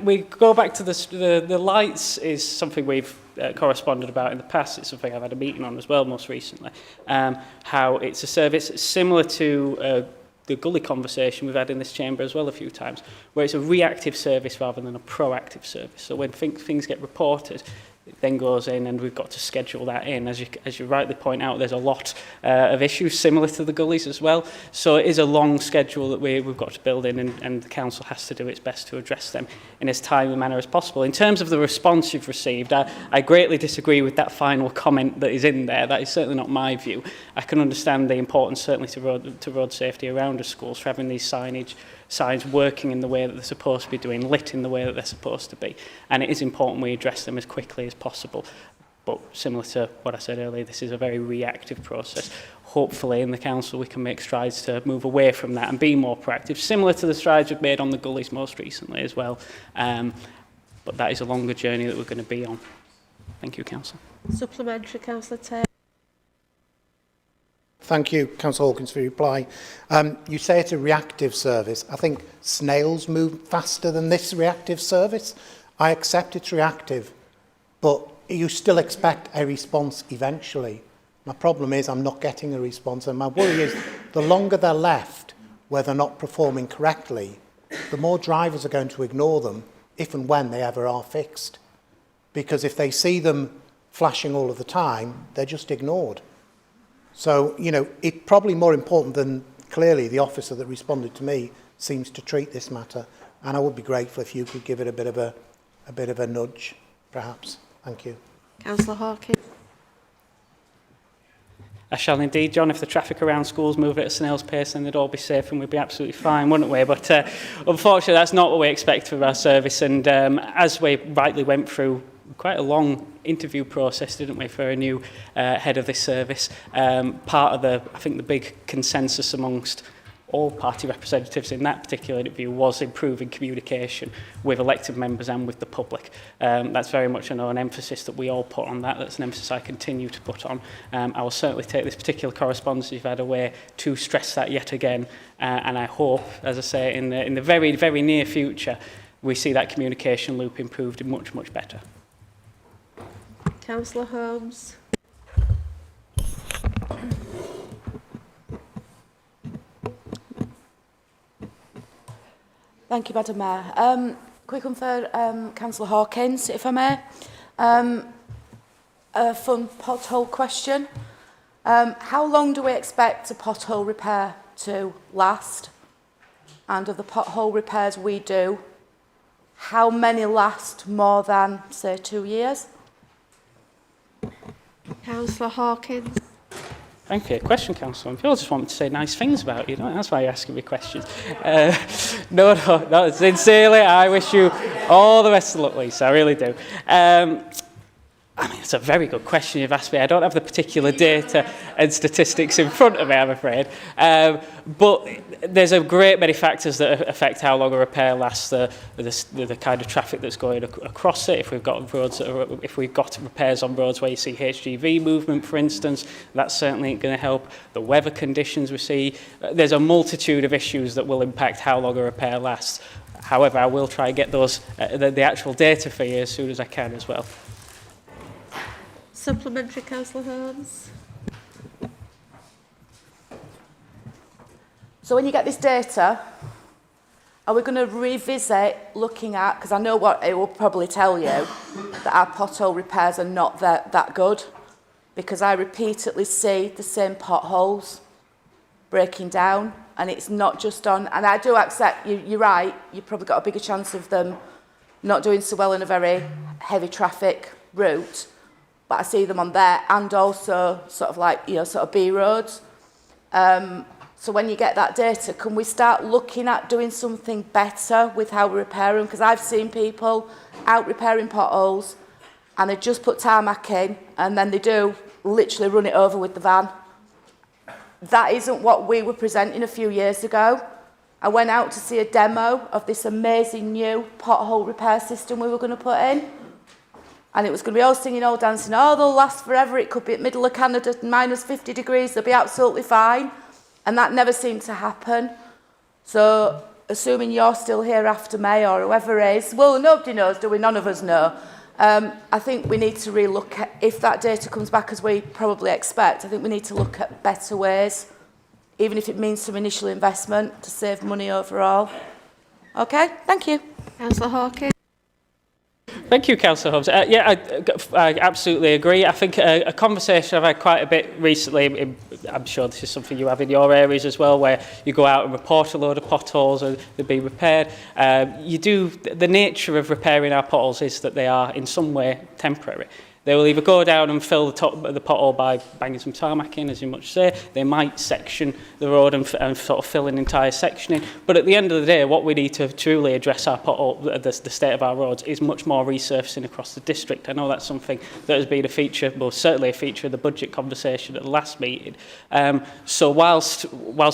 N: We go back to the lights is something we've corresponded about in the past. It's something I've had a meeting on as well most recently. How it's a service similar to the gully conversation we've had in this chamber as well a few times, where it's a reactive service rather than a proactive service. So when things get reported, it then goes in and we've got to schedule that in. As you rightly point out, there's a lot of issues similar to the gullies as well. So it is a long schedule that we've got to build in, and the council has to do its best to address them in as timely a manner as possible. In terms of the response you've received, I greatly disagree with that final comment that is in there. That is certainly not my view. I can understand the importance certainly to road safety around the schools for having these signs working in the way that they're supposed to be doing, lit in the way that they're supposed to be. And it is important we address them as quickly as possible. But similar to what I said earlier, this is a very reactive process. Hopefully in the council we can make strides to move away from that and be more proactive, similar to the strides we've made on the gullies most recently as well. But that is a longer journey that we're going to be on. Thank you, Councillor.
A: Supplementary, Councillor Taylor.
R: Thank you, Councillor Hawkins, for your reply. You say it's a reactive service. I think snails move faster than this reactive service. I accept it's reactive, but you still expect a response eventually. My problem is I'm not getting a response, and my worry is the longer they're left where they're not performing correctly, the more drivers are going to ignore them if and when they ever are fixed. Because if they see them flashing all of the time, they're just ignored. So, you know, it's probably more important than clearly the officer that responded to me seems to treat this matter. And I would be grateful if you could give it a bit of a nudge, perhaps. Thank you.
A: Councillor Hawkins.
N: I shall indeed, John. If the traffic around schools moved at a snail's pace, then they'd all be safe and we'd be absolutely fine, wouldn't we? But unfortunately, that's not what we expect from our service. And as we rightly went through quite a long interview process, didn't we, for a new head of this service. Part of I think the big consensus amongst all party representatives in that particular interview was improving communication with elected members and with the public. That's very much an emphasis that we all put on that. That's an emphasis I continue to put on. I will certainly take this particular correspondence you've had away to stress that yet again. And I hope, as I say, in the very, very near future, we see that communication loop improved much, much better.
A: Councillor Holmes.
O: Thank you, Madam Mayor. Quick one for Councillor Hawkins, if I may. A fun pothole question. How long do we expect a pothole repair to last? And of the pothole repairs we do, how many last more than, say, 2 years?
A: Councillor Hawkins.
N: Thank you for your question, Councillor. People just want me to say nice things about you, don't they? That's why you're asking me questions. No, sincerely, I wish you all the best of luck, Lisa. I really do. I mean, it's a very good question you've asked me. I don't have the particular data and statistics in front of me, I'm afraid. But there's a great many factors that affect how long a repair lasts, the kind of traffic that's going across it. If we've got repairs on roads where you see HGV movement, for instance, that's certainly going to help. The weather conditions we see. There's a multitude of issues that will impact how long a repair lasts. However, I will try and get those the actual data for you as soon as I can as well.
A: Supplementary, Councillor Holmes.
O: So when you get this data, are we going to revisit looking at, because I know what it will probably tell you, that our pothole repairs are not that good, because I repeatedly see the same potholes breaking down, and it's not just on, and I do accept, you're right, you've probably got a bigger chance of them not doing so well in a very heavy traffic route, but I see them on there, and also sort of like, you know, sort of B roads. So when you get that data, can we start looking at doing something better with how we repair them? Because I've seen people out repairing potholes and they just put tarmac in and then they do literally run it over with the van. That isn't what we were presenting a few years ago. I went out to see a demo of this amazing new pothole repair system we were going to put in. And it was going to be all singing, all dancing, oh, they'll last forever. It could be at middle of Canada, minus 50 degrees, they'll be absolutely fine. And that never seemed to happen. So, assuming you're still here after May or whoever is, well, nobody knows, do we? None of us know. I think we need to relook at, if that data comes back as we probably expect, I think we need to look at better ways, even if it means some initial investment to save money overall. Okay, thank you.
A: Councillor Hawkins.
N: Thank you, Councillor Hobbs. I absolutely agree. I think a conversation I've had quite a bit recently, I'm sure this is something you have in your areas as well, where you go out and report a load of potholes and they're being repaired. The nature of repairing our potholes is that they are in some way temporary. They will either go down and fill the top of the pothole by banging some tarmac in, as you much say. They might section the road and sort of fill an entire section in. But at the end of the day, what we need to truly address our pothole, the state of our roads, is much more resurfacing across the district. I know that's something that has been a feature, well, certainly a feature of the budget conversation at the last meeting. So whilst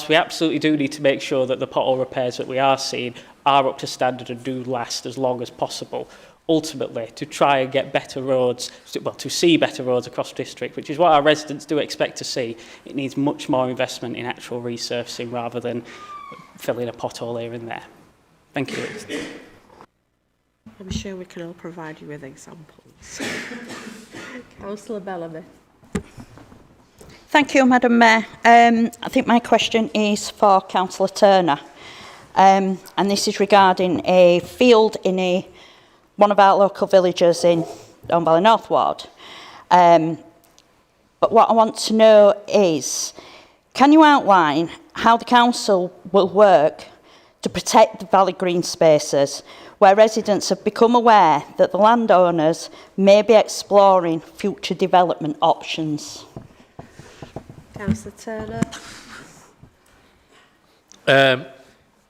N: we absolutely do need to make sure that the pothole repairs that we are seeing are up to standard and do last as long as possible, ultimately, to try and get better roads, to see better roads across the district, which is what our residents do expect to see. It needs much more investment in actual resurfacing rather than filling a pothole here and there. Thank you.
A: I'm sure we can all provide you with examples. Councillor Bellamy.
D: Thank you, Madam Mayor. I think my question is for Councillor Turner. And this is regarding a field in one of our local villages in Don Valley North Ward. But what I want to know is, can you outline how the council will work to protect the valley green spaces where residents have become aware that the landowners may be exploring future development options?
A: Councillor Turner.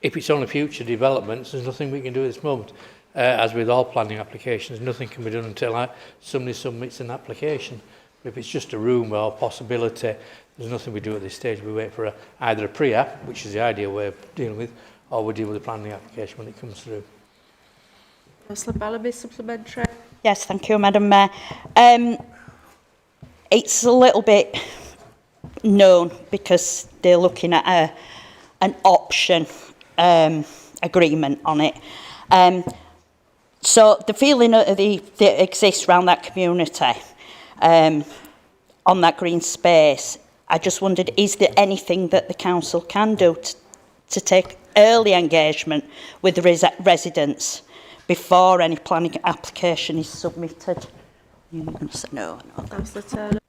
L: If it's only future developments, there's nothing we can do at this moment. As with all planning applications, nothing can be done until somebody submits an application. But if it's just a rumour or possibility, there's nothing we do at this stage. We wait for either a pre-app, which is the ideal way of dealing with, or we deal with the planning application when it comes through.
A: Councillor Bellamy, supplementary.
D: Yes, thank you, Madam Mayor. It's a little bit known because they're looking at an option agreement on it. So the feeling that exists around that community on that green space, I just wondered, is there anything that the council can do to take early engagement with the residents before any planning application is submitted? No.
A: Councillor Turner.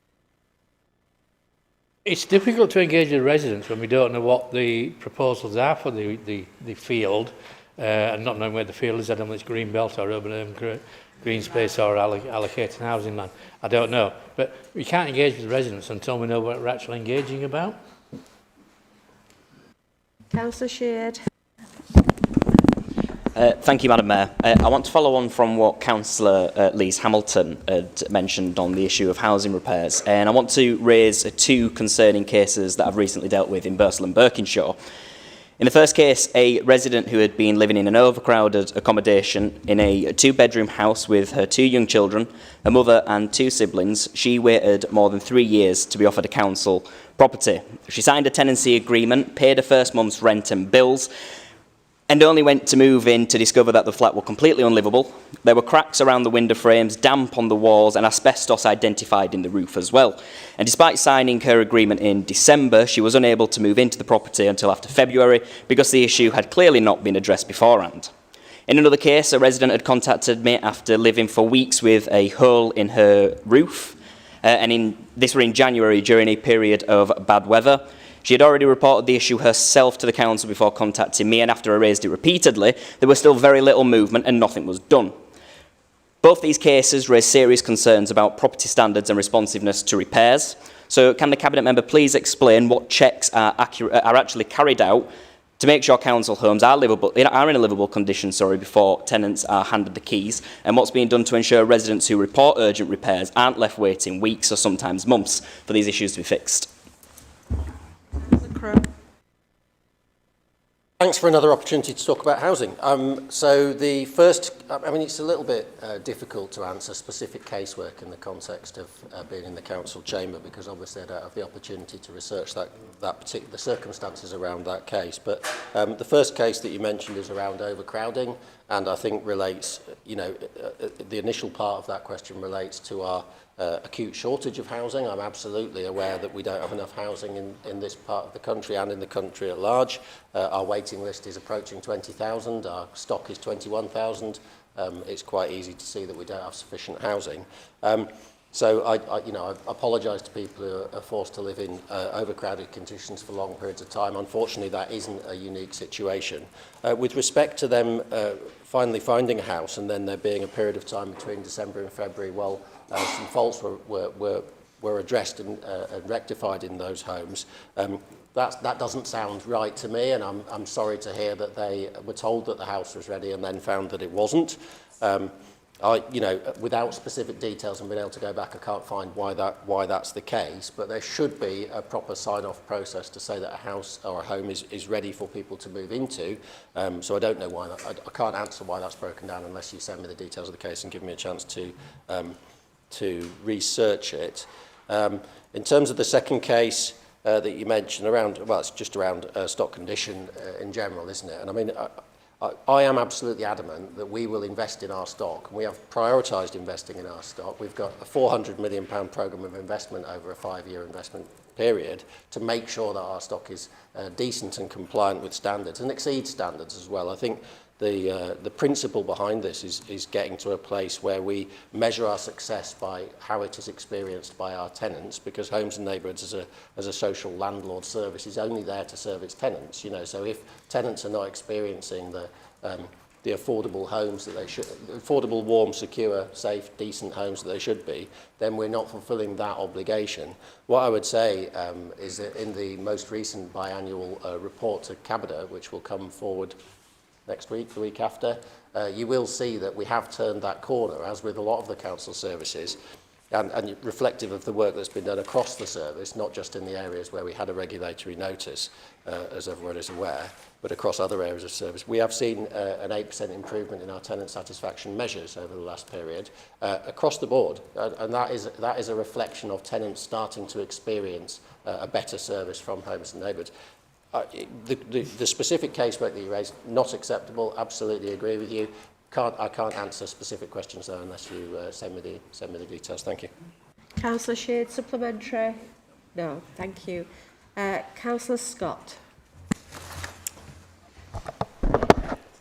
L: It's difficult to engage with residents when we don't know what the proposals are for the field, and not knowing where the field is. I don't know if it's green belt or urban green space or allocated housing land. I don't know. But we can't engage with residents until we know what we're actually engaging about.
A: Councillor Sheard.
H: Thank you, Madam Mayor. I want to follow on from what Councillor Lees Hamilton had mentioned on the issue of housing repairs, and I want to raise two concerning cases that I've recently dealt with in Bursell and Berkinshaw. In the first case, a resident who had been living in an overcrowded accommodation in a two-bedroom house with her two young children, a mother and two siblings, she waited more than 3 years to be offered a council property. She signed a tenancy agreement, paid her first month's rent and bills, and only went to move in to discover that the flat were completely unlivable. There were cracks around the window frames, damp on the walls, and asbestos identified in the roof as well. And despite signing her agreement in December, she was unable to move into the property until after February because the issue had clearly not been addressed beforehand. In another case, a resident had contacted me after living for weeks with a hole in her roof, this were in January during a period of bad weather. She had already reported the issue herself to the council before contacting me, and after I raised it repeatedly, there was still very little movement and nothing was done. Both these cases raised serious concerns about property standards and responsiveness to repairs. So can the Cabinet Member please explain what checks are actually carried out to make sure council homes are in a livable condition before tenants are handed the keys, and what's being done to ensure residents who report urgent repairs aren't left waiting weeks or sometimes months for these issues to be fixed?
V: Thanks for another opportunity to talk about housing. So the first, I mean, it's a little bit difficult to answer specific casework in the context of being in the council chamber, because obviously I don't have the opportunity to research that particular circumstances around that case. But the first case that you mentioned is around overcrowding, and I think relates, the initial part of that question relates to our acute shortage of housing. I'm absolutely aware that we don't have enough housing in this part of the country and in the country at large. Our waiting list is approaching 20,000, our stock is 21,000. It's quite easy to see that we don't have sufficient housing. So I apologise to people who are forced to live in overcrowded conditions for long periods of time. Unfortunately, that isn't a unique situation. With respect to them finally finding a house and then there being a period of time between December and February, well, some faults were addressed and rectified in those homes. That doesn't sound right to me, and I'm sorry to hear that they were told that the house was ready and then found that it wasn't. Without specific details and being able to go back, I can't find why that's the case, but there should be a proper sign-off process to say that a house or a home is ready for people to move into. So I don't know why I can't answer why that's broken down unless you send me the details of the case and give me a chance to research it. In terms of the second case that you mentioned it's just around stock condition in general, isn't it? And I mean, I am absolutely adamant that we will invest in our stock. We have prioritised investing in our stock. We've got a £400 million programme of investment over a 5-year investment period to make sure that our stock is decent and compliant with standards and exceeds standards as well. I think the principle behind this is getting to a place where we measure our success by how it is experienced by our tenants, because Homes and Neighbourhoods as a social landlord service is only there to serve its tenants. So if tenants are not experiencing the affordable homes that they should, affordable, warm, secure, safe, decent homes that they should be, then we're not fulfilling that obligation. What I would say is that in the most recent biannual report to Cabinet, which will come forward next week, the week after, you will see that we have turned that corner, as with a lot of the council services, and reflective of the work that's been done across the service, not just in the areas where we had a regulatory notice, as everyone is aware, but across other areas of service. We have seen an 8% improvement in our tenant satisfaction measures over the last period, across the board, and that is a reflection of tenants starting to experience a better service from Homes and Neighbourhoods. The specific casework that you raised, not acceptable. Absolutely agree with you. I can't answer specific questions though unless you send me the details. Thank you.
A: Councillor Shade, supplementary? No, thank you. Councillor Scott.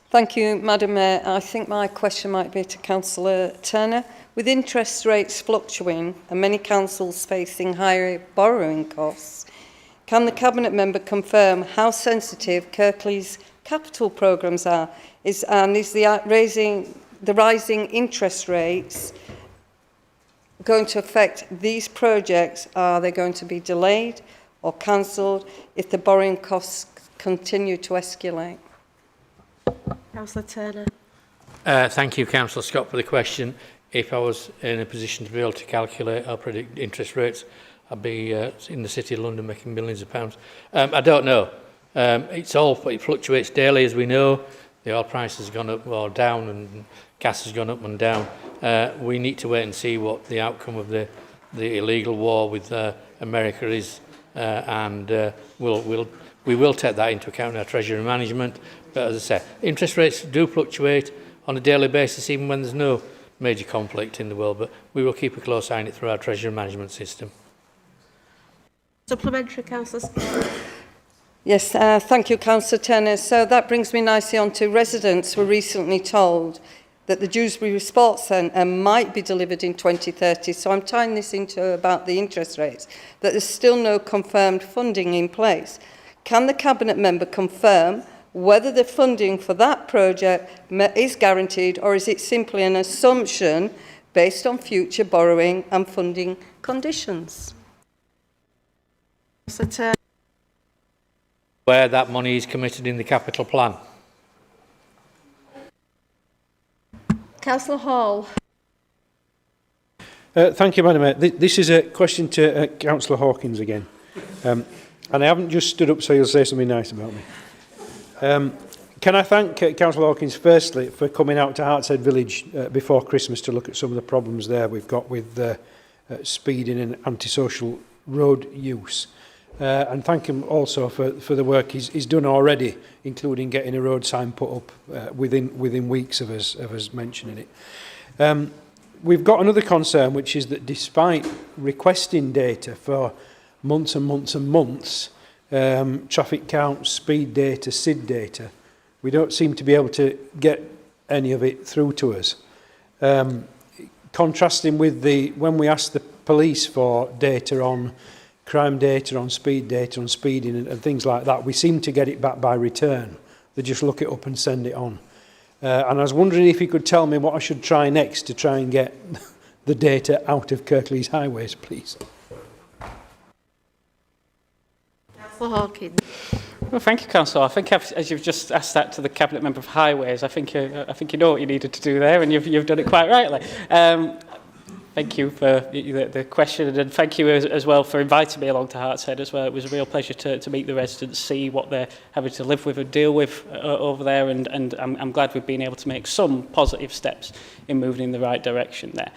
M: Thank you, Madam Mayor. I think my question might be to Councillor Turner. With interest rates fluctuating and many councils facing higher borrowing costs, can the Cabinet Member confirm how sensitive Kirklees capital programmes are? Is the rising interest rates going to affect these projects? Are they going to be delayed or cancelled if the borrowing costs continue to escalate?
A: Councillor Turner.
L: Thank you, Councillor Scott, for the question. If I was in a position to be able to calculate or predict interest rates, I'd be in the City of London making millions of pounds. I don't know. It fluctuates daily, as we know. The oil price has gone up or down, and gas has gone up and down. We need to wait and see what the outcome of the illegal war with America is, and we will take that into account in our treasury management. But as I say, interest rates do fluctuate on a daily basis, even when there's no major conflict in the world, but we will keep a close eye on it through our treasury management system.
A: Supplementary, Councillor Scott.
M: Yes, thank you, Councillor Turner. So that brings me nicely on to residents were recently told that the Dewsbury Sports Centre might be delivered in 2030. So I'm tying this into about the interest rates, that there's still no confirmed funding in place. Can the Cabinet member confirm whether the funding for that project is guaranteed, or is it simply an assumption based on future borrowing and funding conditions?
L: Where that money is committed in the capital plan.
A: Councillor Hall.
E: Thank you, Madam Mayor. This is a question to Councillor Hawkins again. And I haven't just stood up so you'll say something nice about me. Can I thank Councillor Hawkins firstly for coming out to Hartshead Village before Christmas to look at some of the problems there we've got with speeding and antisocial road use. And thank him also for the work he's done already, including getting a road sign put up within weeks of us mentioning it. We've got another concern, which is that despite requesting data for months and months and months, traffic counts, speed data, SID data, we don't seem to be able to get any of it through to us. Contrasting with when we asked the police for data on crime data, on speeding and things like that, we seem to get it back by return. They just look it up and send it on. And I was wondering if you could tell me what I should try next to try and get the data out of Kirklees highways, please.
A: Councillor Hawkins.
N: Well, thank you, Councillor. I think as you've just asked that to the Cabinet Member of Highways, I think you know what you needed to do there, and you've done it quite rightly. Thank you for the question, and thank you as well for inviting me along to Hartshead as well. It was a real pleasure to meet the residents, see what they're having to live with and deal with over there, and I'm glad we've been able to make some positive steps in moving in the right direction there.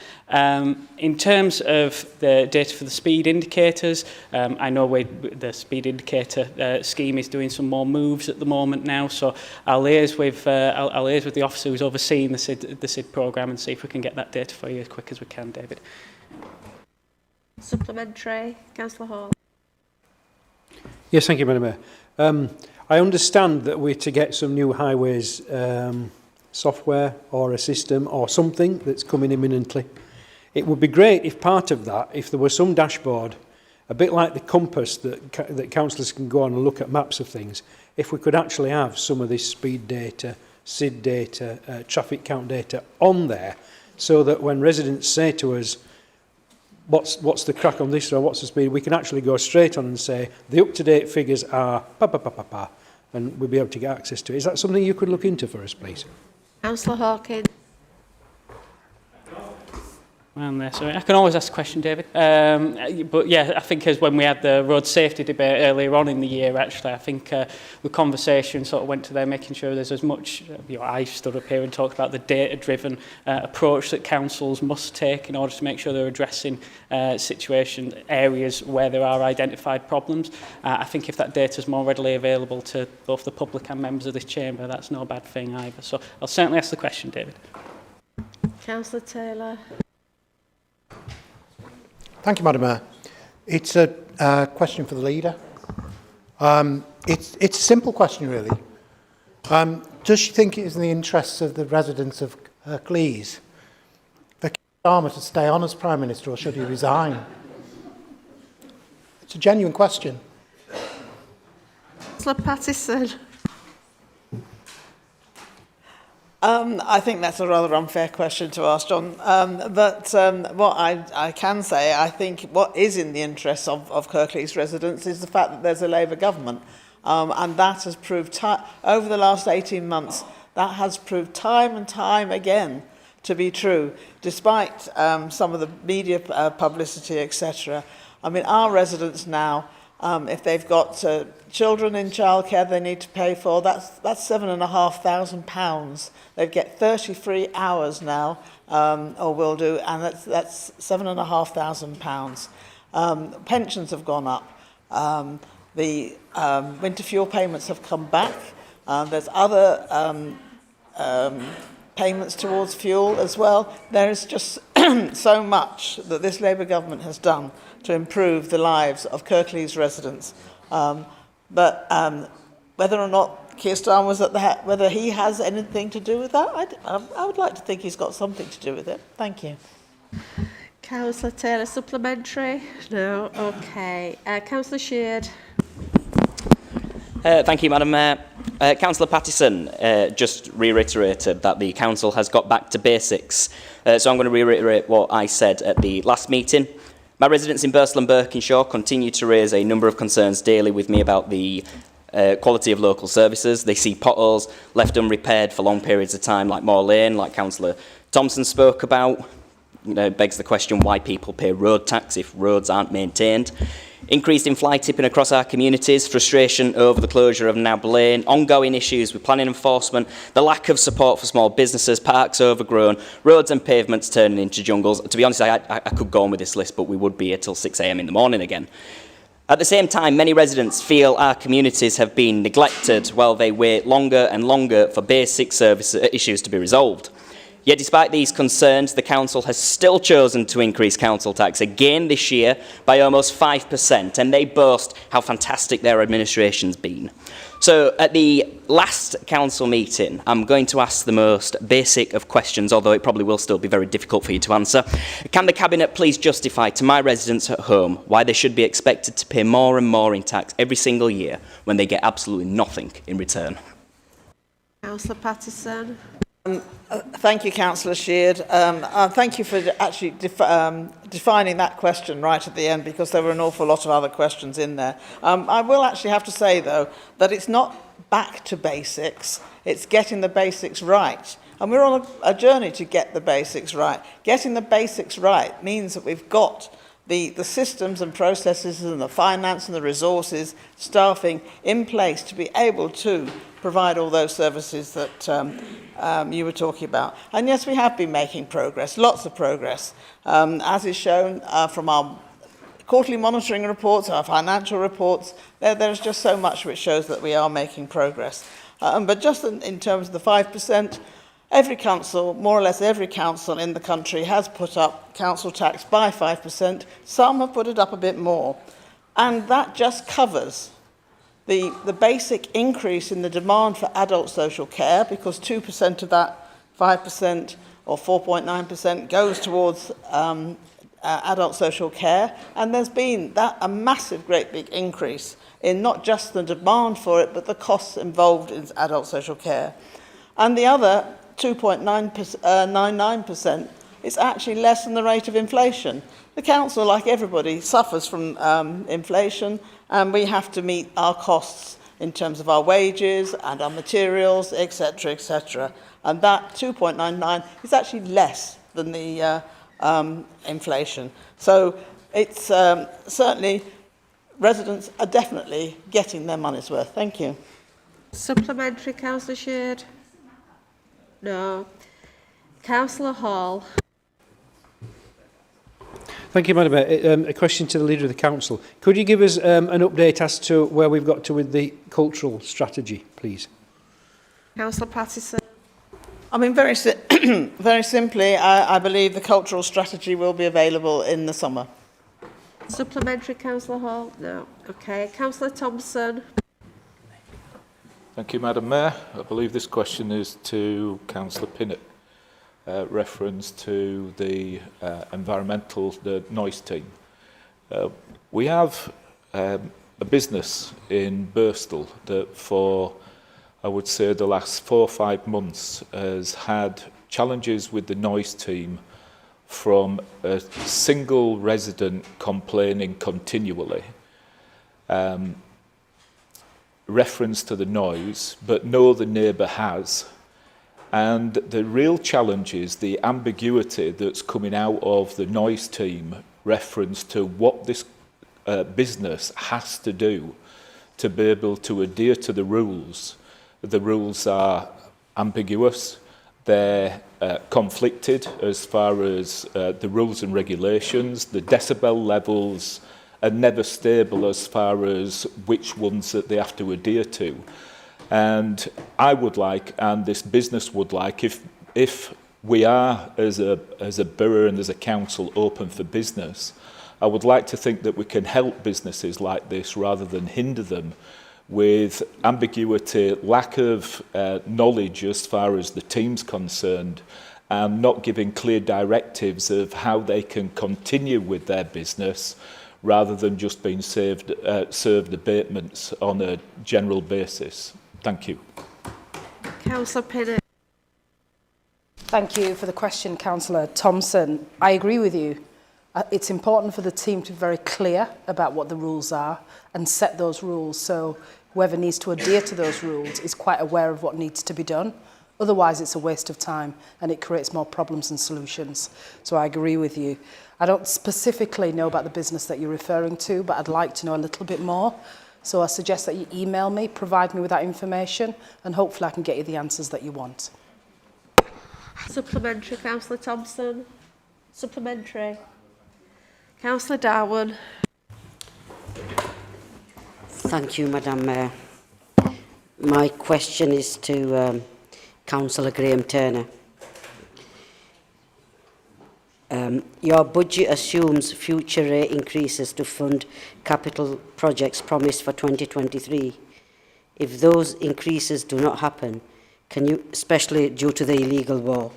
N: In terms of the data for the speed indicators, I know the speed indicator scheme is doing some more moves at the moment now, so I'll liaise with the officer who's overseeing the SID programme and see if we can get that data for you as quick as we can, David.
A: Supplementary, Councillor Hall.
E: Yes, thank you, Madam Mayor. I understand that we're to get some new highways software or a system or something that's coming imminently. It would be great if part of that, if there was some dashboard, a bit like the compass that councillors can go on and look at maps of things, if we could actually have some of this speed data, SID data, traffic count data on there, so that when residents say to us, what's the crack on this or what's the speed, we can actually go straight on and say, the up-to-date figures are and we'll be able to get access to it. Is that something you could look into for us, please?
A: Councillor Hawkins.
N: Sorry, I can always ask a question, David. But yeah, I think as when we had the road safety debate earlier on in the year, actually, I think the conversation sort of went to there, making sure there's as much, I stood up here and talked about the data-driven approach that councils must take in order to make sure they're addressing areas where there are identified problems. I think if that data is more readily available to both the public and members of this chamber, that's no bad thing either. So I'll certainly ask the question, David.
A: Councillor Taylor.
R: Thank you, Madam Mayor. It's a question for the leader. It's a simple question, really. Does she think it is in the interests of the residents of Kirklees for Keir Starmer to stay on as Prime Minister, or should he resign? It's a genuine question.
A: Councillor Pattison.
C: I think that's a rather unfair question to ask, John. But what I can say, I think what is in the interests of Kirklees residents is the fact that there's a Labour government. And that has proved, over the last 18 months, that has proved time and time again to be true, despite some of the media publicity, etc. I mean, our residents now, if they've got children in childcare they need to pay for, that's £7,500. They get 33 hours now, or will do, and that's £7,500. Pensions have gone up. The winter fuel payments have come back. There's other payments towards fuel as well. There is just so much that this Labour government has done to improve the lives of Kirklees residents. But whether or not Keir Starmer was at the whether he has anything to do with that, I would like to think he's got something to do with it. Thank you.
A: Councillor Taylor, supplementary? No? Okay. Councillor Sheard.
H: Thank you, Madam Mayor. Councillor Pattison just reiterated that the council has got back to basics. So I'm going to reiterate what I said at the last meeting. My residents in Bursell and Berkshire continue to raise a number of concerns daily with me about the quality of local services. They see potholes left unrepaired for long periods of time, like Moor Lane, like Councillor Thompson spoke about. Begs the question why people pay road tax if roads aren't maintained. Increased in fly tipping across our communities, frustration over the closure of Nab Lane, ongoing issues with planning enforcement, the lack of support for small businesses, parks overgrown, roads and pavements turning into jungles. To be honest, I could go on with this list, but we would be here till 6 a.m. in the morning again. At the same time, many residents feel our communities have been neglected while they wait longer and longer for basic service issues to be resolved. Yet despite these concerns, the council has still chosen to increase council tax again this year by almost 5%, and they boast how fantastic their administration's been. So at the last council meeting, I'm going to ask the most basic of questions, although it probably will still be very difficult for you to answer. Can the Cabinet please justify to my residents at home why they should be expected to pay more and more in tax every single year when they get absolutely nothing in return?
A: Councillor Pattison.
C: Thank you, Councillor Sheard. Thank you for actually defining that question right at the end, because there were an awful lot of other questions in there. I will actually have to say, though, that it's not back to basics, it's getting the basics right. And we're on a journey to get the basics right. Getting the basics right means that we've got the systems and processes and the finance and the resources, staffing in place to be able to provide all those services that you were talking about. And yes, we have been making progress, lots of progress, as is shown from our quarterly monitoring reports, our financial reports. There's just so much which shows that we are making progress. But just in terms of the 5%, every council, more or less every council in the country has put up council tax by 5%. Some have put it up a bit more. And that just covers the basic increase in the demand for adult social care, because 2% of that 5% or 4.9% goes towards adult social care. And there's been a massive, great big increase in not just the demand for it, but the costs involved in adult social care. And the other 2.99% is actually less than the rate of inflation. The council, like everybody, suffers from inflation, and we have to meet our costs in terms of our wages and our materials, etc., etc. And that 2.99 is actually less than the inflation. So it's certainly, residents are definitely getting their money's worth. Thank you.
A: Supplementary, Councillor Sheard? No. Councillor Hall.
E: Thank you, Madam Mayor. A question to the Leader of the Council. Could you give us an update as to where we've got to with the cultural strategy, please?
A: Councillor Pattison.
C: I mean, very simply, I believe the cultural strategy will be available in the summer.
A: Supplementary, Councillor Hall? No. Okay. Councillor Thompson.
G: Thank you, Madam Mayor. I believe this question is to Councillor Pinnock. Reference to the the noise team. We have a business in Birstall that for, I would say, the last 4 or 5 months has had challenges with the noise team from a single resident complaining continually. Reference to the noise, but no other neighbour has. And the real challenge is the ambiguity that's coming out of the noise team reference to what this business has to do to be able to adhere to the rules. The rules are ambiguous, they're conflicted as far as the rules and regulations, the decibel levels are never stable as far as which ones that they have to adhere to. And I would like, and this business would like, if we are, as a borough and as a council, open for business, I would like to think that we can help businesses like this rather than hinder them with ambiguity, lack of knowledge as far as the team's concerned, and not giving clear directives of how they can continue with their business rather than just being served abatements on a general basis. Thank you.
A: Councillor Pinnock.
B: Thank you for the question, Councillor Thompson. I agree with you. It's important for the team to be very clear about what the rules are and set those rules so whoever needs to adhere to those rules is quite aware of what needs to be done. Otherwise, it's a waste of time and it creates more problems than solutions. So I agree with you. I don't specifically know about the business that you're referring to, but I'd like to know a little bit more. So I suggest that you email me, provide me with that information, and hopefully I can get you the answers that you want.
A: Supplementary, Councillor Thompson. Supplementary. Councillor Darwin.
K: Thank you, Madam Mayor. My question is to Councillor Graham Turner. Your budget assumes future rate increases to fund capital projects promised for 2023. If those increases do not happen, can you, especially due to the illegal war,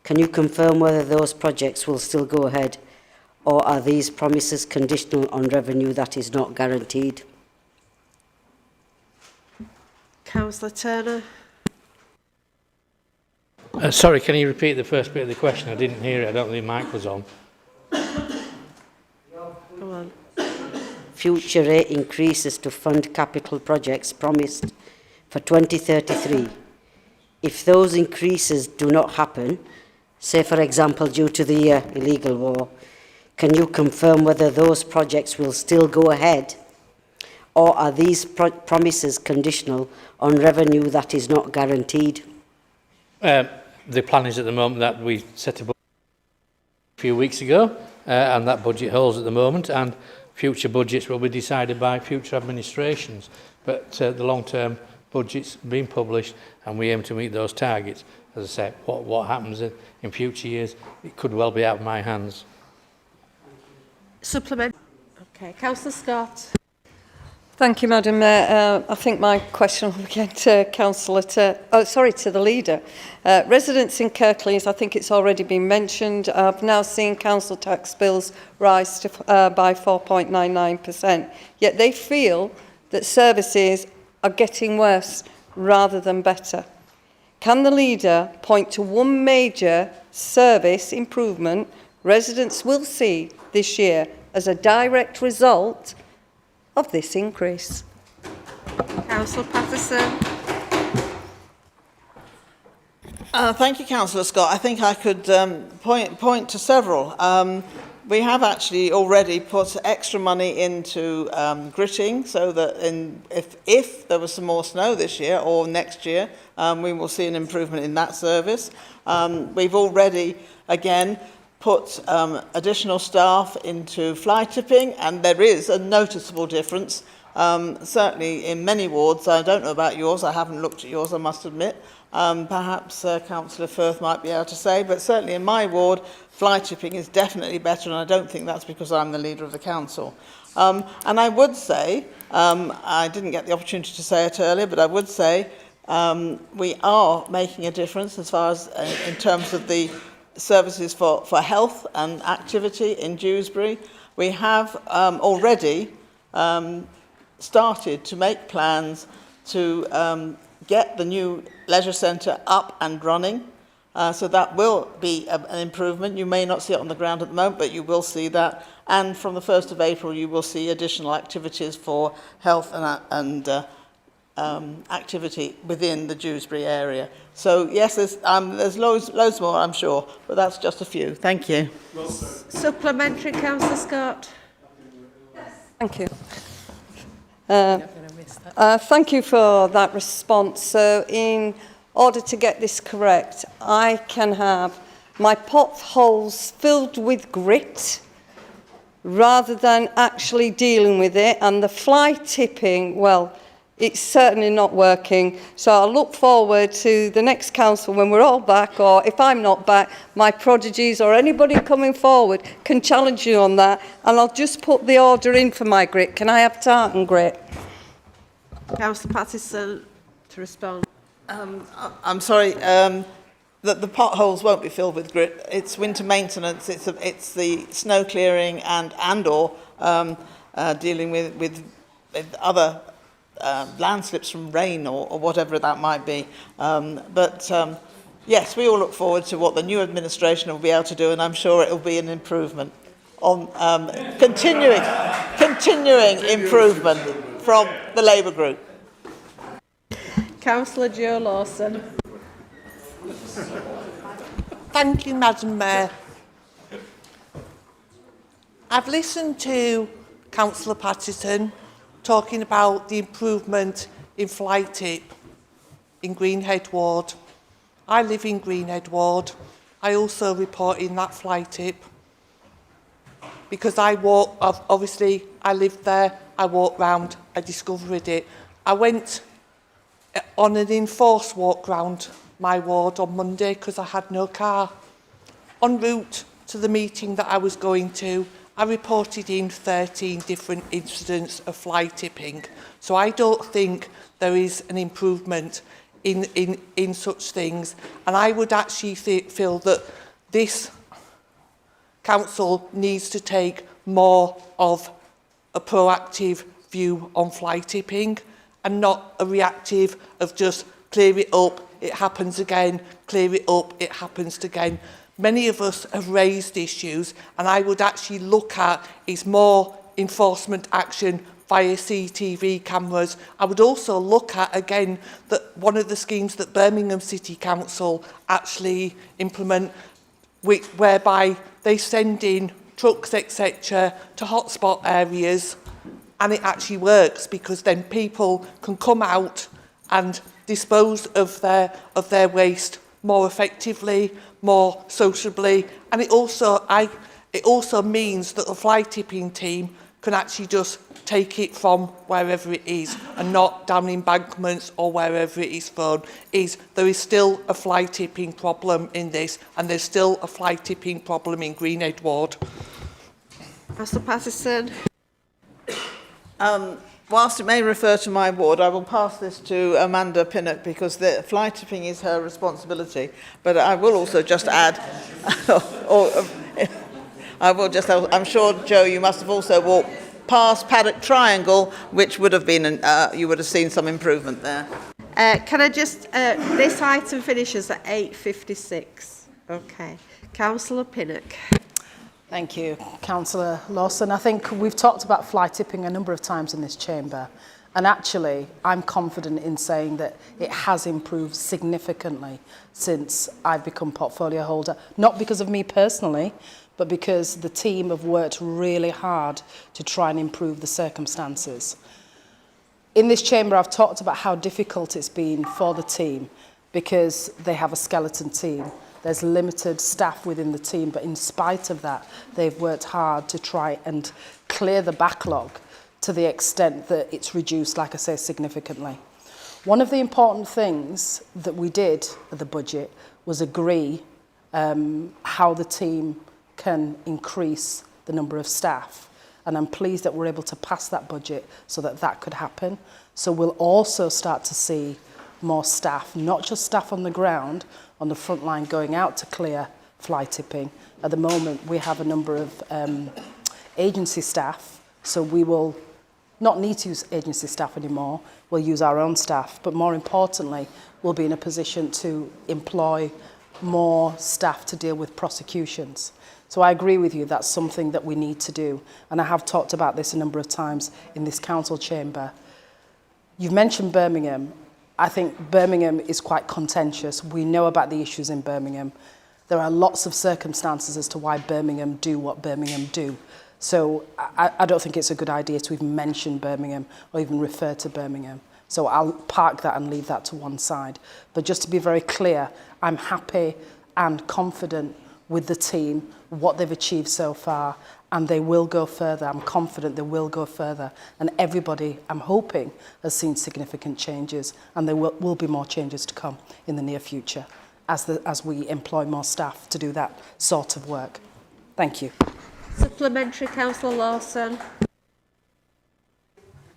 K: can you confirm whether those projects will still go ahead, or are these promises conditional on revenue that is not guaranteed?
A: Councillor Turner.
L: Sorry, can you repeat the first bit of the question? I didn't hear it. I don't think the mic was on.
A: Go on.
K: Future rate increases to fund capital projects promised for 2033. If those increases do not happen, say for example due to the illegal war, can you confirm whether those projects will still go ahead, or are these promises conditional on revenue that is not guaranteed?
L: The plan is at the moment that we set a budget a few weeks ago, and that budget holds at the moment, and future budgets will be decided by future administrations. But the long-term budget's been published, and we aim to meet those targets. As I said, what happens in future years, it could well be out of my hands.
A: Supplement. Okay, Councillor Scott.
M: Thank you, Madam Mayor. I think my question will get to to the leader. Residents in Kirklees, I think it's already been mentioned, I've now seen council tax bills rise to, by 4.99%, yet they feel that services are getting worse rather than better. Can the leader point to one major service improvement residents will see this year as a direct result of this increase?
A: Councillor Patterson.
C: Thank you, Councillor Scott. I think I could point to several. We have actually already put extra money into gritting, so that if there was some more snow this year or next year, we will see an improvement in that service. We've already, again, put additional staff into fly tipping, and there is a noticeable difference. Certainly in many wards, I don't know about yours, I haven't looked at yours, I must admit. Perhaps Councillor Firth might be able to say, but certainly in my ward, fly tipping is definitely better, and I don't think that's because I'm the leader of the council. And I would say, I didn't get the opportunity to say it earlier, but I would say we are making a difference as far as in terms of the services for health and activity in Dewsbury. We have already started to make plans to get the new leisure centre up and running. So that will be an improvement. You may not see it on the ground at the moment, but you will see that. And from the 1st of April, you will see additional activities for health and activity within the Dewsbury area. So yes, there's loads more, I'm sure, but that's just a few. Thank you.
A: Supplementary, Councillor Scott.
M: Thank you. Thank you for that response. So in order to get this correct, I can have my potholes filled with grit rather than actually dealing with it, and the fly tipping, well, It's certainly not working. So I look forward to the next council when we're all back, or if I'm not back, my prodigies or anybody coming forward can challenge you on that. And I'll just put the order in for my grit. Can I have tartan grit?
A: Councillor Pattison to respond.
C: I'm sorry, that the potholes won't be filled with grit. It's winter maintenance, it's the snow clearing and or dealing with other landslips from rain or whatever that might be. Yes, we all look forward to what the new administration will be able to do, and I'm sure it will be an improvement on continuing improvement from the Labour group.
A: Councillor Joe Lawson.
Q: Thank you, Madam Mayor. I've listened to Councillor Pattison talking about the improvement in fly tip in Greenhead Ward. I live in Greenhead Ward. I also report in that fly tip because I lived there, I walked round, I discovered it. I went on an enforced walk round my ward on Monday because I had no car. En route to the meeting that I was going to, I reported in 13 different incidents of fly tipping. So I don't think there is an improvement in such things. And I would actually feel that this council needs to take more of a proactive view on fly tipping and not a reactive of just clear it up, it happens again, clear it up, it happens again. Many of us have raised issues, and I would actually look at is more enforcement action via CCTV cameras. I would also look at, again, that one of the schemes that Birmingham City Council actually implement, whereby they send in trucks, etc., to hotspot areas, and it actually works because then people can come out and dispose of their waste more effectively, more sociably, and it also means that the fly tipping team can actually just take it from wherever it is and not down embankments or wherever it is thrown. There is still a fly tipping problem in this, and there's still a fly tipping problem in Greenhead Ward.
A: Councillor Pattison.
C: Whilst it may refer to my ward, I will pass this to Amanda Pinnock because the fly tipping is her responsibility. But I will also just add, I'm sure, Joe, you must have also walked past Paddock Triangle, which would have been, you would have seen some improvement there.
A: Can I just, this item finishes at 8:56. Okay. Councillor Pinnock.
B: Thank you, Councillor Lawson. I think we've talked about fly tipping a number of times in this chamber, and actually I'm confident in saying that it has improved significantly since I've become portfolio holder, not because of me personally, but because the team have worked really hard to try and improve the circumstances. In this chamber, I've talked about how difficult it's been for the team because they have a skeleton team. There's limited staff within the team, but in spite of that, they've worked hard to try and clear the backlog to the extent that it's reduced, like I say, significantly. One of the important things that we did at the budget was agree how the team can increase the number of staff. And I'm pleased that we're able to pass that budget so that that could happen. So we'll also start to see more staff, not just staff on the ground, on the front line going out to clear fly tipping. At the moment, we have a number of agency staff, so we will not need to use agency staff anymore. We'll use our own staff, but more importantly, we'll be in a position to employ more staff to deal with prosecutions. So I agree with you, that's something that we need to do. And I have talked about this a number of times in this council chamber. You've mentioned Birmingham. I think Birmingham is quite contentious. We know about the issues in Birmingham. There are lots of circumstances as to why Birmingham do what Birmingham do. So I don't think it's a good idea to even mention Birmingham or even refer to Birmingham. So I'll park that and leave that to one side. But just to be very clear, I'm happy and confident with the team what they've achieved so far, and they will go further. I'm confident they will go further, and everybody, I'm hoping, has seen significant changes, and there will be more changes to come in the near future as we employ more staff to do that sort of work. Thank you.
A: Supplementary, Councillor Lawson.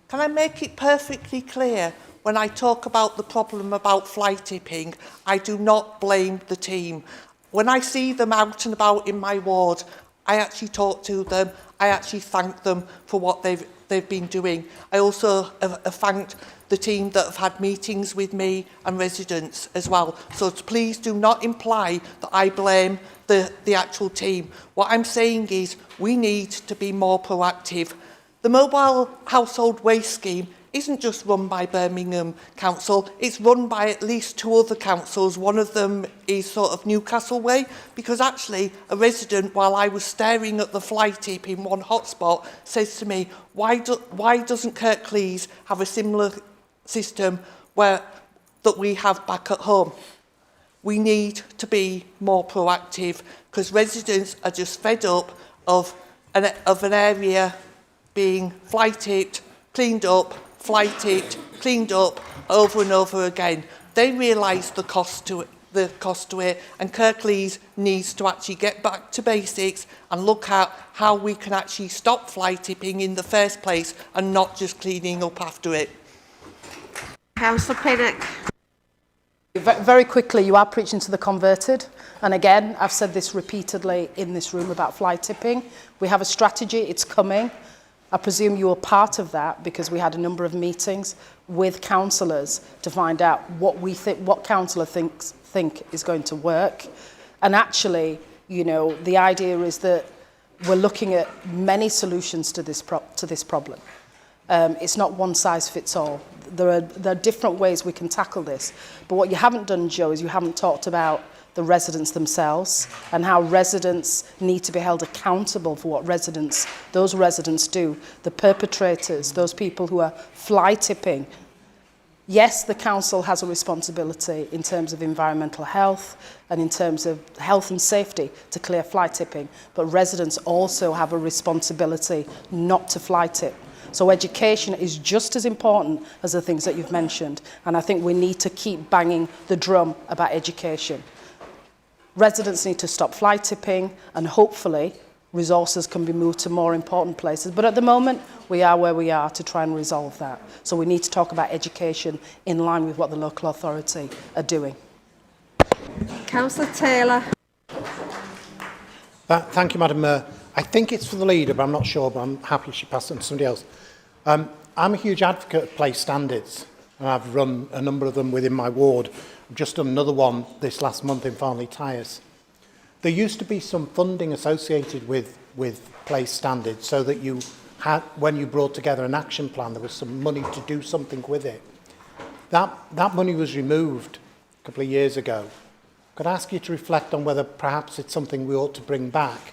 Q: Can I make it perfectly clear, when I talk about the problem about fly tipping, I do not blame the team. When I see them out and about in my ward, I actually talk to them, I actually thank them for what they've been doing. I also have thanked the team that have had meetings with me and residents as well. So please do not imply that I blame the actual team. What I'm saying is we need to be more proactive. The mobile household waste scheme isn't just run by Birmingham Council, it's run by at least 2 other councils. One of them is sort of Newcastle way, because actually a resident, while I was staring at the fly tip in one hotspot, says to me, why doesn't Kirklees have a similar system that we have back at home? We need to be more proactive, because residents are just fed up of an area being fly tipped, cleaned up, fly tipped, cleaned up over and over again. They realise the cost to it, and Kirklees needs to actually get back to basics and look at how we can actually stop fly tipping in the first place and not just cleaning up after it.
A: Councillor Pinnock.
B: Very quickly, you are preaching to the converted. And again, I've said this repeatedly in this room about fly tipping. We have a strategy, it's coming. I presume you were part of that because we had a number of meetings with councillors to find out what councillor think is going to work. And actually, you know, the idea is that we're looking at many solutions to this problem. It's not one size fits all. There are different ways we can tackle this. But what you haven't done, Joe, is you haven't talked about the residents themselves and how residents need to be held accountable for what those residents do, the perpetrators, those people who are fly tipping. Yes, the council has a responsibility in terms of environmental health and in terms of health and safety to clear fly tipping, but residents also have a responsibility not to fly tip. So education is just as important as the things that you've mentioned, and I think we need to keep banging the drum about education. Residents need to stop fly tipping, and hopefully resources can be moved to more important places. But at the moment, we are where we are to try and resolve that. So we need to talk about education in line with what the local authority are doing.
A: Councillor Taylor.
R: Thank you, Madam Mayor. I think it's for the leader, but I'm not sure, but I'm happy she passed it on to somebody else. I'm a huge advocate of place standards, and I've run a number of them within my ward. I've just done another one this last month in Farnley Tyres. There used to be some funding associated with place standards so that you had, when you brought together an action plan, there was some money to do something with it. That money was removed a couple of years ago. Could I ask you to reflect on whether perhaps it's something we ought to bring back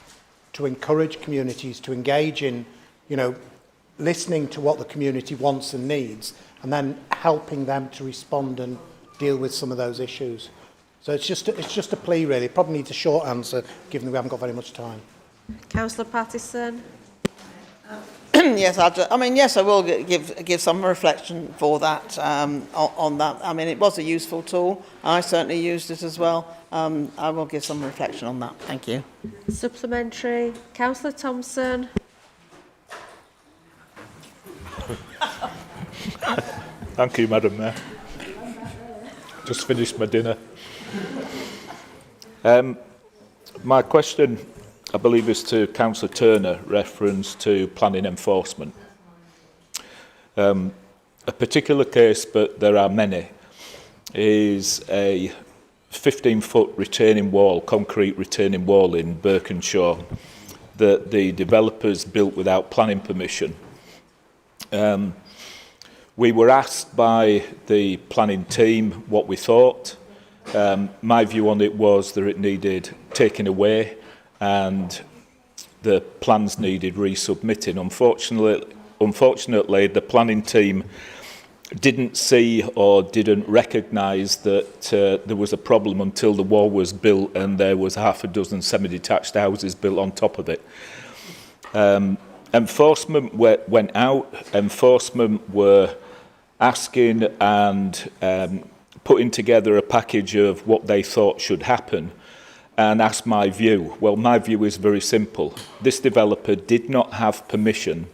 R: to encourage communities to engage in, you know, listening to what the community wants and needs, and then helping them to respond and deal with some of those issues. So it's just a plea, really. Probably needs a short answer, given that we haven't got very much time.
A: Councillor Pattison.
C: Yes, I will give some reflection for that on that. I mean, it was a useful tool. I certainly used it as well. I will give some reflection on that. Thank you.
A: Supplementary. Councillor Thompson.
G: Thank you, Madam Mayor. Just finished my dinner. My question, I believe, is to Councillor Turner, reference to planning enforcement. A particular case, but there are many, is a 15-foot retaining wall, concrete retaining wall in Birkenshaw that the developers built without planning permission. We were asked by the planning team what we thought. My view on it was that it needed taking away and the plans needed resubmitting. Unfortunately, the planning team didn't see or didn't recognise that there was a problem until the wall was built and there was half a dozen semi-detached houses built on top of it. Enforcement went out. Enforcement were asking and putting together a package of what they thought should happen and asked my view. Well, my view is very simple. This developer did not have permission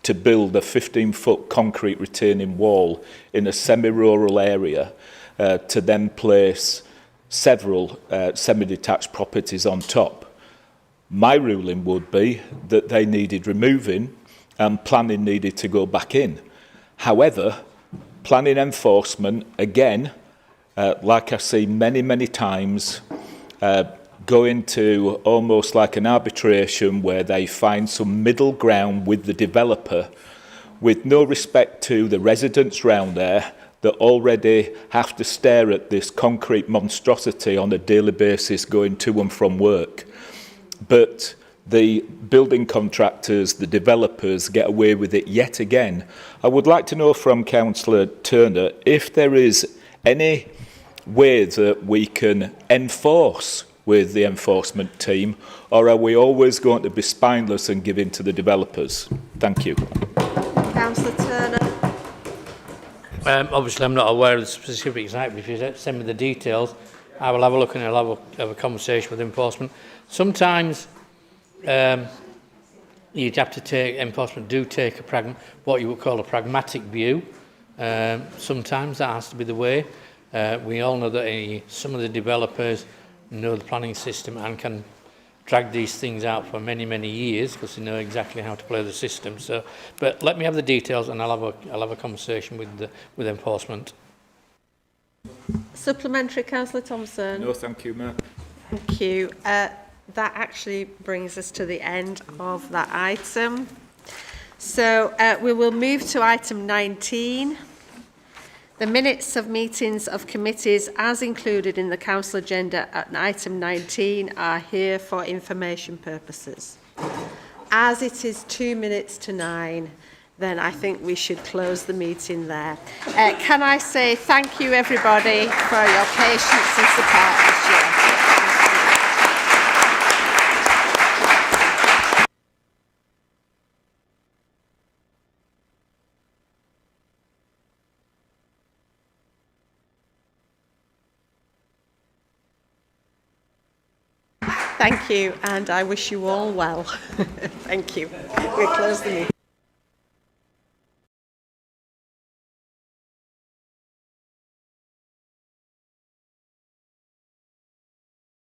G: to build a 15-foot concrete retaining wall in a semi-rural area to then place several semi-detached properties on top. My ruling would be that they needed removing and planning needed to go back in. However, planning enforcement, again, like I see many, many times, go into almost like an arbitration where they find some middle ground with the developer with no respect to the residents round there that already have to stare at this concrete monstrosity on a daily basis going to and from work. But the building contractors, the developers get away with it yet again. I would like to know from Councillor Turner if there is any way that we can enforce with the enforcement team, or are we always going to be spineless and give in to the developers? Thank you.
A: Councillor Turner.
L: Obviously, I'm not aware of the specifics, but if you send me the details, I will have a look and I'll have a conversation with enforcement. Sometimes you'd have to take, enforcement do take what you would call a pragmatic view. Sometimes that has to be the way. We all know that some of the developers know the planning system and can drag these things out for many, many years because they know exactly how to play the system. So, but let me have the details and I'll have a conversation with enforcement.
A: Supplementary, Councillor Thompson.
G: No, thank you, Mayor.
A: Thank you. That actually brings us to the end of that item. So we will move to item 19. The minutes of meetings of committees as included in the council agenda at item 19 are here for information purposes. As it is 2 minutes to 9, then I think we should close the meeting there. Can I say thank you everybody for your patience and support this year. Thank you, and I wish you all well. Thank you. We close the meeting.